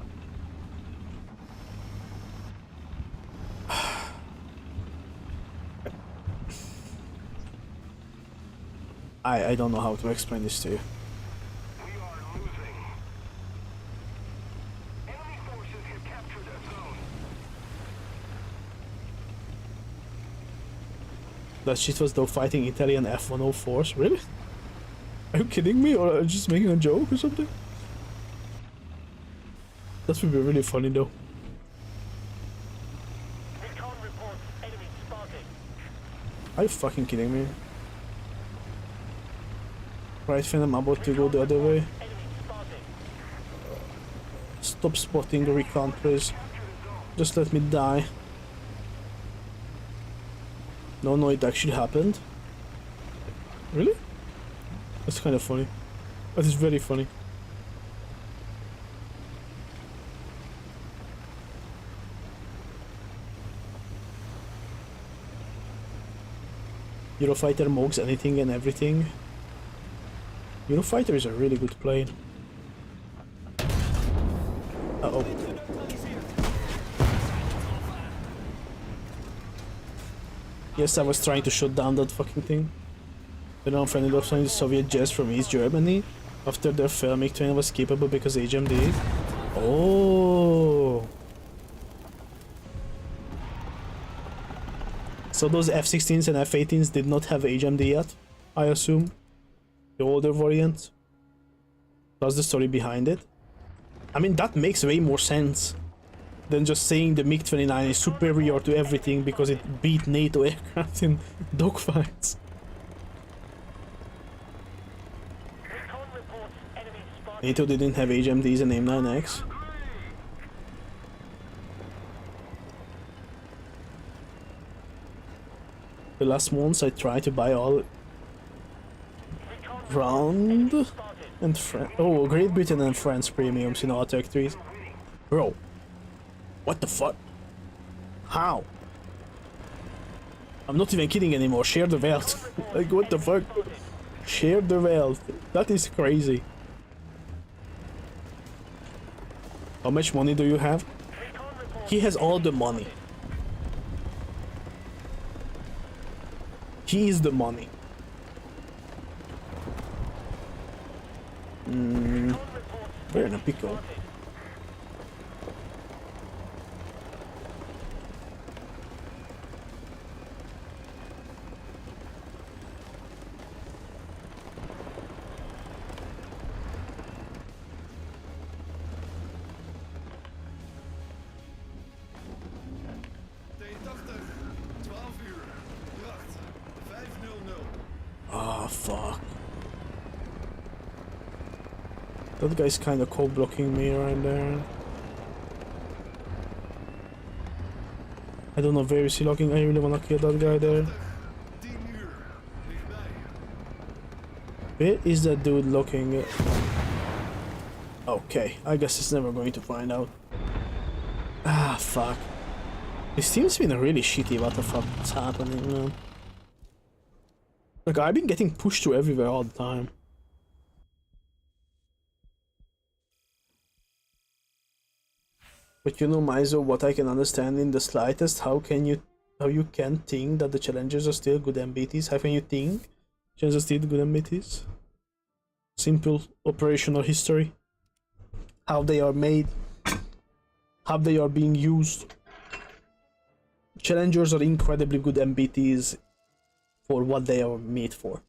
I don't know how to explain this to you. We are losing. Enemy forces have captured a zone. That shit was though fighting Italian F-104s? Really? Are you kidding me? Or are you just making a joke or something? That would be really funny though. Recon reports enemy spotted. Are you fucking kidding me? Right, Finn, I'm about to go the other way. Enemy spotted. Stop spotting the recon, please. Just let me die. No, it actually happened. Really? That's kind of funny. That is very funny. Eurofighter mogs anything and everything. Eurofighter is a really good plane. Uh-oh. Yes, I was trying to shut down that fucking thing. The non-friendly option is Soviet jets from East Germany after their failed MiG-29 was capable because HMD. Oh. So those F-16s and F-18s did not have HMD yet, I assume. The older variant. That's the story behind it. I mean, that makes way more sense than just saying the MiG-29 is superior to everything because it beat NATO aircraft in dogfights. Recon reports enemy spotted. NATO didn't have HMDs and AIM-9X. The last months I tried to buy all round and Great Britain and France premiums in all territories. Bro, what the fuck? How? I'm not even kidding anymore. Share the wealth. Like, what the fuck? Share the wealth. That is crazy. How much money do you have? He has all the money. He is the money. We're in a pickle. Ah, fuck. That guy's kinda cold blocking me right there. I don't know where is he looking. I really wanna kill that guy there. Where is that dude looking? Okay, I guess it's never going to find out. Ah, fuck. This team's been really shitty. What the fuck is happening, man? Like, I've been getting pushed to everywhere all the time. But you know, Maizo, what I can understand in the slightest, how you can think that the challengers are still good MBTs? How can you think challengers are still good MBTs? Simple operational history. How they are made. How they are being used. Challengers are incredibly good MBTs for what they are made for.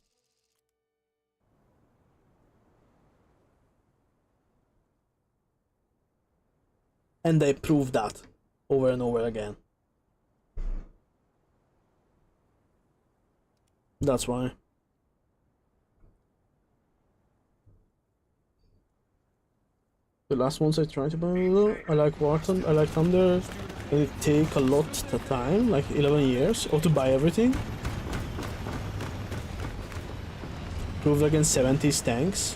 And they prove that over and over again. That's why. The last ones I tried to buy, I like War Thunder, I like Thunder, and it take a lot of time, like 11 years, or to buy everything. Proved against 70s tanks.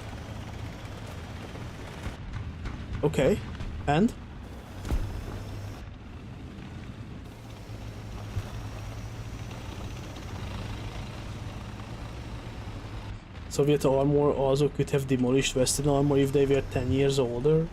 Okay, and? Soviet armor also could have demolished Western armor if they were 10 years older.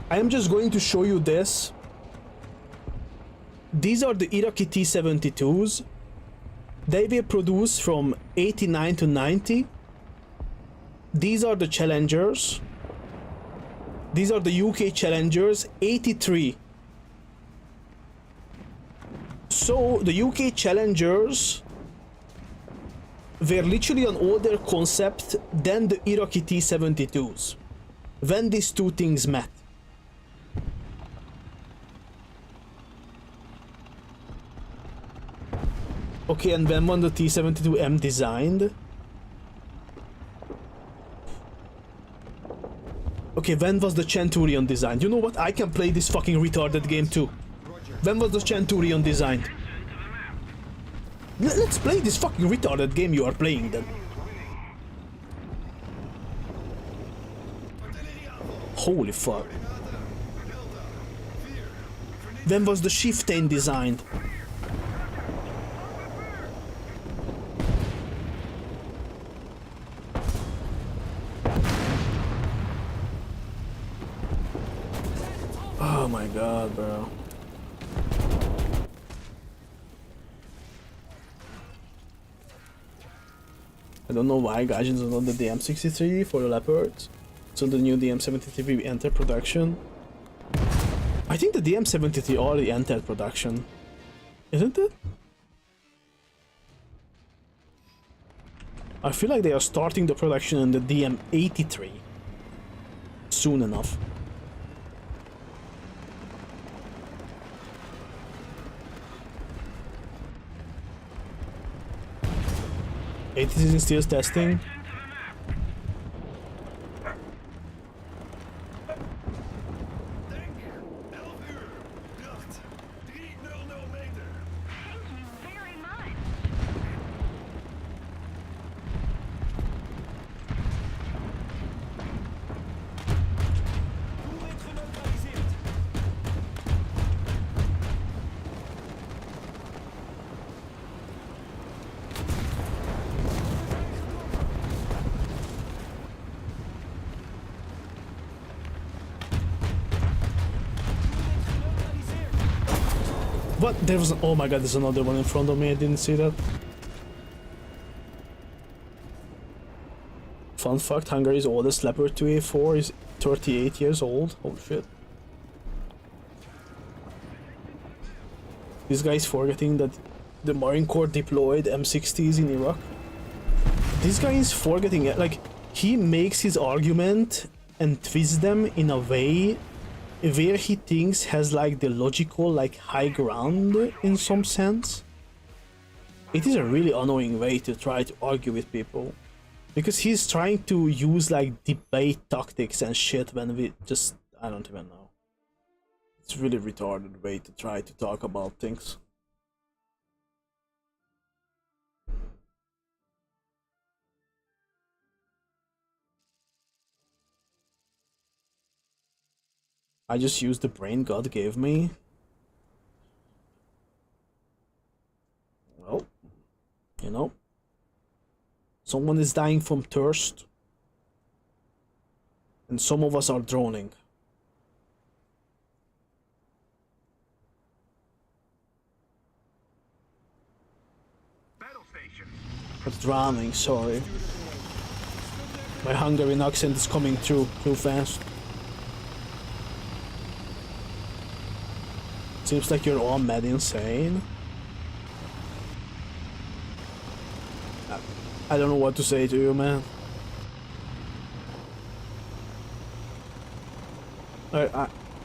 I am just going to show you this. These are the Iraqi T-72s. They were produced from 89 to 90. These are the Challengers. These are the UK Challengers, 83. So the UK Challengers were literally an older concept than the Iraqi T-72s when these two things met. Okay, and when was the T-72M designed? Okay, when was the Centurion designed? You know what? I can play this fucking retarded game too. When was the Centurion designed? Let's play this fucking retarded game you are playing then. Holy fuck. When was the Chieftain designed? Oh my god, bro. I don't know why Gaijin is not the DM63 for the Leopards. So the new DM73 will enter production. I think the DM73 already entered production. Isn't it? I feel like they are starting the production in the DM83 soon enough. It is in still testing. What? There was an, oh my god, there's another one in front of me, I didn't see that. Fun fact, Hungary's oldest Leopard 2A4 is 38 years old. Holy shit. This guy's forgetting that the Marine Corps deployed M60s in Iraq. This guy is forgetting it, like, he makes his argument and twists them in a way where he thinks has like the logical like high ground in some sense. It is a really annoying way to try to argue with people, because he's trying to use like debate tactics and shit when we just, I don't even know. It's really retarded way to try to talk about things. I just used the brain God gave me. Well, you know, someone is dying from thirst, and some of us are droning. Battle station. But drowning, sorry. My Hungarian accent is coming through too fast. Seems like you're all mad insane. I don't know what to say to you, man.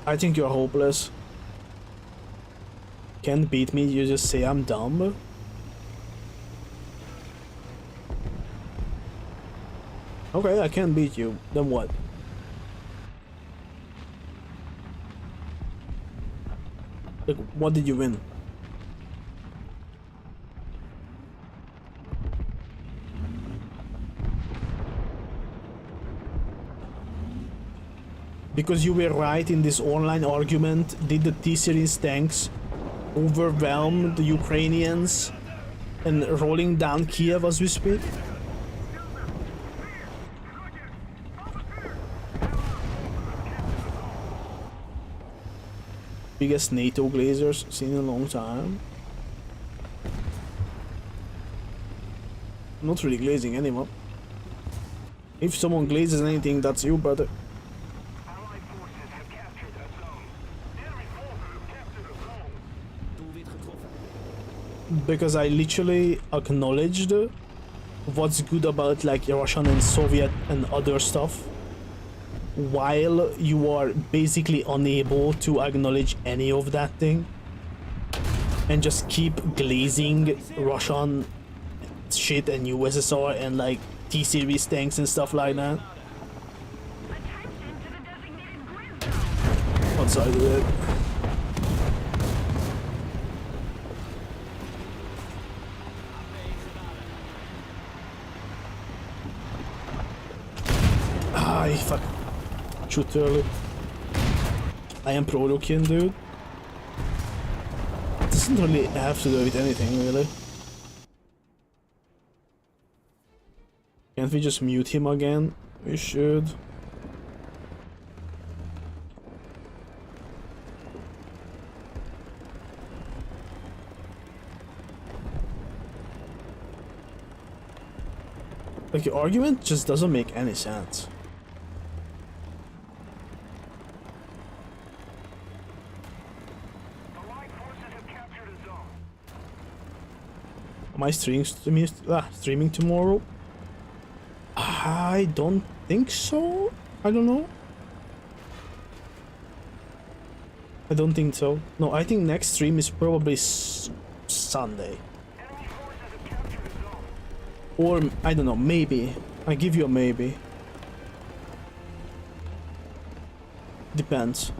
I think you're hopeless. Can't beat me, you just say I'm dumb. Okay, I can't beat you. Then what? Like, what did you win? Because you were right in this online argument, did the T-Series tanks overwhelm the Ukrainians and rolling down Kiev as we speak? Biggest NATO glazers seen in a long time. I'm not really glazing anymore. If someone glazes anything, that's you, brother. Allied forces have captured that zone. Enemy forces have captured a zone. Because I literally acknowledged what's good about like Russian and Soviet and other stuff, while you are basically unable to acknowledge any of that thing and just keep glazing Russian shit and USSR and like T-Series tanks and stuff like that. What side of it? Ah, fuck. Shoot early. I am pro-looking, dude. It doesn't really have to do with anything, really. Can't we just mute him again? We should. Like, your argument just doesn't make any sense. Am I streaming tomorrow? I don't think so. I don't know. I don't think so. No, I think next stream is probably Sunday. Or, I don't know, maybe. I give you a maybe. Depends.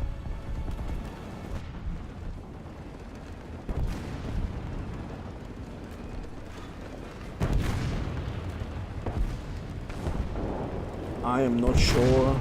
I am not sure.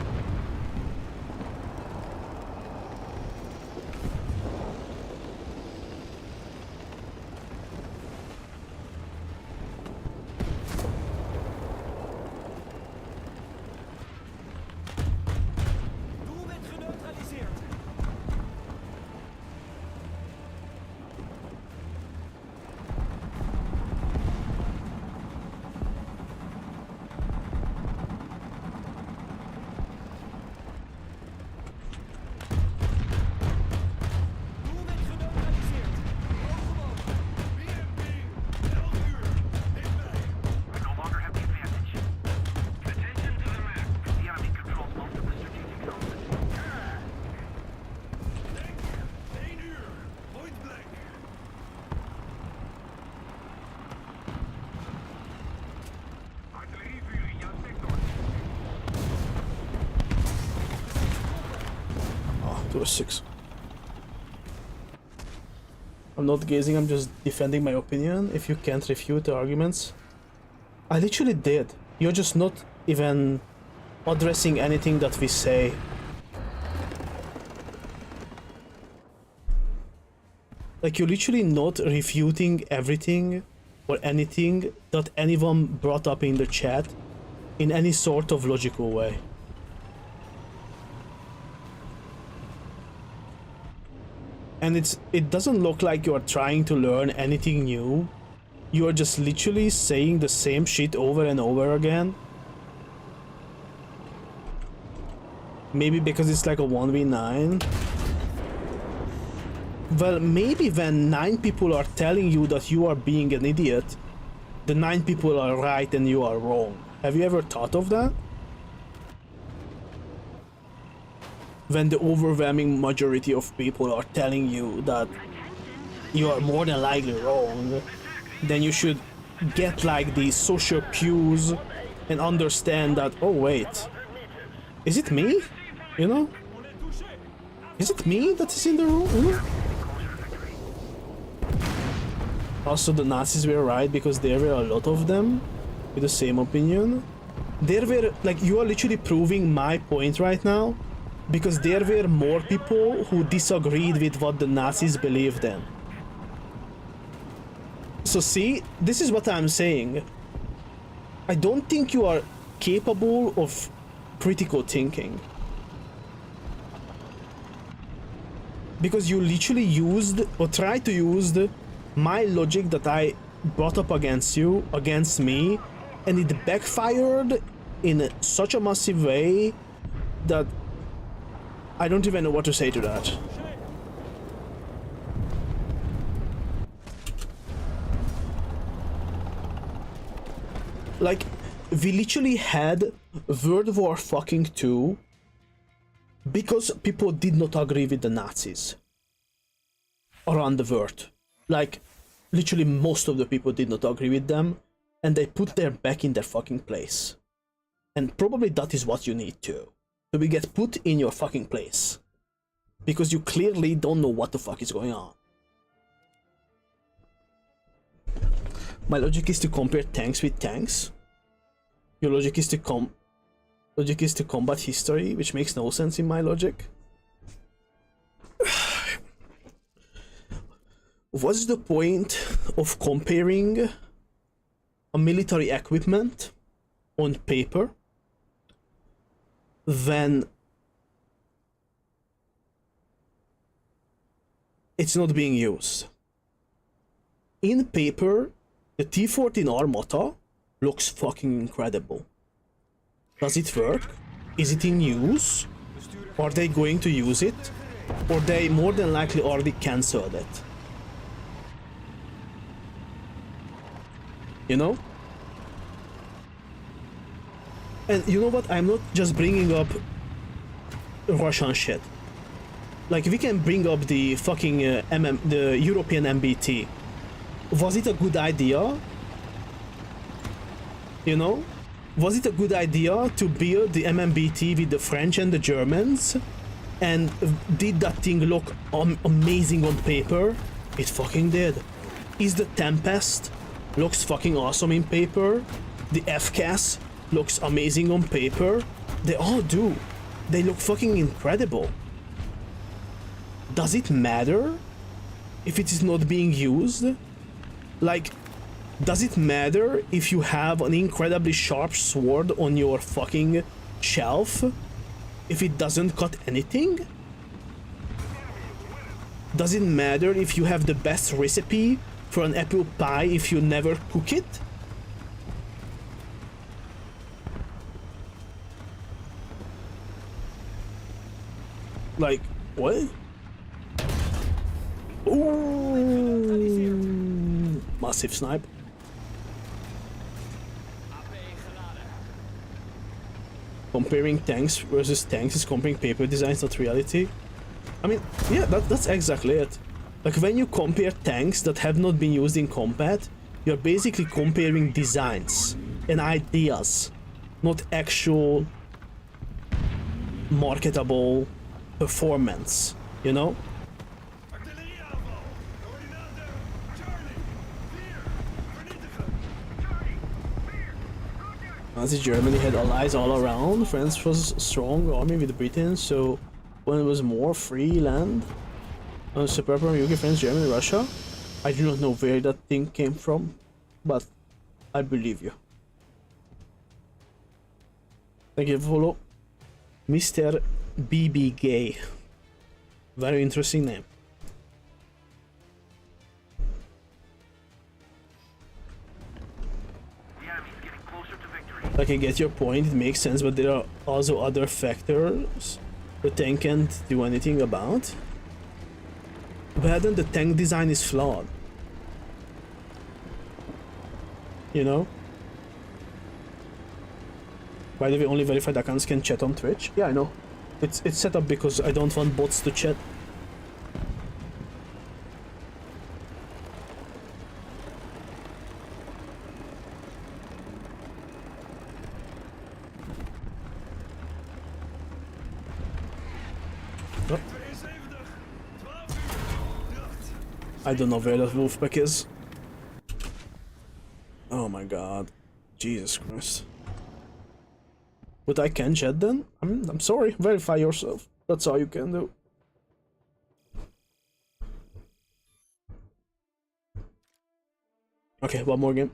Oh, 6. I'm not gazing, I'm just defending my opinion. If you can't refute the arguments. I literally did. You're just not even addressing anything that we say. Like, you're literally not refuting everything or anything that anyone brought up in the chat in any sort of logical way. And it doesn't look like you're trying to learn anything new. You're just literally saying the same shit over and over again. Maybe because it's like a 1v9. Well, maybe when 9 people are telling you that you are being an idiot, the 9 people are right and you are wrong. Have you ever thought of that? When the overwhelming majority of people are telling you that you are more than likely wrong, then you should get like these social cues and understand that, oh wait, is it me? You know? Is it me that is in the room? You know? Also, the Nazis were right because there were a lot of them with the same opinion. There were, like, you are literally proving my point right now because there were more people who disagreed with what the Nazis believed in. So see, this is what I'm saying. I don't think you are capable of critical thinking. Because you literally used, or tried to use, my logic that I brought up against you, against me, and it backfired in such a massive way that I don't even know what to say to that. Like, we literally had World War fucking II because people did not agree with the Nazis around the world. Like, literally most of the people did not agree with them, and they put their back in their fucking place. And probably that is what you need to be get put in your fucking place. Because you clearly don't know what the fuck is going on. My logic is to compare tanks with tanks. Your logic is to combat history, which makes no sense in my logic. What's the point of comparing a military equipment on paper when it's not being used? In paper, the T-14 Armata looks fucking incredible. Does it work? Is it in use? Are they going to use it? Or they more than likely already cancelled it? You know? And you know what? I'm not just bringing up Russian shit. Like, we can bring up the fucking the European MBT. Was it a good idea? You know? Was it a good idea to build the MMBT with the French and the Germans? And did that thing look amazing on paper? It fucking did. Is the Tempest looks fucking awesome in paper? The FCAS looks amazing on paper? They all do. They look fucking incredible. Does it matter if it is not being used? Like, does it matter if you have an incredibly sharp sword on your fucking shelf if it doesn't cut anything? Does it matter if you have the best recipe for an apple pie if you never cook it? Like, what? Ooh, massive snipe. Comparing tanks versus tanks is comparing paper designs, not reality. I mean, yeah, that's exactly it. Like, when you compare tanks that have not been used in combat, you're basically comparing designs and ideas, not actual marketable performance, you know? Nazi Germany had allies all around. France was a strong army with Britain, so when it was more free land, separate from UK, France, Germany, Russia. I do not know where that thing came from, but I believe you. Thank you for follow. Mr. BB Gay. Very interesting name. Like, I get your point, it makes sense, but there are also other factors the tank can't do anything about. But then the tank design is flawed. you know? By the way, only verified accounts can chat on Twitch. Yeah, I know. It's set up because I don't want bots to chat. Oh. I don't know where that wolfpack is. Oh my god. Jesus Christ. But I can chat then? I'm sorry, verify yourself. That's all you can do. Okay, one more game.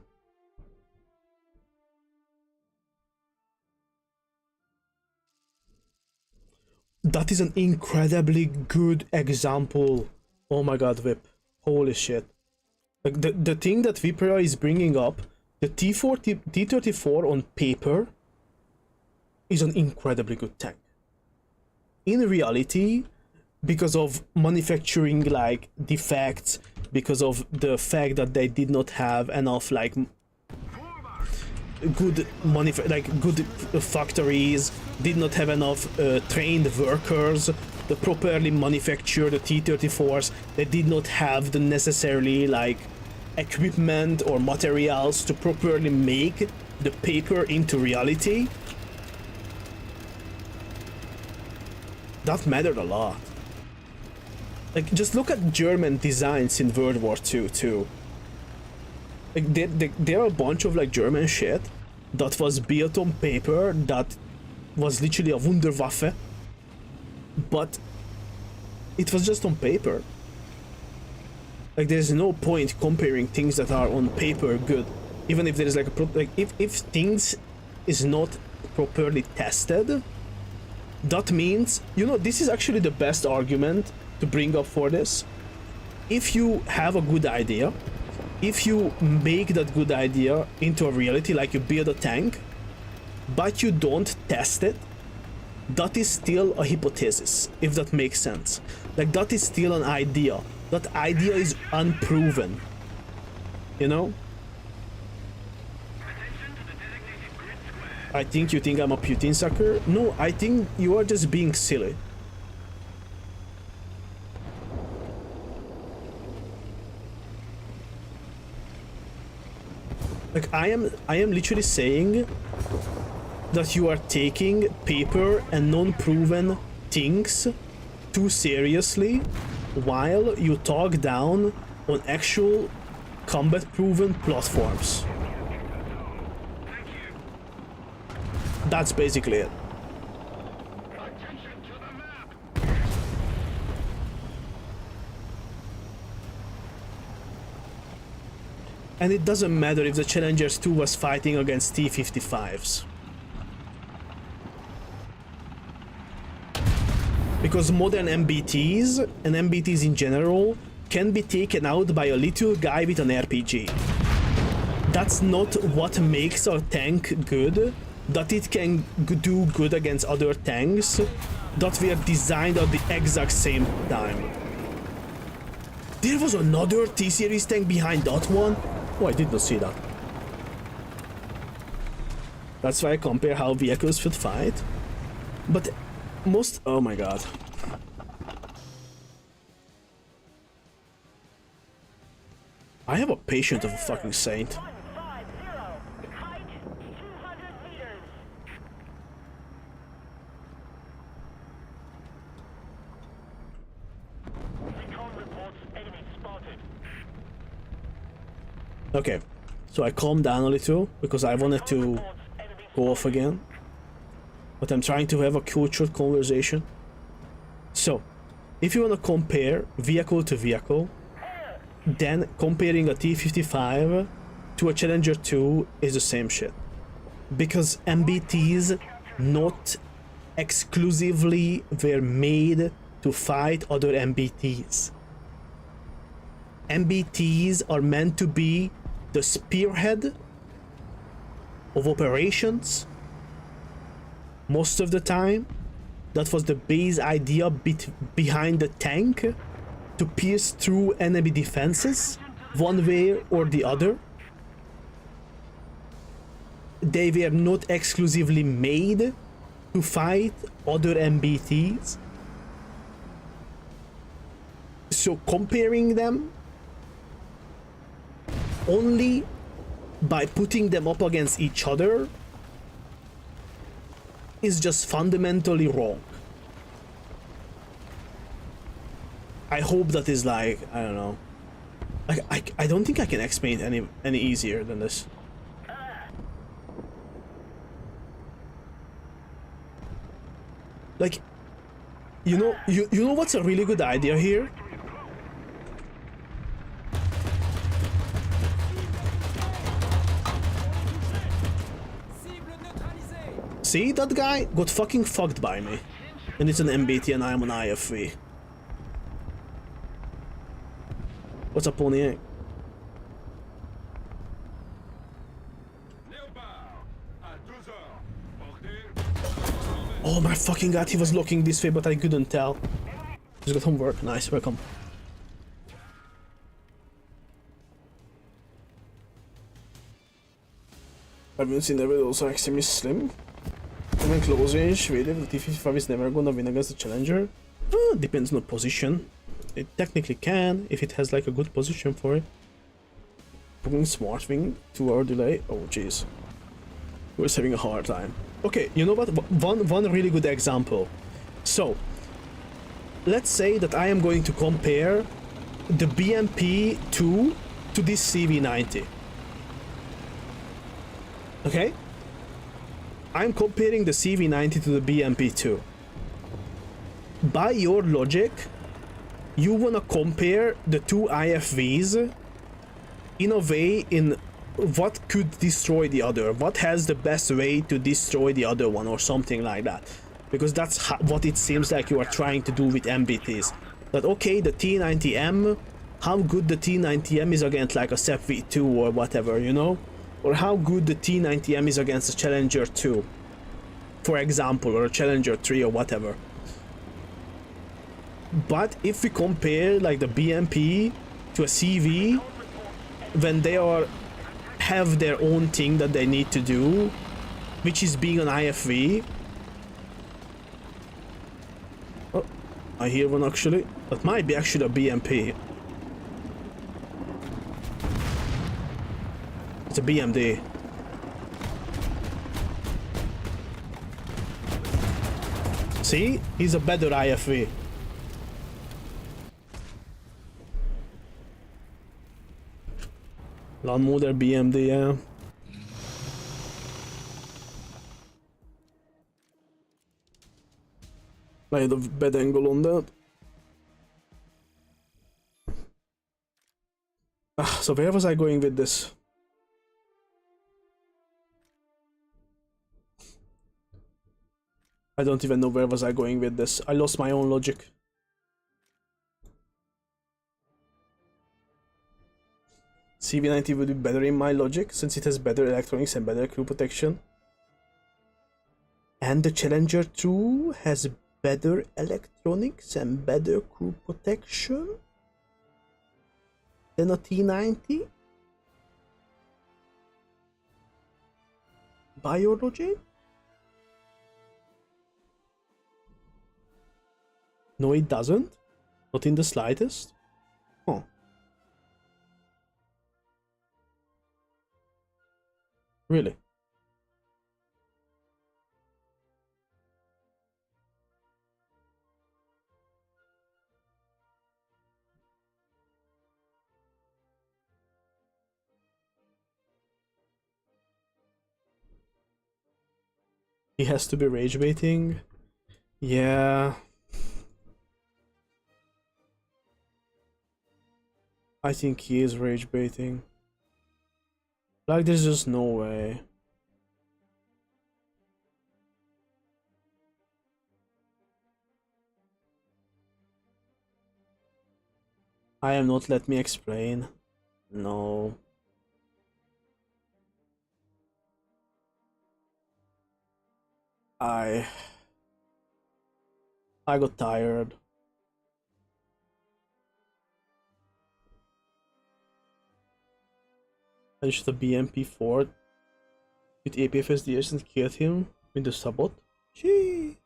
That is an incredibly good example. Oh my god, Whip. Holy shit. Like the thing that Vipera is bringing up, the T34 on paper is an incredibly good tank. In reality, because of manufacturing like defects, because of the fact that they did not have enough like good good factories, did not have enough trained workers to properly manufacture the T34s, they did not have the necessarily like equipment or materials to properly make the paper into reality. That mattered a lot. Like, just look at German designs in World War II too. Like, there are a bunch of like German shit that was built on paper that was literally a Wunderwaffe, but it was just on paper. Like, there's no point comparing things that are on paper good, even if there is like a if things is not properly tested. That means, you know, this is actually the best argument to bring up for this. If you have a good idea, if you make that good idea into a reality, like you build a tank, but you don't test it, that is still a hypothesis, if that makes sense. Like, that is still an idea. That idea is unproven, you know? I think you think I'm a Putin sucker? No, I think you are just being silly. Like, I am literally saying that you are taking paper and non-proven things too seriously while you talk down on actual combat-proven platforms. That's basically it. And it doesn't matter if the Challengers 2 was fighting against T-55s. Because modern MBTs, and MBTs in general, can be taken out by a little guy with an RPG. That's not what makes a tank good. That it can do good against other tanks that were designed at the exact same time. There was another T-Series tank behind that one? Oh, I did not see that. That's why I compare how vehicles would fight. But most... oh my god. I have a patient of a fucking saint. Okay, so I calmed down a little because I wanted to go off again, but I'm trying to have a cultured conversation. So, if you want to compare vehicle to vehicle, then comparing a T-55 to a Challenger 2 is the same shit. Because MBTs not exclusively were made to fight other MBTs. MBTs are meant to be the spearhead of operations. Most of the time, that was the base idea behind the tank, to pierce through enemy defenses, one way or the other. they were not exclusively made to fight other MBTs. So comparing them only by putting them up against each other is just fundamentally wrong. I hope that is like, I don't know. I don't think I can explain it any easier than this. Like, you know what's a really good idea here? See, that guy got fucking fucked by me. And it's an MBT and I'm an IFV. What's up, Pony? Oh my fucking god, he was looking this way, but I couldn't tell. He's got homework. Nice, welcome. I've been seen there will also extremely slim. Even close range, really, the T-55 is never gonna win against the Challenger. Depends on the position. It technically can, if it has like a good position for it. Putting Smart Wing, 2 hour delay. Oh jeez. We're having a hard time. Okay, you know what? One really good example. So, let's say that I am going to compare the BMP-2 to this CV-90. Okay? I'm comparing the CV-90 to the BMP-2. By your logic, you wanna compare the two IFVs in a way in what could destroy the other, what has the best way to destroy the other one, or something like that, because that's what it seems like you are trying to do with MBTs. That okay, the T90M, how good the T90M is against like a SEP V2 or whatever, you know, or how good the T90M is against a Challenger 2, for example, or a Challenger 3 or whatever. But if we compare like the BMP to a CV, when they have their own thing that they need to do, which is being an IFV. Oh, I hear one actually. That might be actually a BMP. It's a BMD. See? He's a better IFV. Lawnmower BMD, yeah. I had a bad angle on that. So where was I going with this? I don't even know where was I going with this. I lost my own logic. CV90 would be better in my logic, since it has better electronics and better crew protection. And the Challenger 2 has better electronics and better crew protection than a T90? By your logic? No, it doesn't. Not in the slightest. Huh. Really? He has to be rage baiting. Yeah. I think he is rage baiting. Like, there's just no way. I am not, let me explain. No. I got tired. I used the BMP4. with APFSDS and killed him with the sabot. Gee.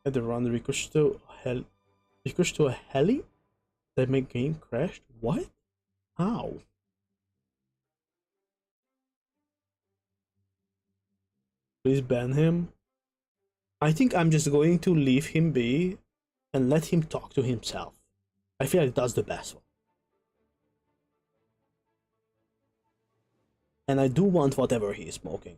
Had to run ricochet to a heli that my game crashed. What? How? Please ban him. I think I'm just going to leave him be and let him talk to himself. I feel like that's the best one. And I do want whatever he is smoking.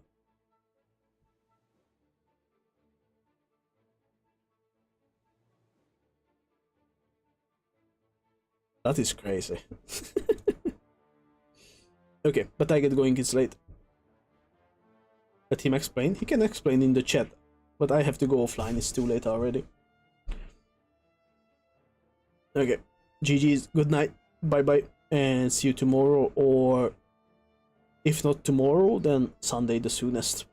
That is crazy. Okay, but I get going, it's late. Let him explain. He can explain in the chat, but I have to go offline, it's too late already. Okay, GG's, good night, bye bye, and see you tomorrow, or if not tomorrow, then Sunday the soonest.